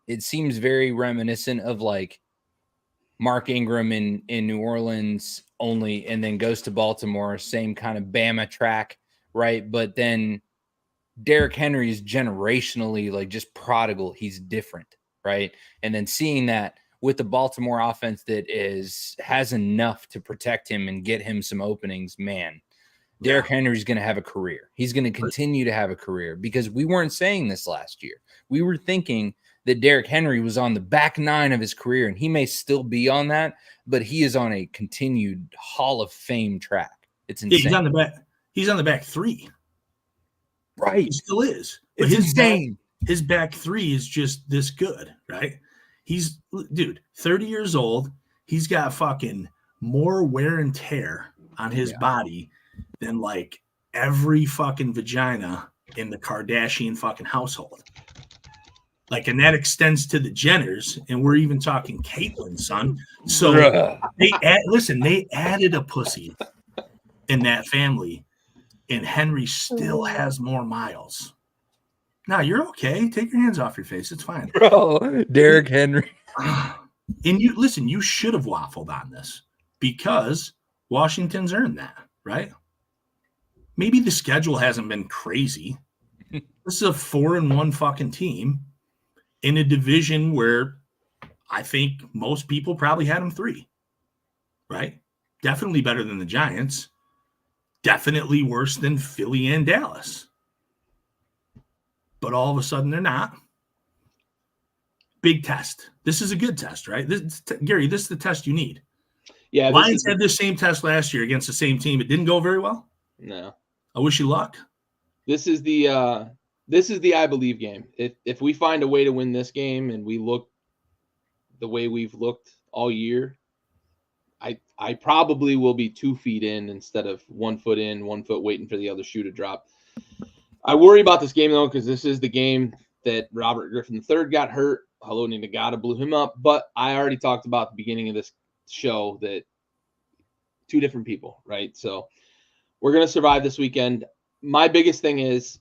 it seems very reminiscent of like Mark Ingram in New Orleans only, and then goes to Baltimore, same kind of Bama track, right? But then Derrick Henry is generationally like just prodigal. He's different, right? And then seeing that with the Baltimore offense that has enough to protect him and get him some openings, man, Derrick Henry's going to have a career. He's going to continue to have a career, because we weren't saying this last year. We were thinking that Derrick Henry was on the back nine of his career, and he may still be on that, but he is on a continued Hall of Fame track. It's insane. Yeah, he's on the back three. Right. He still is. It's insane. His back three is just this good, right? He's, 30 years old. He's got fucking more wear and tear on his body than like every fucking vagina in the Kardashian fucking household. Like, and that extends to the Jenners, and we're even talking Caitlyn, son. So they added a pussy in that family, and Henry still has more miles. Now you're okay. Take your hands off your face. It's fine, bro. Derrick Henry. And you should have waffled on this, because Washington's earned that, right? Maybe the schedule hasn't been crazy. This is a 4-1 fucking team in a division where I think most people probably had them 3, right? Definitely better than the Giants. Definitely worse than Philly and Dallas. But all of a sudden they're not. Big test. This is a good test, right? Gary, this is the test you need. Yeah, Lions had the same test last year against the same team. It didn't go very well. No. I wish you luck. This is the I believe game. If we find a way to win this game and we look the way we've looked all year, I probably will be 2 feet in instead of 1 foot in, 1 foot waiting for the other shoe to drop. I worry about this game though, because this is the game that Robert Griffin III got hurt. Haloti Ngata blew him up, but I already talked about at the beginning of this show that 2 different people, right? So we're going to survive this weekend. My biggest thing is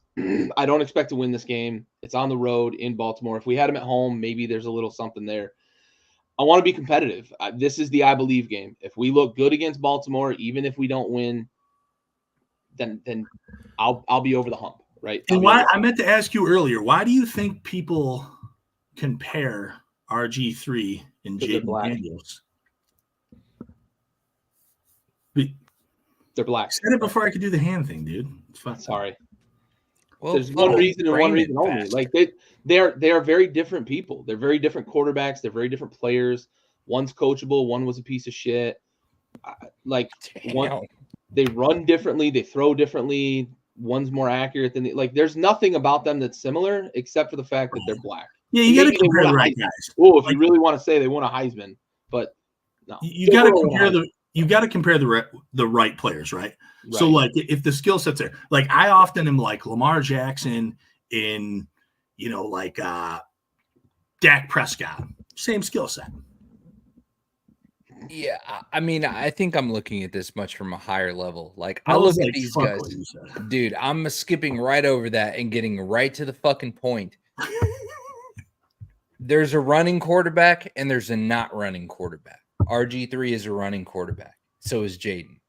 I don't expect to win this game. It's on the road in Baltimore. If we had them at home, maybe there's a little something there. I want to be competitive. This is the I believe game. If we look good against Baltimore, even if we don't win, then I'll be over the hump, right? And why I meant to ask you earlier, why do you think people compare RG3 and Jaden Daniels? They're black. I said it before I could do the hand thing, dude. It's fine. Sorry. Well, there's one reason and one reason only. Like they are very different people. They're very different quarterbacks. They're very different players. One's coachable. One was a piece of shit. They run differently. They throw differently. One's more accurate than there's nothing about them that's similar except for the fact that they're black. Yeah, you got to compare the right guys. Oh, if you really want to say they won a Heisman, but no, you got to compare the right players, right? So like if the skill sets there, like I often am like Lamar Jackson in, like Dak Prescott, same skill set. Yeah, I mean, I think I'm looking at this much from a higher level. Like I look at these guys, dude. I'm skipping right over that and getting right to the fucking point. There's a running quarterback and there's a not running quarterback. RG3 is a running quarterback. So is Jaden.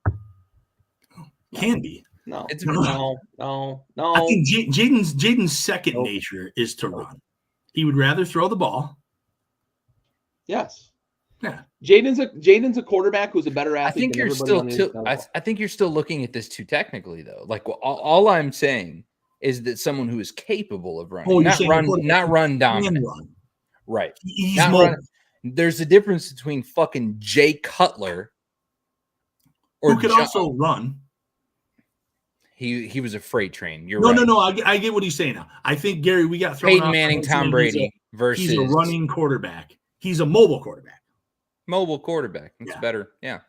Can be. No. I think Jaden's second nature is to run. He would rather throw the ball. Yes. Yeah. Jaden's a quarterback who's a better athlete. I think you're still I think you're still looking at this too technically though. Like all I'm saying is that someone who is capable of running, not run dominant. Right. There's a difference between fucking Jay Cutler who could also run. He was a freight train. You're No. I get what he's saying now. I think, Gary, we got thrown Peyton Manning, Tom Brady versus he's a running quarterback. He's a mobile quarterback. Mobile quarterback. That's better. Yeah.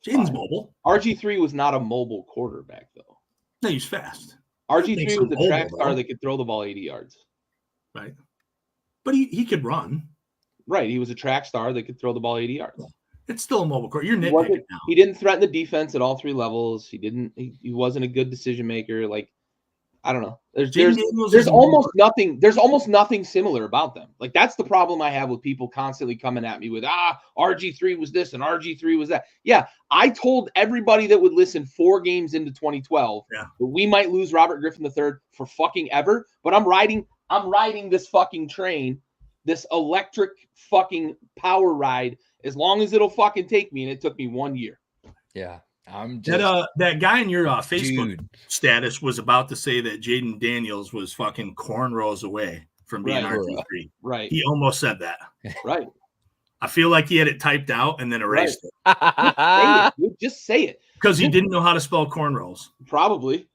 Jaden's mobile. RG3 was not a mobile quarterback, though. No, he's fast. RG3 was a track star that could throw the ball 80 yards. Right. But he could run. Right. He was a track star that could throw the ball 80 yards. It's still a mobile quarterback. You're nitpicking now. He didn't threaten the defense at all three levels. He wasn't a good decision maker. Like, I don't know. There's almost nothing. There's almost nothing similar about them. Like that's the problem I have with people constantly coming at me with RG3 was this and RG3 was that. Yeah, I told everybody that would listen 4 games into 2012 that we might lose Robert Griffin III for fucking ever. But I'm riding this fucking train, this electric fucking power ride, as long as it'll fucking take me. And it took me 1 year. Yeah. I'm just that guy in your Facebook status was about to say that Jaden Daniels was fucking cornrows away from being RG3. Right. He almost said that. Right. I feel like he had it typed out and then erased it. Just say it. Because he didn't know how to spell cornrows. Probably.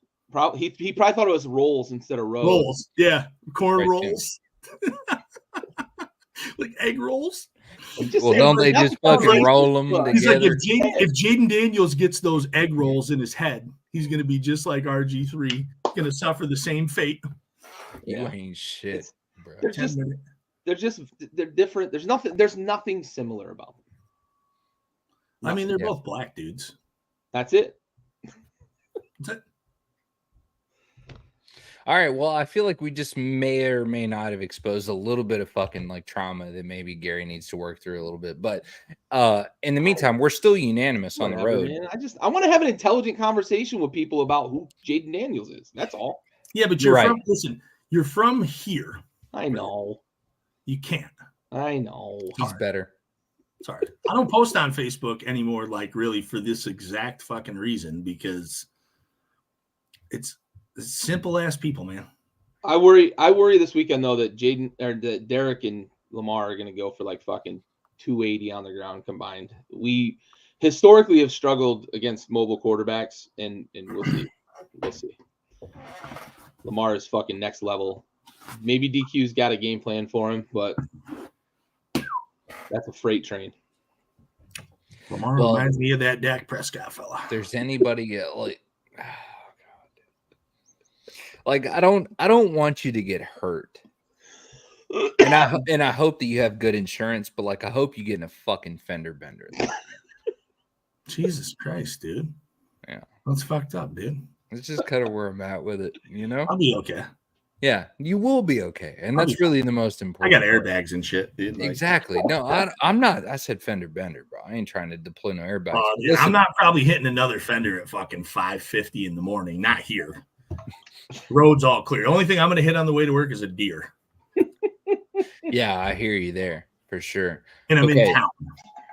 He probably thought it was rolls instead of rows. Rolls. Yeah. Corn rolls. Like egg rolls. Well, don't they just fucking roll them together? He's like, if Jaden Daniels gets those egg rolls in his head, he's going to be just like RG3, going to suffer the same fate. You ain't shit, bro. They're different. There's nothing similar about them. I mean, they're both black dudes. That's it. That's it. All right. Well, I feel like we just may or may not have exposed a little bit of fucking like trauma that maybe Gary needs to work through a little bit. But in the meantime, we're still unanimous on the road. Man. I want to have an intelligent conversation with people about who Jaden Daniels is. That's all. Yeah, but you're from, listen, you're from here. I know. You can't. I know. He's better. Sorry. I don't post on Facebook anymore, like really for this exact fucking reason, because it's simple ass people, man. I worry this weekend though that that Derek and Lamar are going to go for like fucking 280 on the ground combined. We historically have struggled against mobile quarterbacks, and we'll see. Lamar is fucking next level. Maybe DQ's got a game plan for him, but that's a freight train. Lamar reminds me of that Dak Prescott fella. If there's anybody like I don't want you to get hurt. And I hope that you have good insurance, but like I hope you get in a fucking fender bender. Jesus Christ, dude. Yeah. That's fucked up, dude. That's just kind of where I'm at with it, you know? I'll be okay. Yeah, you will be okay. And that's really the most I important. got airbags and shit, dude. Like, exactly. No, I'm not. I said fender bender, bro. I ain't trying to deploy no airbags. I'm not probably hitting another fender at fucking 5:50 in the morning. Not here. Road's all clear. The only thing I'm going to hit on the way to work is a deer. Yeah, I hear you there for sure. And I'm in town,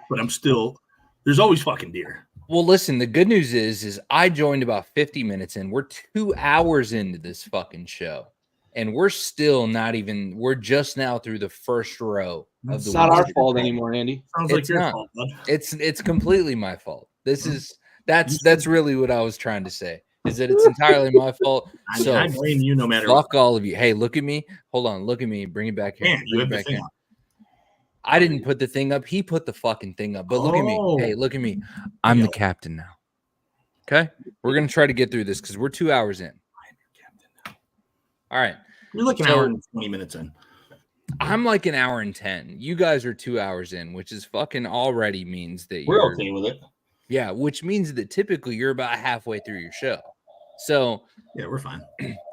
but I'm still. There's always fucking deer. Well, listen, the good news is I joined about 50 minutes in. We're 2 hours into this fucking show. And we're still not even, we're just now through the first row of the It's not our fault anymore, Andy. Sounds like your fault, bud. It's completely my fault. That's really what I was trying to say. Is that it's entirely my fault. So I blame you no matter what. Fuck all of you. Hey, look at me. Hold on, look at me. Bring it back here. You have the thing up. I didn't put the thing up. He put the fucking thing up. But look at me. Hey, look at me. I'm the captain now. Okay? We're gonna try to get through this because we're 2 hours in. All right. You're like an hour and 20 minutes in. I'm like an hour and 10. You guys are 2 hours in, which is fucking already means that we're okay with it. Yeah, which means that typically you're about halfway through your show. So yeah, we're fine.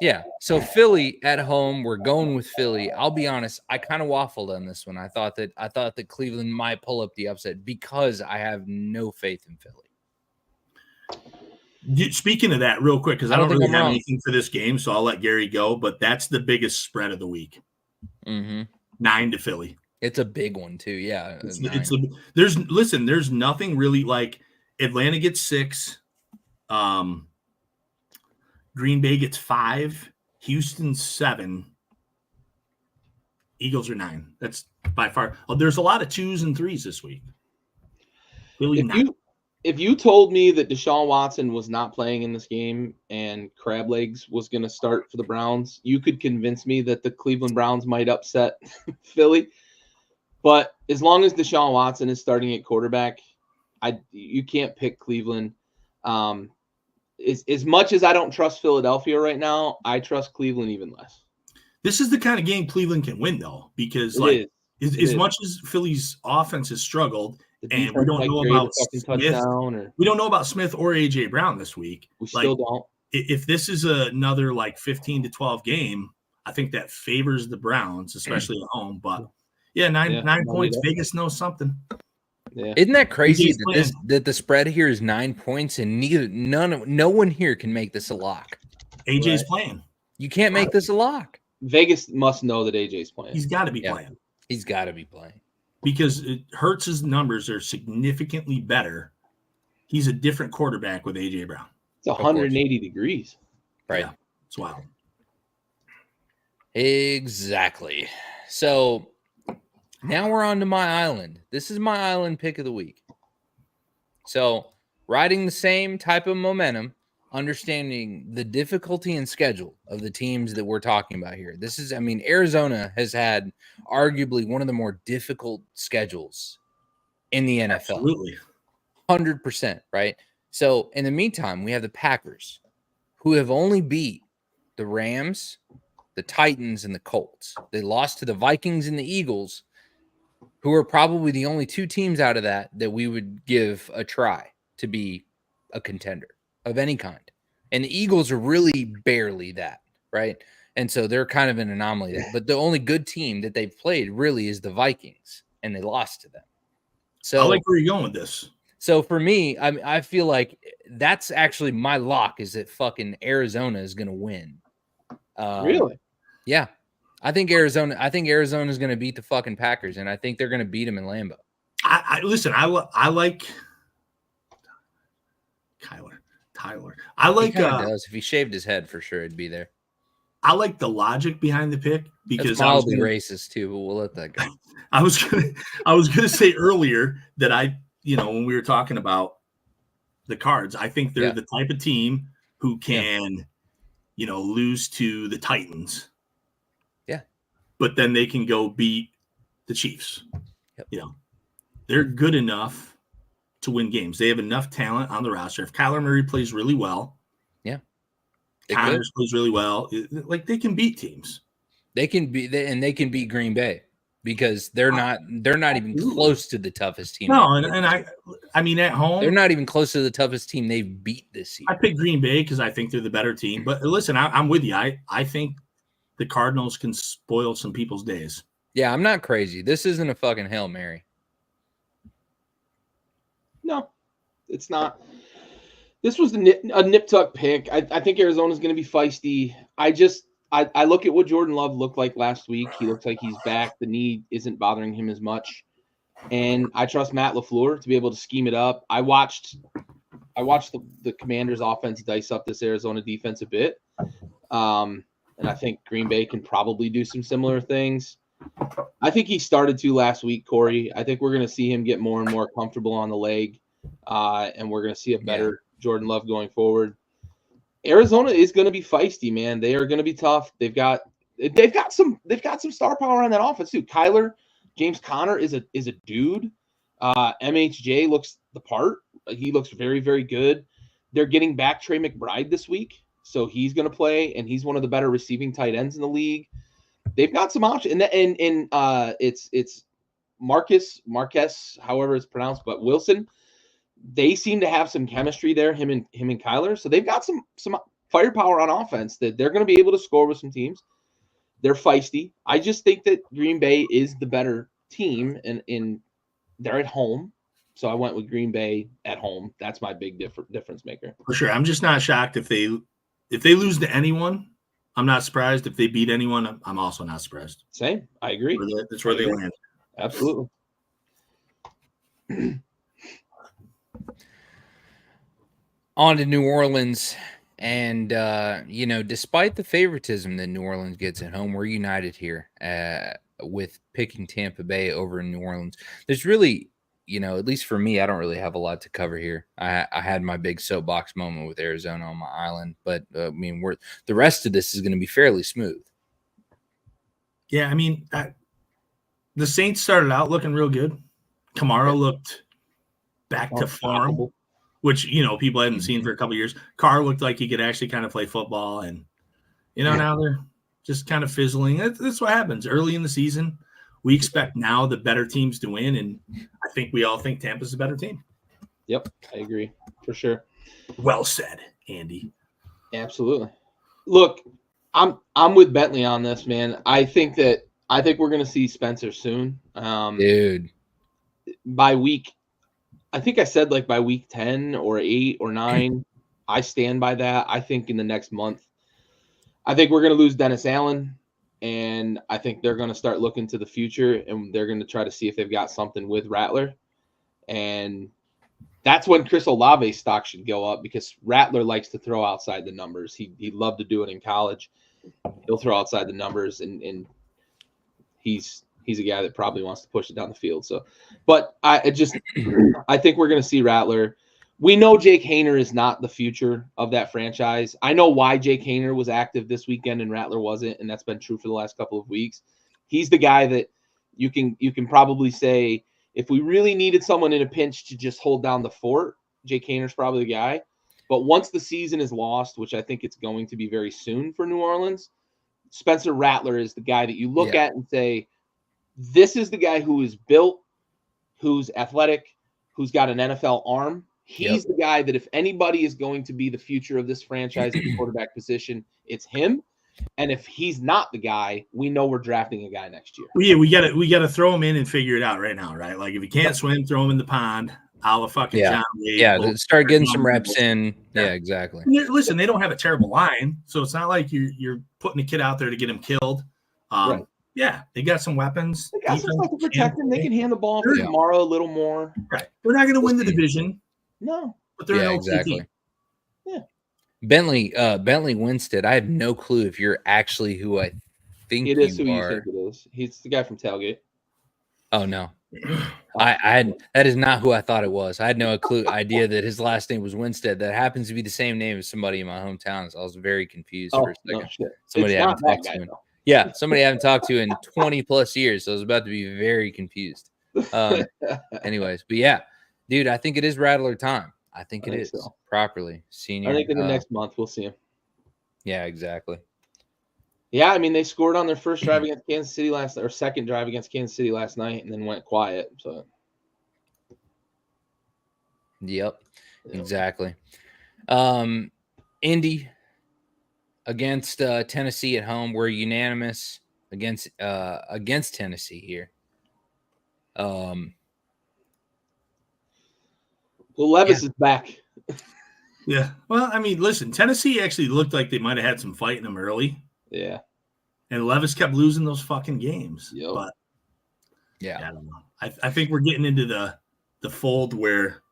Yeah. So Philly at home, we're going with Philly. I'll be honest, I kind of waffled on this one. I thought that Cleveland might pull up the upset because I have no faith in Philly. Speaking of that, real quick, because I don't really have anything for this game, so I'll let Gary go. But that's the biggest spread of the week. 9 to Philly. It's a big one too. Yeah, there's nothing really like Atlanta gets 6, Green Bay gets 5, Houston 7, Eagles are 9. That's by far. There's a lot of 2s and 3s this week. Philly If you told me that Deshaun Watson was not playing in this game and Crab Legs was going to start for the Browns, you could convince me that the Cleveland Browns might upset Philly. But as long as Deshaun Watson is starting at quarterback, you can't pick Cleveland. As much as I don't trust Philadelphia right now, I trust Cleveland even less. This is the kind of game Cleveland can win, though, because as much as Philly's offense has struggled, and we don't know about Smith. We don't know about Smith or AJ Brown this week. We still don't. If this is another 15 to 12 game, I think that favors the Browns, especially at home. But yeah, 9 points. Vegas knows something. Yeah. Isn't that crazy that the spread here is 9 points and no one here can make this a lock? AJ's playing. You can't make this a lock. Vegas must know that AJ's playing. He's got to be playing. He's got to be playing. Because Hurts's numbers are significantly better. He's a different quarterback with AJ Brown. It's 180 degrees. Right. Yeah, it's wild. Exactly. So now we're on to my island. This is my island pick of the week. So riding the same type of momentum, understanding the difficulty and schedule of the teams that we're talking about here. Arizona has had arguably one of the more difficult schedules in the NFL. Absolutely. 100%, right? So in the meantime, we have the Packers, who have only beat the Rams, the Titans, and the Colts. They lost to the Vikings and the Eagles, who are probably the only 2 teams out of that we would give a try to be a contender of any kind. And the Eagles are really barely that, right? And so they're kind of an anomaly there. But the only good team that they've played really is the Vikings, and they lost to them. So I like where you're going with this. So for me, I feel like that's actually my lock is that fucking Arizona is going to win. Really? Yeah. I think Arizona is going to beat the fucking Packers, and I think they're going to beat them in Lambeau. Listen, I like Tyler. I like he does. If he shaved his head, for sure it'd be there. I like the logic behind the pick because it's mildly racist too, but we'll let that go. I was gonna say earlier that when we were talking about the Cards, I think they're the type of team who can, lose to the Titans. Yeah. But then they can go beat the Chiefs. Yep. They're good enough to win games. They have enough talent on the roster. If Kyler Murray plays really well, Connors plays really well, they can beat teams. They can beat Green Bay. because they're not even close to the toughest team. No, and I mean at home they're not even close to the toughest team they've beat this year. I picked Green Bay because I think they're the better team. But listen, I'm with you. I think the Cardinals can spoil some people's days. Yeah, I'm not crazy. This isn't a fucking Hail Mary. No, it's not. This was a nip tuck pick. I think Arizona's going to be feisty. I look at what Jordan Love looked like last week. He looks like he's back. The knee isn't bothering him as much. And I trust Matt LaFleur to be able to scheme it up. I watched the Commanders' offense dice up this Arizona defense a bit. And I think Green Bay can probably do some similar things. I think he started to last week, Corey. I think we're going to see him get more and more comfortable on the leg. And we're going to see a better Jordan Love going forward. Arizona is going to be feisty, man. They are going to be tough. They've got some star power on that offense too. James Conner is a dude. MHJ looks the part. He looks very, very good. They're getting back Trey McBride this week, so he's going to play, and he's one of the better receiving tight ends in the league. They've got some options, and it's Marquez, however it's pronounced, but Wilson. They seem to have some chemistry there, him and Kyler. So they've got some firepower on offense that they're going to be able to score with some teams. They're feisty. I just think that Green Bay is the better team, and they're at home. So I went with Green Bay at home. That's my big difference maker. For sure. I'm just not shocked if they lose to anyone. I'm not surprised. If they beat anyone, I'm also not surprised. Same. I agree. That's where they land. Absolutely. On to New Orleans. And, despite the favoritism that New Orleans gets at home, we're united here with picking Tampa Bay over in New Orleans. There's really, at least for me, I don't really have a lot to cover here. I had my big soapbox moment with Arizona on my island, but, the rest of this is going to be fairly smooth. Yeah, the Saints started out looking real good. Kamara looked back to form. Which, people hadn't seen for a couple of years. Carr looked like he could actually kind of play football. And, now they're just kind of fizzling. That's what happens early in the season. We expect now the better teams to win. And I think we all think Tampa's a better team. Yep, I agree for sure. Well said, Andy. Absolutely. Look, I'm with Bentley on this, man. I think we're going to see Spencer soon. Dude. By week I think I said by week 10 or 8 or 9, I stand by that. I think in the next month, I think we're going to lose Dennis Allen, and I think they're going to start looking to the future, and they're going to try to see if they've got something with Rattler. And that's when Chris Olave's stock should go up, because Rattler likes to throw outside the numbers. He loved to do it in college. He'll throw outside the numbers, and he's a guy that probably wants to push it down the field. So, but I think we're going to see Rattler. We know Jake Haener is not the future of that franchise. I know why Jake Haener was active this weekend and Rattler wasn't, and that's been true for the last couple of weeks. He's the guy that you can probably say, if we really needed someone in a pinch to just hold down the fort, Jake Haener's probably the guy. But once the season is lost, which I think it's going to be very soon for New Orleans, Spencer Rattler is the guy that you look at and say, this is the guy who is built, who's athletic, who's got an NFL arm. He's the guy that if anybody is going to be the future of this franchise at the quarterback position, it's him. And if he's not the guy, we know we're drafting a guy next year. Well, yeah, we gotta throw him in and figure it out right now, right? Like if he can't swim, throw him in the pond. A la fucking John Wade. Yeah, start getting some reps in. Yeah, exactly. Listen, they don't have a terrible line, so it's not like you're putting a kid out there to get him killed. Right. Yeah, they got some weapons. They got some stuff to protect him. They can hand the ball for tomorrow a little more. Right. They're not going to win the division. No. But they're an okay team. Yeah. Bentley Winstead. I have no clue if you're actually who I think it is. You who are. You think it is? He's the guy from Tailgate. Oh no, that is not who I thought it was. I had no idea that his last name was Winstead. That happens to be the same name as somebody in my hometown. So I was very confused for a second. No, shit. Somebody I haven't talked to. Yeah, somebody I haven't talked to in 20 plus years. So I was about to be very confused. Anyways, but yeah, dude, I think it is Rattler time. I think it is properly. Senior. I think in the next month we'll see him. Yeah, exactly. Yeah, I mean, they scored on their first drive against Kansas City second drive against Kansas City last night and then went quiet. So, Yep, exactly. Indy against Tennessee at home. We're unanimous against Tennessee here. Well, Levis is back. Yeah. Well, I mean, listen, Tennessee actually looked like they might have had some fight in them early. Yeah. And Levis kept losing those fucking games. Yep. But yeah, I don't know. I think we're getting into the fold where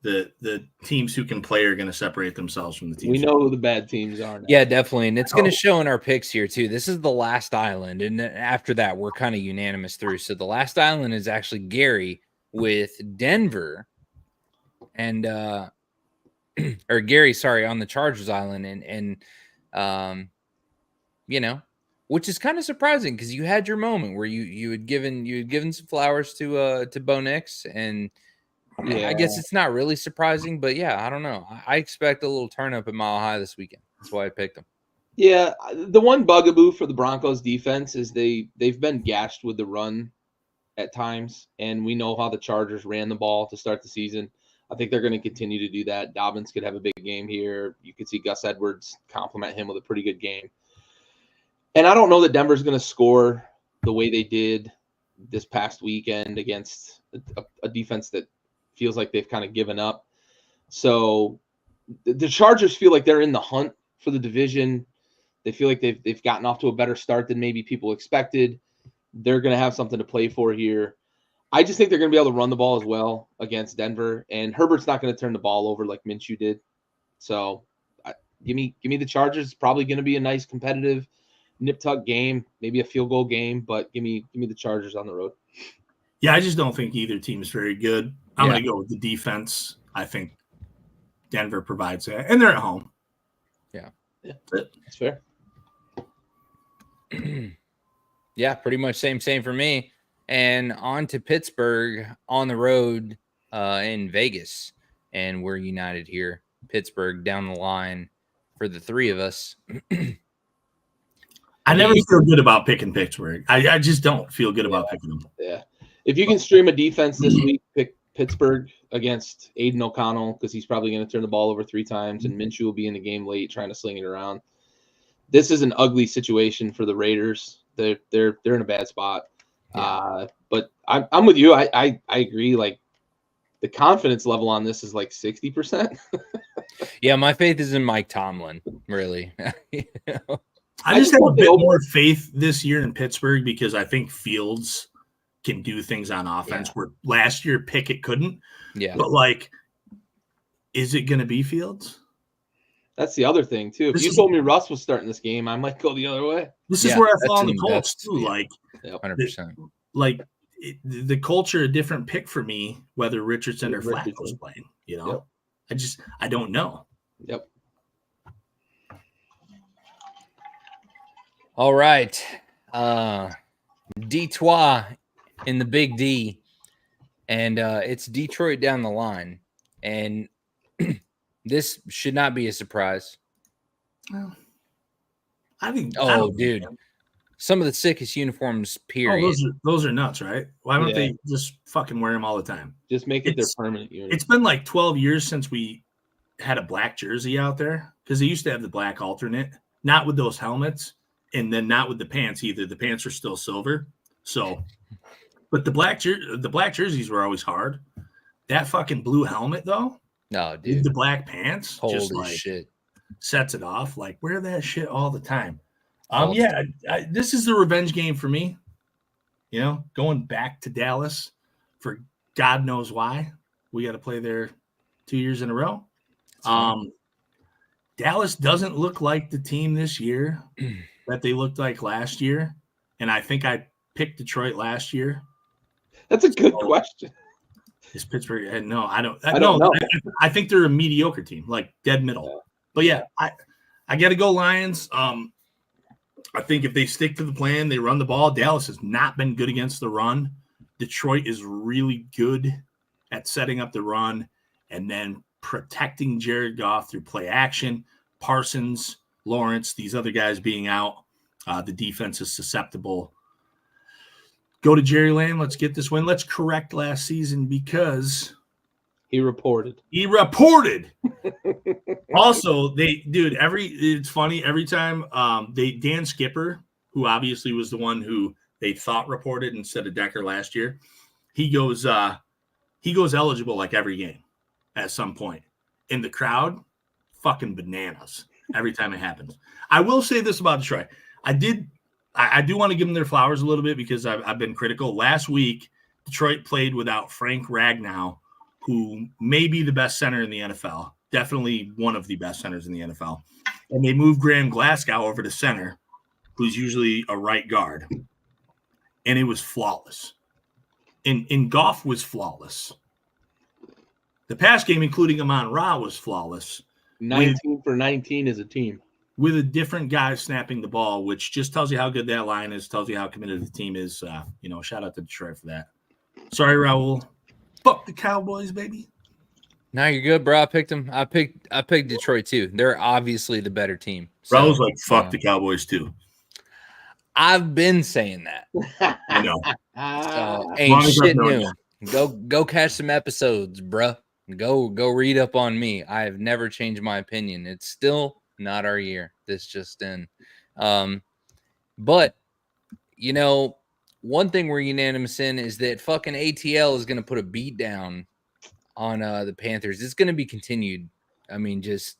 the teams who can play are going to separate themselves from the teams. We know who the bad teams are now. Yeah, definitely. And it's going to show in our picks here, too. This is the last island. And then after that, we're kind of unanimous through. So the last island is actually Gary with Denver and or Gary, sorry, on the Chargers Island. And you know, which is kind of surprising because you had your moment where you had given some flowers to Bo Nix, and I guess it's not really surprising, but yeah, I don't know. I expect a little turn up at Mile High this weekend. That's why I picked them. Yeah, the one bugaboo for the Broncos defense is they've been gashed with the run at times, and we know how the Chargers ran the ball to start the season. I think they're going to continue to do that. Dobbins could have a big game here. You could see Gus Edwards compliment him with a pretty good game. And I don't know that Denver's going to score the way they did this past weekend against a defense that feels like they've kind of given up. So the Chargers feel like they're in the hunt for the division. They feel like they've gotten off to a better start than maybe people expected. They're going to have something to play for here. I just think they're going to be able to run the ball as well against Denver. And Herbert's not going to turn the ball over like Minshew did. So give me the Chargers. It's probably going to be a nice competitive nip-tuck game, maybe a field goal game, but give me the Chargers on the road. Yeah, I just don't think either team is very good. I'm going to go with the defense. I think Denver provides that, and they're at home. Yeah, that's fair. Yeah, pretty much same for me. And on to Pittsburgh on the road in Vegas, and we're united here. Pittsburgh down the line for the three of us. I never feel good about picking Pittsburgh. I just don't feel good about picking them. Yeah. If you can stream a defense this week, pick Pittsburgh against Aiden O'Connell because he's probably going to turn the ball over 3 times, and Minshew will be in the game late trying to sling it around. This is an ugly situation for the Raiders. They're in a bad spot. Yeah. But I'm with you. I agree. Like the confidence level on this is like 60%. Yeah, my faith is in Mike Tomlin. Really. I just have a bit more faith this year in Pittsburgh because I think Fields can do things on offense where last year Pickett couldn't. Yeah. But like, is it going to be Fields? That's the other thing too. If you told me Russ was starting this game, I might go the other way. This is where I fall on the Colts too. Like 100%. The culture, a different pick for me, whether Richardson or Flacco's playing. You know, I don't know. Yep. All right. Detroit in the Big D. And it's Detroit down the line. And this should not be a surprise. Well, I think. Dude. Some of the sickest uniforms, period. Those are nuts, right? Why don't they just fucking wear them all the time? Just make it their permanent uniform. It's been like 12 years since we had a black jersey out there because they used to have the black alternate, not with those helmets. And then not with the pants either. The pants are still silver. So, but the black jerseys were always hard. That fucking blue helmet though. No, dude. With the black pants, holy just like shit, sets it off. Like wear that shit all the time. This is the revenge game for me. You know, going back to Dallas for God knows why. We got to play there 2 years in a row. Dallas doesn't look like the team this year that they looked like last year. And I think I picked Detroit last year. That's a good question. Is Pittsburgh? No, I don't know. I think they're a mediocre team, like dead middle. Yeah. But yeah, I got to go Lions. I think if they stick to the plan, they run the ball. Dallas has not been good against the run. Detroit is really good at setting up the run and then protecting Jared Goff through play action. Parsons, Lawrence, these other guys being out. The defense is susceptible. Go to Jerry Land. Let's get this win. Let's correct last season because he reported. Also, it's funny every time Dan Skipper, who obviously was the one who they thought reported instead of Decker last year, he goes eligible like every game at some point. In the crowd, fucking bananas every time it happens. I will say this about Detroit. I do want to give them their flowers a little bit because I've been critical. Last week, Detroit played without Frank Ragnow, who may be the best center in the NFL, definitely one of the best centers in the NFL. And they moved Graham Glasgow over to center, who's usually a right guard. And it was flawless. And Goff was flawless. The pass game, including Amon-Ra, was flawless. 19 for 19 as a team. With a different guy snapping the ball, which just tells you how good that line is, tells you how committed the team is. Shout out to Detroit for that. Sorry, Raul. Fuck the Cowboys, baby. No, you're good, bro. I picked them. I picked Detroit too. They're obviously the better team. So, Raul's like, fuck the Cowboys too. I've been saying that. I know. So, ain't shit new. Go catch some episodes, bruh. Go read up on me. I have never changed my opinion. It's still not our year. This just in. But one thing we're unanimous in is that fucking ATL is going to put a beat down on the Panthers. It's going to be continued. I mean, just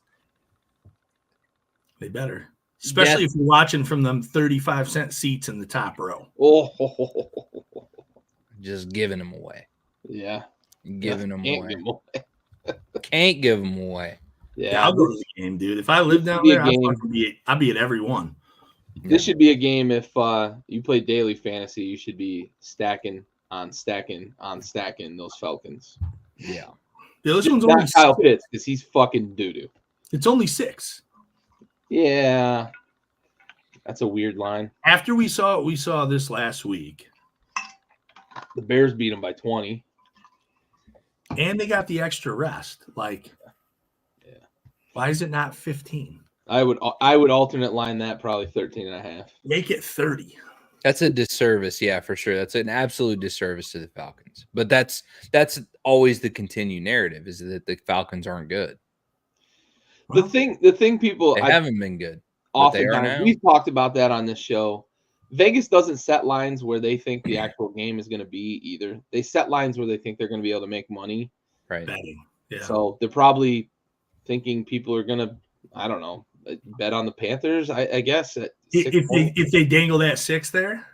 they better, especially if you're watching from them 35-cent seats in the top row. Just giving them away. Yeah, giving them away. Can't give them away. Yeah, I'll go to the game, dude. If I live down there, I'd be at every one. This should be a game. If you play daily fantasy, you should be stacking those Falcons. Yeah. This one's only Kyle Pitts because he's fucking doo-doo. It's only 6. Yeah. That's a weird line. After we saw this last week. The Bears beat them by 20. And they got the extra rest. Like, why is it not 15? I would alternate line that probably 13.5. Make it 30. That's a disservice, yeah, for sure. That's an absolute disservice to the Falcons. But that's always the continued narrative is that the Falcons aren't good. The thing people haven't been good. Oftentimes we've talked about that on this show. Vegas doesn't set lines where they think the actual game is going to be either. They set lines where they think they're going to be able to make money. Right. Betting. Yeah. So they're probably thinking people are going to, I don't know, bet on the Panthers, I guess. If they dangle that 6 there,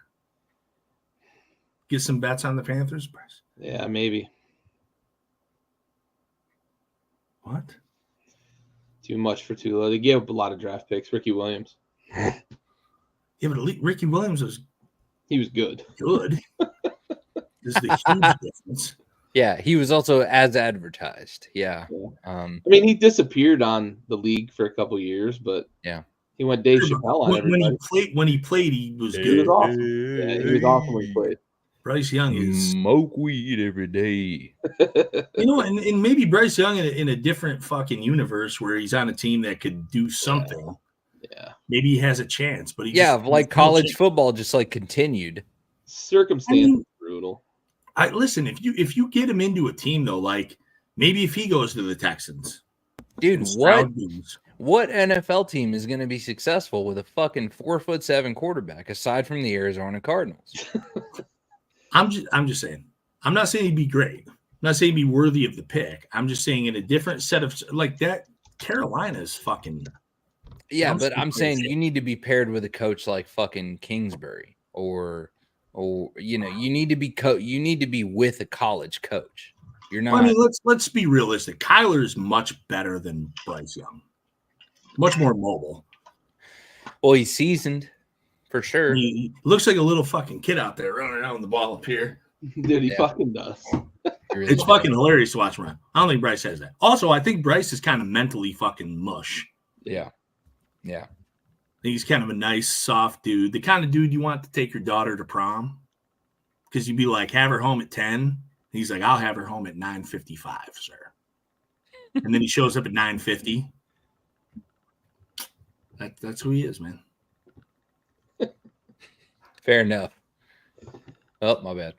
get some bets on the Panthers. Yeah, maybe. What? Too much for too low. They gave up a lot of draft picks. Ricky Williams. Yeah, but Ricky Williams was good. Good. There's the huge difference. Yeah, he was also as advertised. Yeah. I mean, he disappeared on the league for a couple years, but he went Dave Chappelle on everybody. When he played, he was good. He was awesome. Yeah, he was awesome when he played. Bryce Young is smoke weed every day. And maybe Bryce Young in a different fucking universe where he's on a team that could do something. Yeah. Maybe he has a chance, but like college football just like continued. Circumstances brutal. Listen, if you get him into a team though, like maybe if he goes to the Texans, dude, what NFL team is going to be successful with a fucking 4'7" quarterback aside from the Arizona Cardinals? I'm just saying. I'm not saying he'd be great. I'm not saying he'd be worthy of the pick. I'm just saying in a different set of like that. Carolina's fucking. Yeah, but I'm saying you need to be paired with a coach like fucking Kingsbury or you need to be you need to be with a college coach. You're not. I mean, let's be realistic. Kyler is much better than Bryce Young. Much more mobile. Well, he's seasoned for sure. He looks like a little fucking kid out there running around with the ball up here. Dude, he fucking does. It's fucking hilarious to watch him run. I don't think Bryce has that. Also, I think Bryce is kind of mentally fucking mush. Yeah. Yeah. I think he's kind of a nice, soft dude. The kind of dude you want to take your daughter to prom. Because you'd be like, have her home at 10. And he's like, I'll have her home at 9:55, sir. And then he shows up at 9:50. That's who he is, man. Fair enough. Oh, my bad.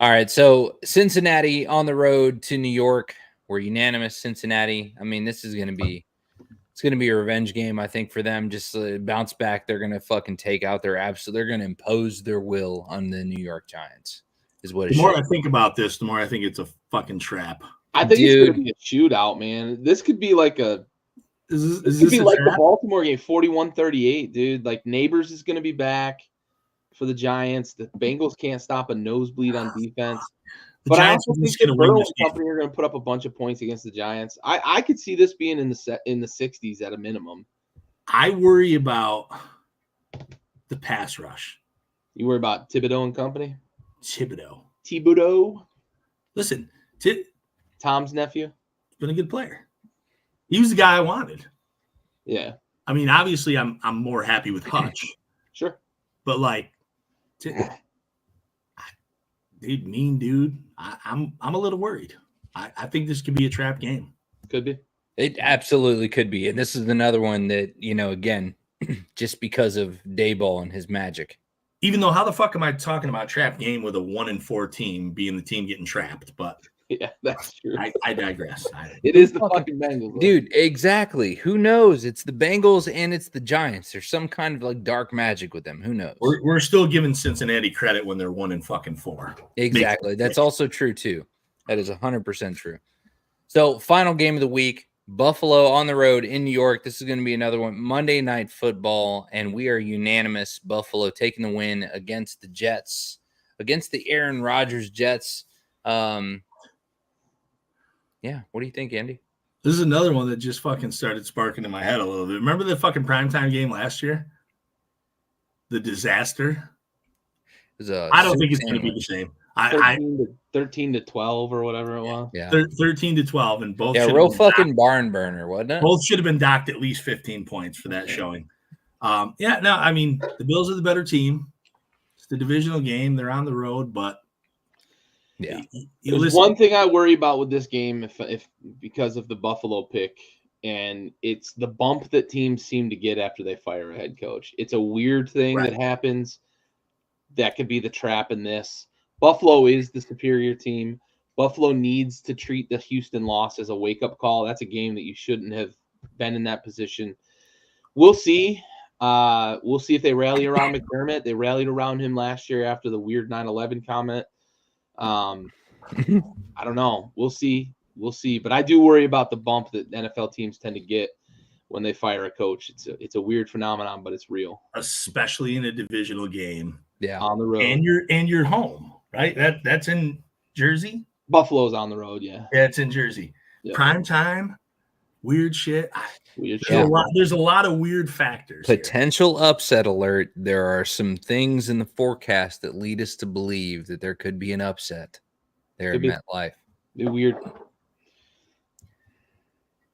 All right, so Cincinnati on the road to New York. We're unanimous, Cincinnati. I mean, this is going to be a revenge game, I think, for them. Just bounce back. They're going to fucking take out their absolute. They're going to impose their will on the New York Giants. Is what. The more I think about this, the more I think it's a fucking trap. I think it's going to be a shootout, man. This could be like a. Is this like the Baltimore game, 41-38, dude. Like Neighbors is going to be back for the Giants. The Bengals can't stop a nosebleed on defense. But I also think that Burrow and company are going to put up a bunch of points against the Giants. I could see this being in the 60s at a minimum. I worry about the pass rush. You worry about Thibodeau and company? Thibodeau. Listen, Tom's nephew. He's been a good player. He was the guy I wanted. Yeah. I mean, obviously, I'm more happy with Hutch. Sure. But like, mean dude. I'm a little worried. I think this could be a trap game. Could be. It absolutely could be. And this is another one that, again, just because of Dayball and his magic. Even though, how the fuck am I talking about trap game with a 1-4 team being the team getting trapped? But yeah, that's true. I digress. It is the fucking Bengals, dude. Exactly. Who knows? It's the Bengals and it's the Giants. There's some kind of like dark magic with them. Who knows? We're still giving Cincinnati credit when they're 1-4. Exactly. That's also true too. That is 100% true. So, final game of the week. Buffalo on the road in New York. This is going to be another one. Monday Night Football, and we are unanimous. Buffalo taking the win against the Jets, against the Aaron Rodgers Jets. Yeah, what do you think, Andy? This is another one that just fucking started sparking in my head a little bit. Remember the fucking primetime game last year? The disaster? I don't think it's going to be the same. 13-12 or whatever it was. Yeah, 13-12, and both. Yeah, real fucking barn burner, wasn't it? Both should have been docked at least 15 points for that showing. Yeah, no, I mean the Bills are the better team. It's the divisional game; they're on the road, but yeah. There's one thing I worry about with this game, if because of the Buffalo pick, and it's the bump that teams seem to get after they fire a head coach. It's a weird thing that happens. That could be the trap in this. Buffalo is the superior team. Buffalo needs to treat the Houston loss as a wake-up call. That's a game that you shouldn't have been in that position. We'll see. We'll see if they rally around McDermott. They rallied around him last year after the weird 9/11 comment. I don't know. We'll see. But I do worry about the bump that NFL teams tend to get when they fire a coach. It's a weird phenomenon, but it's real. Especially in a divisional game. Yeah. On the road. And you're home. Right, that's in Jersey. Buffalo's on the road, yeah. Yeah, it's in Jersey. Yep. Prime time, weird shit. There's a lot of weird factors. Potential upset alert. There are some things in the forecast that lead us to believe that there could be an upset there in MetLife. Be weird.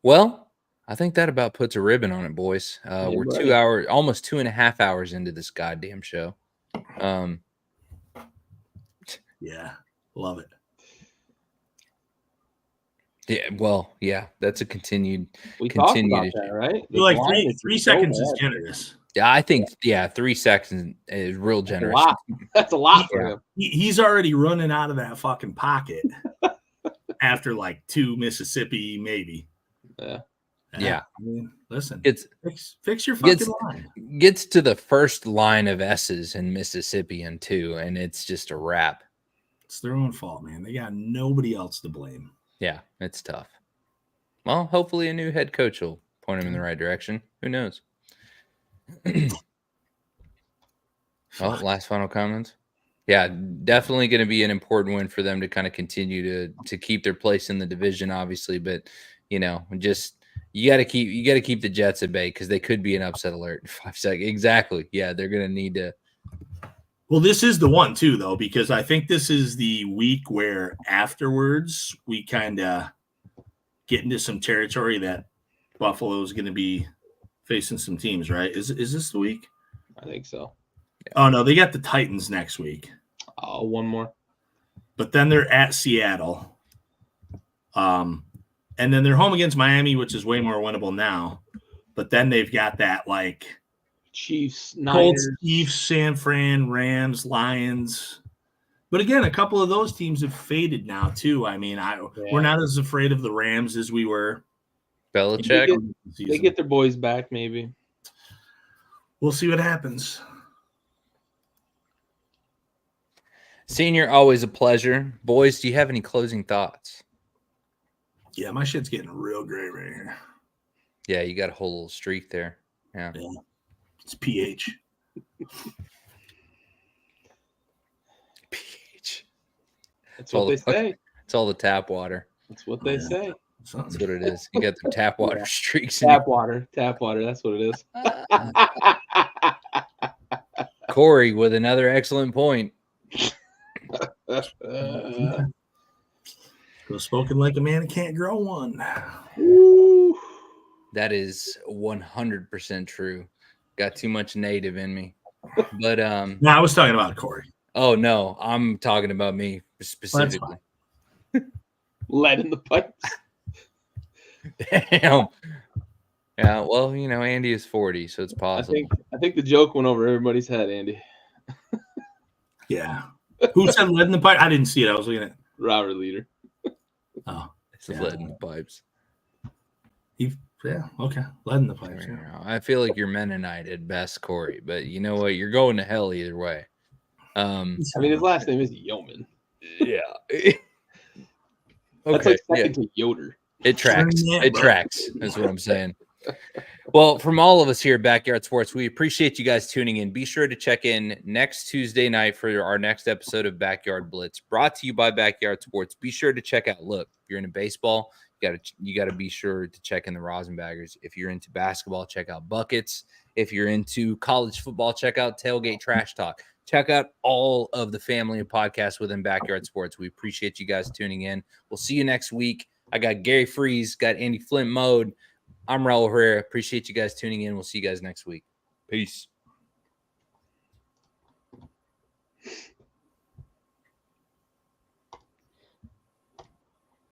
Well, I think that about puts a ribbon on it, boys. We're 2 hours, almost 2.5 hours into this goddamn show. Yeah, love it. Yeah, well, yeah, that's a continued. We talked about that, right? Like three seconds is generous. Yeah, I think 3 seconds is real generous. That's a lot for him. He's already running out of that fucking pocket after like 2 Mississippi, maybe. Yeah. I mean, listen, fix your fucking line. Gets to the first line of S's in Mississippi and 2, and it's just a wrap. It's their own fault, man. They got nobody else to blame. Yeah, it's tough. Well, hopefully a new head coach will point him in the right direction. Who knows? Well, last final comments. Yeah, definitely going to be an important win for them to kind of continue to keep their place in the division, obviously. But just you got to keep the Jets at bay because they could be an upset alert in 5 seconds. Exactly. Yeah, they're going to need to. Well, this is the one, too, though, because I think this is the week where afterwards we kind of get into some territory that Buffalo is going to be facing some teams, right? Is this the week? I think so. Yeah. Oh, no, they got the Titans next week. Oh, one more. But then they're at Seattle. And then they're home against Miami, which is way more winnable now. But then they've got that, like, Chiefs, Colts, Niners. Chiefs, San Fran, Rams, Lions. But again, a couple of those teams have faded now too. I mean, we're not as afraid of the Rams as we were. Belichick. They get their boys back, maybe. We'll see what happens. Senior, always a pleasure. Boys, do you have any closing thoughts? Yeah, my shit's getting real gray right here. Yeah, you got a whole little streak there. Yeah. It's pH. pH. That's what they say. It's all the tap water. That's what they say. That's what it is. You got the tap water streaks. Tap water. That's what it is. Corey with another excellent point. Spoken like a man that can't grow one. That is 100% true. Got too much native in me. But no, I was talking about Corey. Oh no, I'm talking about me specifically. Lead in the pipes. Damn. Yeah, well, Andy is 40, so it's possible. I think the joke went over everybody's head, Andy. Yeah. Who said lead in the pipe? I didn't see it. I was looking at Robert Leader. Oh, it's lead in the pipes. Yeah, okay. Lead in the pipes. Yeah. I feel like you're Mennonite at best, Corey, but you know what? You're going to hell either way. I mean, his last name is Yeoman. Yeah. That's like second to Yoder. It tracks. It tracks. That's what I'm saying. Well, from all of us here at Backyard Sports, we appreciate you guys tuning in. Be sure to check in next Tuesday night for our next episode of Backyard Blitz, brought to you by Backyard Sports. Be sure to check out. Look, if you're into baseball, you got to be sure to check in the Rosenbaggers. If you're into basketball, check out Buckets. If you're into college football, check out Tailgate Trash Talk. Check out all of the family of podcasts within Backyard Sports. We appreciate you guys tuning in. We'll see you next week. I got Gary Freeze, got Andy Flint Mode. I'm Raul Herrera. Appreciate you guys tuning in. We'll see you guys next week. Peace.